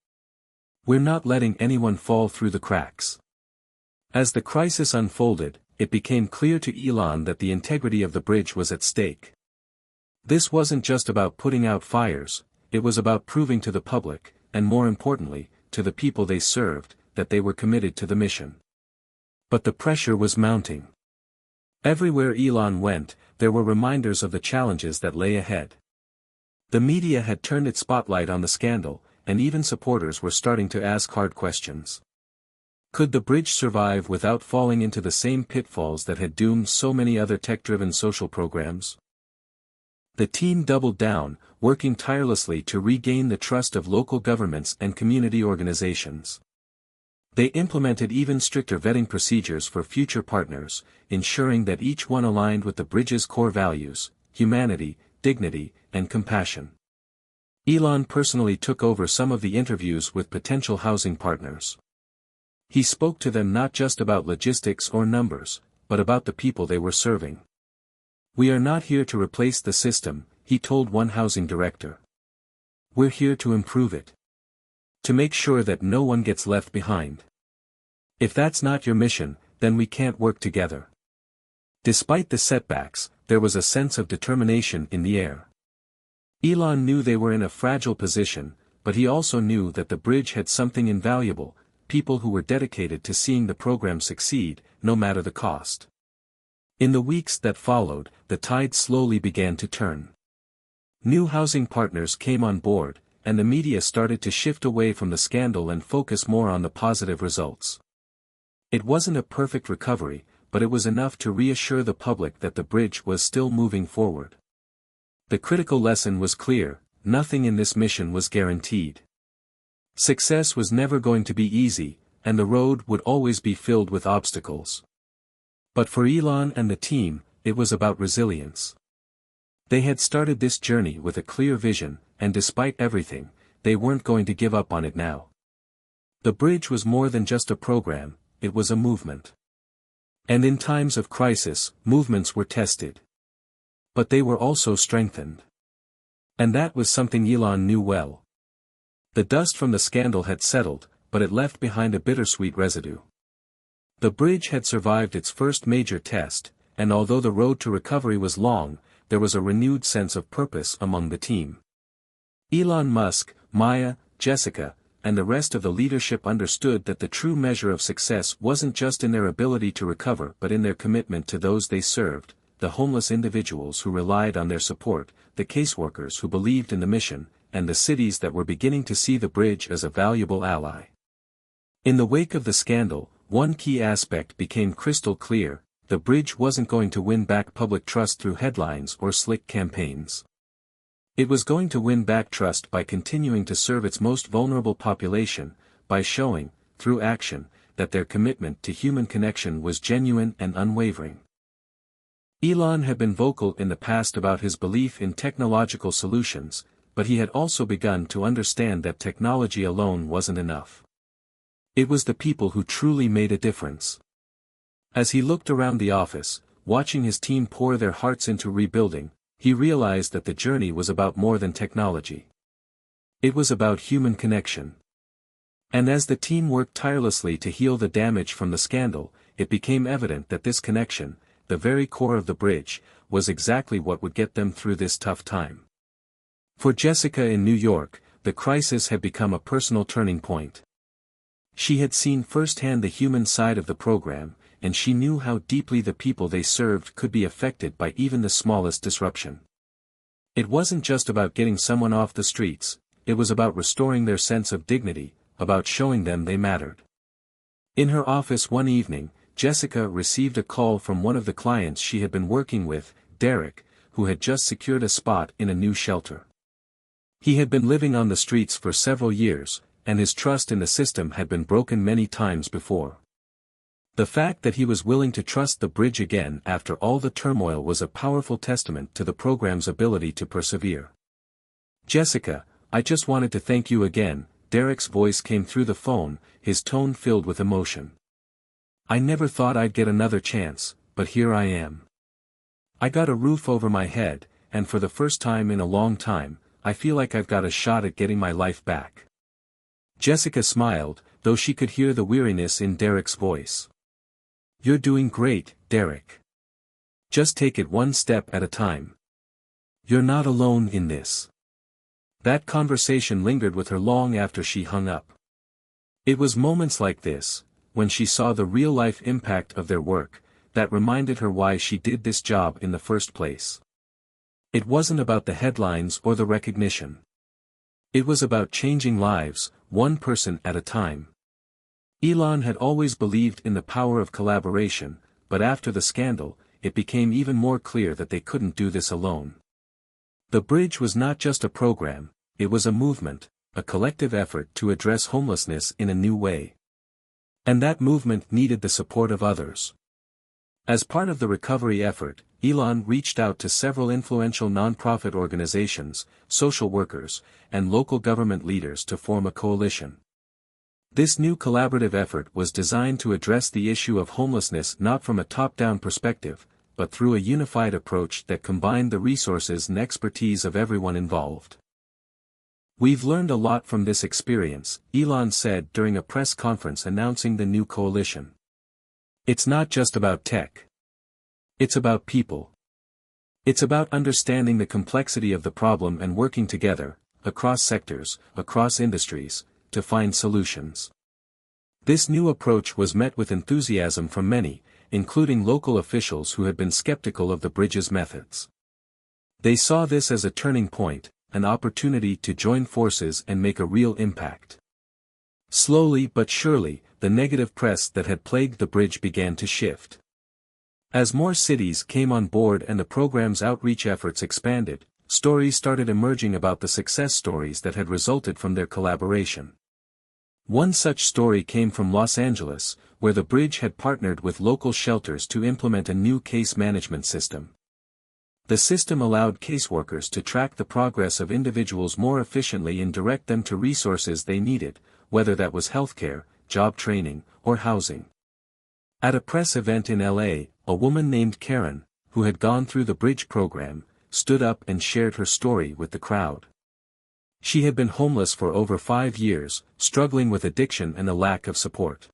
We're not letting anyone fall through the cracks." As the crisis unfolded, it became clear to Elon that the integrity of the bridge was at stake. This wasn't just about putting out fires, it was about proving to the public, and more importantly, to the people they served, that they were committed to the mission. But the pressure was mounting. Everywhere Elon went, there were reminders of the challenges that lay ahead. The media had turned its spotlight on the scandal, and even supporters were starting to ask hard questions. Could the bridge survive without falling into the same pitfalls that had doomed so many other tech-driven social programs? The team doubled down, working tirelessly to regain the trust of local governments and community organizations. They implemented even stricter vetting procedures for future partners, ensuring that each one aligned with the bridge's core values: humanity, dignity, and compassion. Elon personally took over some of the interviews with potential housing partners. He spoke to them not just about logistics or numbers, but about the people they were serving. "We are not here to replace the system," he told one housing director. "We're here to improve it. To make sure that no one gets left behind. If that's not your mission, then we can't work together." Despite the setbacks, there was a sense of determination in the air. Elon knew they were in a fragile position, but he also knew that the bridge had something invaluable: people who were dedicated to seeing the program succeed, no matter the cost. In the weeks that followed, the tide slowly began to turn. New housing partners came on board, and the media started to shift away from the scandal and focus more on the positive results. It wasn't a perfect recovery, but it was enough to reassure the public that the bridge was still moving forward. The critical lesson was clear: nothing in this mission was guaranteed. Success was never going to be easy, and the road would always be filled with obstacles. But for Elon and the team, it was about resilience. They had started this journey with a clear vision, and despite everything, they weren't going to give up on it now. The bridge was more than just a program, it was a movement. And in times of crisis, movements were tested. But they were also strengthened. And that was something Elon knew well. The dust from the scandal had settled, but it left behind a bittersweet residue. The bridge had survived its first major test, and although the road to recovery was long, there was a renewed sense of purpose among the team. Elon Musk, Maya, Jessica, and the rest of the leadership understood that the true measure of success wasn't just in their ability to recover but in their commitment to those they served, the homeless individuals who relied on their support, the caseworkers who believed in the mission, and the cities that were beginning to see the bridge as a valuable ally. In the wake of the scandal, one key aspect became crystal clear: the bridge wasn't going to win back public trust through headlines or slick campaigns. It was going to win back trust by continuing to serve its most vulnerable population, by showing, through action, that their commitment to human connection was genuine and unwavering. Elon had been vocal in the past about his belief in technological solutions, but he had also begun to understand that technology alone wasn't enough. It was the people who truly made a difference. As he looked around the office, watching his team pour their hearts into rebuilding, he realized that the journey was about more than technology. It was about human connection. And as the team worked tirelessly to heal the damage from the scandal, it became evident that this connection, the very core of the bridge, was exactly what would get them through this tough time. For Jessica in New York, the crisis had become a personal turning point. She had seen firsthand the human side of the program, and she knew how deeply the people they served could be affected by even the smallest disruption. It wasn't just about getting someone off the streets, it was about restoring their sense of dignity, about showing them they mattered. In her office one evening, Jessica received a call from one of the clients she had been working with, Derek, who had just secured a spot in a new shelter. He had been living on the streets for several years, and his trust in the system had been broken many times before. The fact that he was willing to trust the bridge again after all the turmoil was a powerful testament to the program's ability to persevere. "Jessica, I just wanted to thank you again," Derek's voice came through the phone, his tone filled with emotion. "I never thought I'd get another chance, but here I am. I got a roof over my head, and for the first time in a long time, I feel like I've got a shot at getting my life back." Jessica smiled, though she could hear the weariness in Derek's voice. "You're doing great, Derek. Just take it one step at a time. You're not alone in this." That conversation lingered with her long after she hung up. It was moments like this, when she saw the real-life impact of their work, that reminded her why she did this job in the first place. It wasn't about the headlines or the recognition. It was about changing lives, one person at a time. Elon had always believed in the power of collaboration, but after the scandal, it became even more clear that they couldn't do this alone. The bridge was not just a program, it was a movement, a collective effort to address homelessness in a new way. And that movement needed the support of others. As part of the recovery effort, Elon reached out to several influential nonprofit organizations, social workers, and local government leaders to form a coalition. This new collaborative effort was designed to address the issue of homelessness not from a top-down perspective, but through a unified approach that combined the resources and expertise of everyone involved. "We've learned a lot from this experience," Elon said during a press conference announcing the new coalition. "It's not just about tech. It's about people. It's about understanding the complexity of the problem and working together, across sectors, across industries, to find solutions." This new approach was met with enthusiasm from many, including local officials who had been skeptical of the bridge's methods. They saw this as a turning point, an opportunity to join forces and make a real impact. Slowly but surely, the negative press that had plagued the bridge began to shift. As more cities came on board and the program's outreach efforts expanded, stories started emerging about the success stories that had resulted from their collaboration. One such story came from Los Angeles, where the bridge had partnered with local shelters to implement a new case management system. The system allowed caseworkers to track the progress of individuals more efficiently and direct them to resources they needed, whether that was healthcare, job training, or housing. At a press event in LA, a woman named Karen, who had gone through the bridge program, stood up and shared her story with the crowd. She had been homeless for over 5 years, struggling with addiction and a lack of support.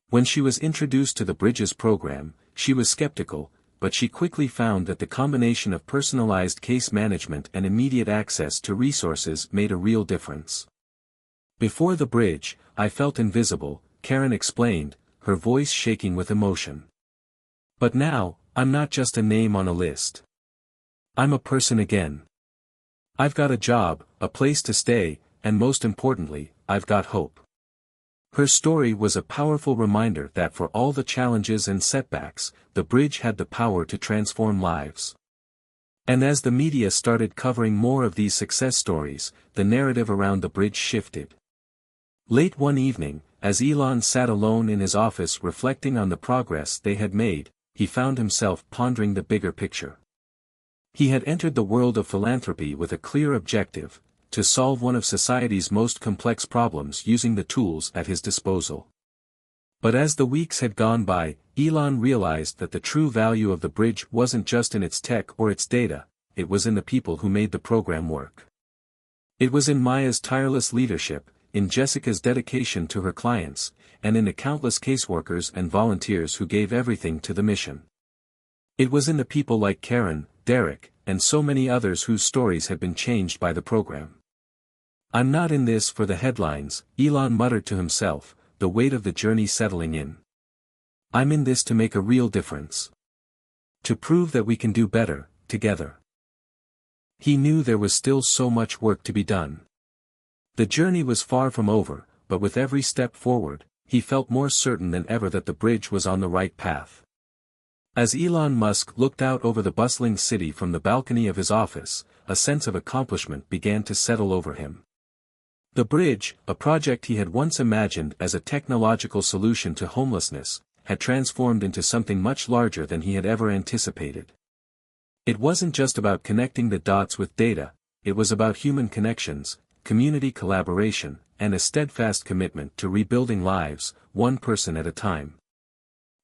When she was introduced to the Bridges program, she was skeptical, but she quickly found that the combination of personalized case management and immediate access to resources made a real difference. "Before the bridge, I felt invisible," Karen explained, her voice shaking with emotion. "But now, I'm not just a name on a list. I'm a person again. I've got a job, a place to stay, and most importantly, I've got hope. Her story was a powerful reminder that for all the challenges and setbacks, the bridge had the power to transform lives. And as the media started covering more of these success stories, the narrative around the bridge shifted. Late one evening, as Elon sat alone in his office reflecting on the progress they had made, he found himself pondering the bigger picture. He had entered the world of philanthropy with a clear objective: to solve one of society's most complex problems using the tools at his disposal. But as the weeks had gone by, Elon realized that the true value of the bridge wasn't just in its tech or its data, it was in the people who made the program work. It was in Maya's tireless leadership, in Jessica's dedication to her clients, and in the countless caseworkers and volunteers who gave everything to the mission. It was in the people like Karen, Derek, and so many others whose stories had been changed by the program. I'm not in this for the headlines, Elon muttered to himself, the weight of the journey settling in. I'm in this to make a real difference. To prove that we can do better, together. He knew there was still so much work to be done. The journey was far from over, but with every step forward, he felt more certain than ever that the bridge was on the right path. As Elon Musk looked out over the bustling city from the balcony of his office, a sense of accomplishment began to settle over him. The bridge, a project he had once imagined as a technological solution to homelessness, had transformed into something much larger than he had ever anticipated. It wasn't just about connecting the dots with data, it was about human connections, community collaboration, and a steadfast commitment to rebuilding lives, one person at a time.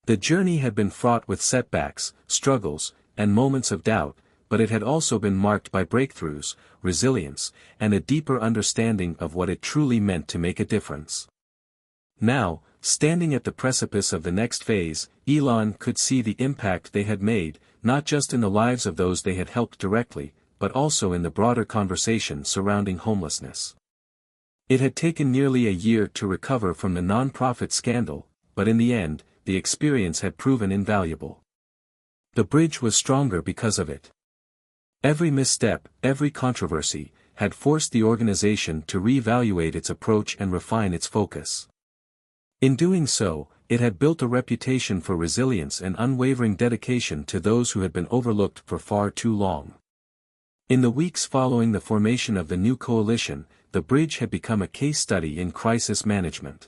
The journey had been fraught with setbacks, struggles, and moments of doubt, but it had also been marked by breakthroughs, resilience, and a deeper understanding of what it truly meant to make a difference. Now, standing at the precipice of the next phase, Elon could see the impact they had made, not just in the lives of those they had helped directly, but also in the broader conversation surrounding homelessness. It had taken nearly a year to recover from the nonprofit scandal, but in the end, the experience had proven invaluable. The bridge was stronger because of it. Every misstep, every controversy, had forced the organization to reevaluate its approach and refine its focus. In doing so, it had built a reputation for resilience and unwavering dedication to those who had been overlooked for far too long. In the weeks following the formation of the new coalition, the bridge had become a case study in crisis management.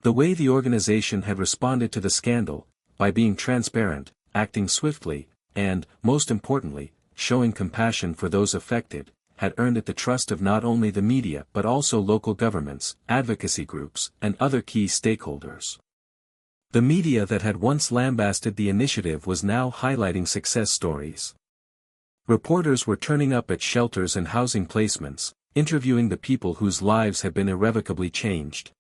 The way the organization had responded to the scandal, by being transparent, acting swiftly, and, most importantly, showing compassion for those affected, had earned it the trust of not only the media but also local governments, advocacy groups, and other key stakeholders. The media that had once lambasted the initiative was now highlighting success stories. Reporters were turning up at shelters and housing placements, interviewing the people whose lives had been irrevocably changed.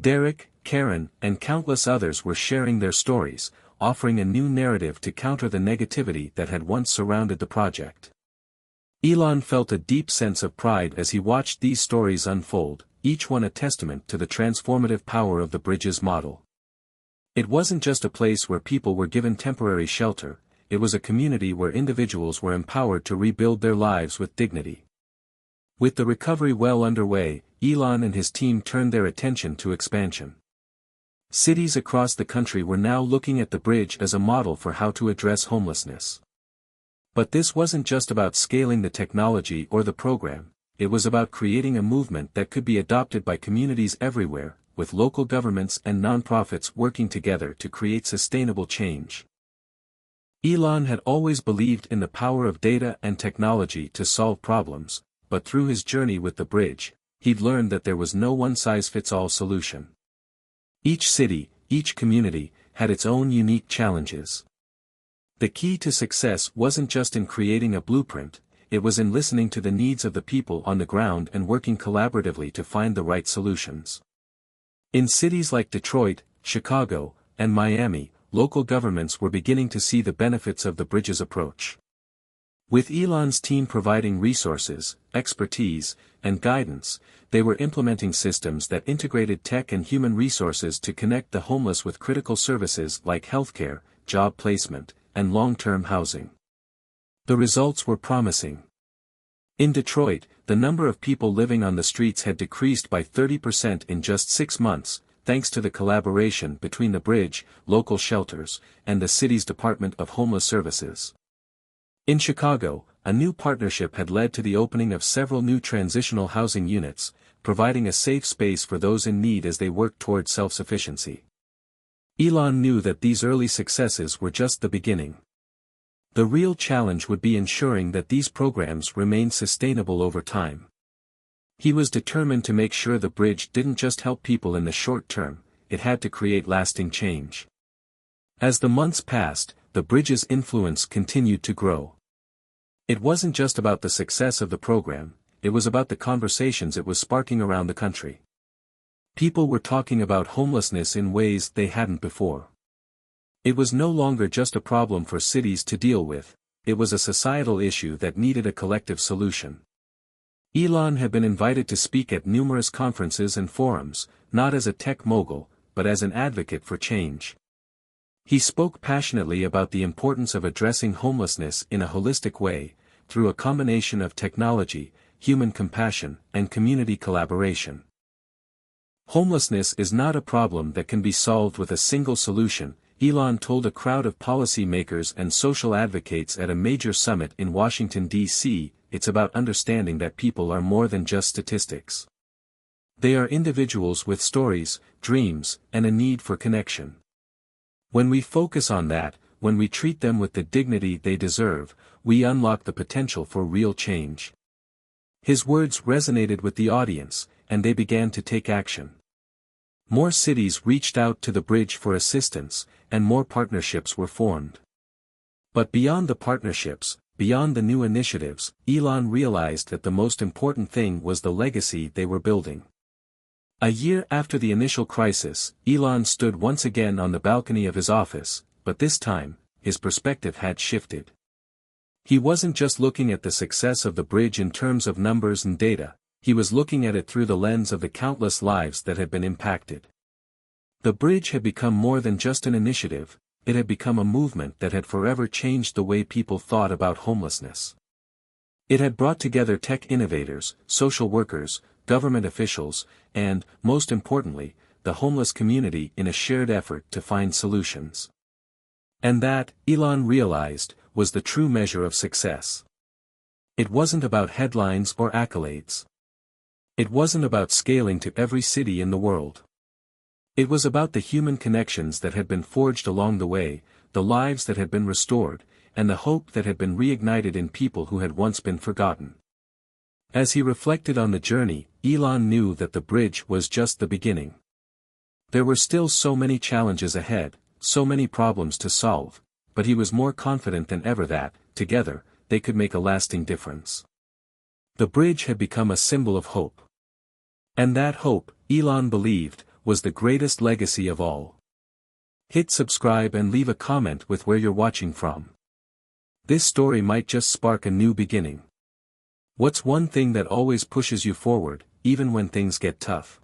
Derek, Karen, and countless others were sharing their stories, offering a new narrative to counter the negativity that had once surrounded the project. Elon felt a deep sense of pride as he watched these stories unfold, each one a testament to the transformative power of the bridge's model. It wasn't just a place where people were given temporary shelter, it was a community where individuals were empowered to rebuild their lives with dignity. With the recovery well underway, Elon and his team turned their attention to expansion. Cities across the country were now looking at the bridge as a model for how to address homelessness. But this wasn't just about scaling the technology or the program, it was about creating a movement that could be adopted by communities everywhere, with local governments and nonprofits working together to create sustainable change. Elon had always believed in the power of data and technology to solve problems, but through his journey with the bridge, he'd learned that there was no one-size-fits-all solution. Each city, each community, had its own unique challenges. The key to success wasn't just in creating a blueprint, it was in listening to the needs of the people on the ground and working collaboratively to find the right solutions. In cities like Detroit, Chicago, and Miami, local governments were beginning to see the benefits of the bridge's approach. With Elon's team providing resources, expertise, and guidance, they were implementing systems that integrated tech and human resources to connect the homeless with critical services like healthcare, job placement, and long-term housing. The results were promising. In Detroit, the number of people living on the streets had decreased by 30% in just 6 months, thanks to the collaboration between the bridge, local shelters, and the city's Department of Homeless Services. In Chicago, a new partnership had led to the opening of several new transitional housing units, providing a safe space for those in need as they worked toward self-sufficiency. Elon knew that these early successes were just the beginning. The real challenge would be ensuring that these programs remained sustainable over time. He was determined to make sure the bridge didn't just help people in the short term, it had to create lasting change. As the months passed, the bridge's influence continued to grow. It wasn't just about the success of the program, it was about the conversations it was sparking around the country. People were talking about homelessness in ways they hadn't before. It was no longer just a problem for cities to deal with, it was a societal issue that needed a collective solution. Elon had been invited to speak at numerous conferences and forums, not as a tech mogul, but as an advocate for change. He spoke passionately about the importance of addressing homelessness in a holistic way, through a combination of technology, human compassion, and community collaboration. Homelessness is not a problem that can be solved with a single solution, Elon told a crowd of policymakers and social advocates at a major summit in Washington, D.C., it's about understanding that people are more than just statistics. They are individuals with stories, dreams, and a need for connection. When we focus on that, when we treat them with the dignity they deserve, we unlock the potential for real change. His words resonated with the audience, and they began to take action. More cities reached out to the bridge for assistance, and more partnerships were formed. But beyond the partnerships, beyond the new initiatives, Elon realized that the most important thing was the legacy they were building. A year after the initial crisis, Elon stood once again on the balcony of his office, but this time, his perspective had shifted. He wasn't just looking at the success of the bridge in terms of numbers and data, he was looking at it through the lens of the countless lives that had been impacted. The bridge had become more than just an initiative, it had become a movement that had forever changed the way people thought about homelessness. It had brought together tech innovators, social workers, government officials, and, most importantly, the homeless community in a shared effort to find solutions. And that, Elon realized, was the true measure of success. It wasn't about headlines or accolades. It wasn't about scaling to every city in the world. It was about the human connections that had been forged along the way, the lives that had been restored, and the hope that had been reignited in people who had once been forgotten. As he reflected on the journey, Elon knew that the bridge was just the beginning. There were still so many challenges ahead, so many problems to solve, but he was more confident than ever that, together, they could make a lasting difference. The bridge had become a symbol of hope. And that hope, Elon believed, was the greatest legacy of all. Hit subscribe and leave a comment with where you're watching from. This story might just spark a new beginning. What's one thing that always pushes you forward, even when things get tough?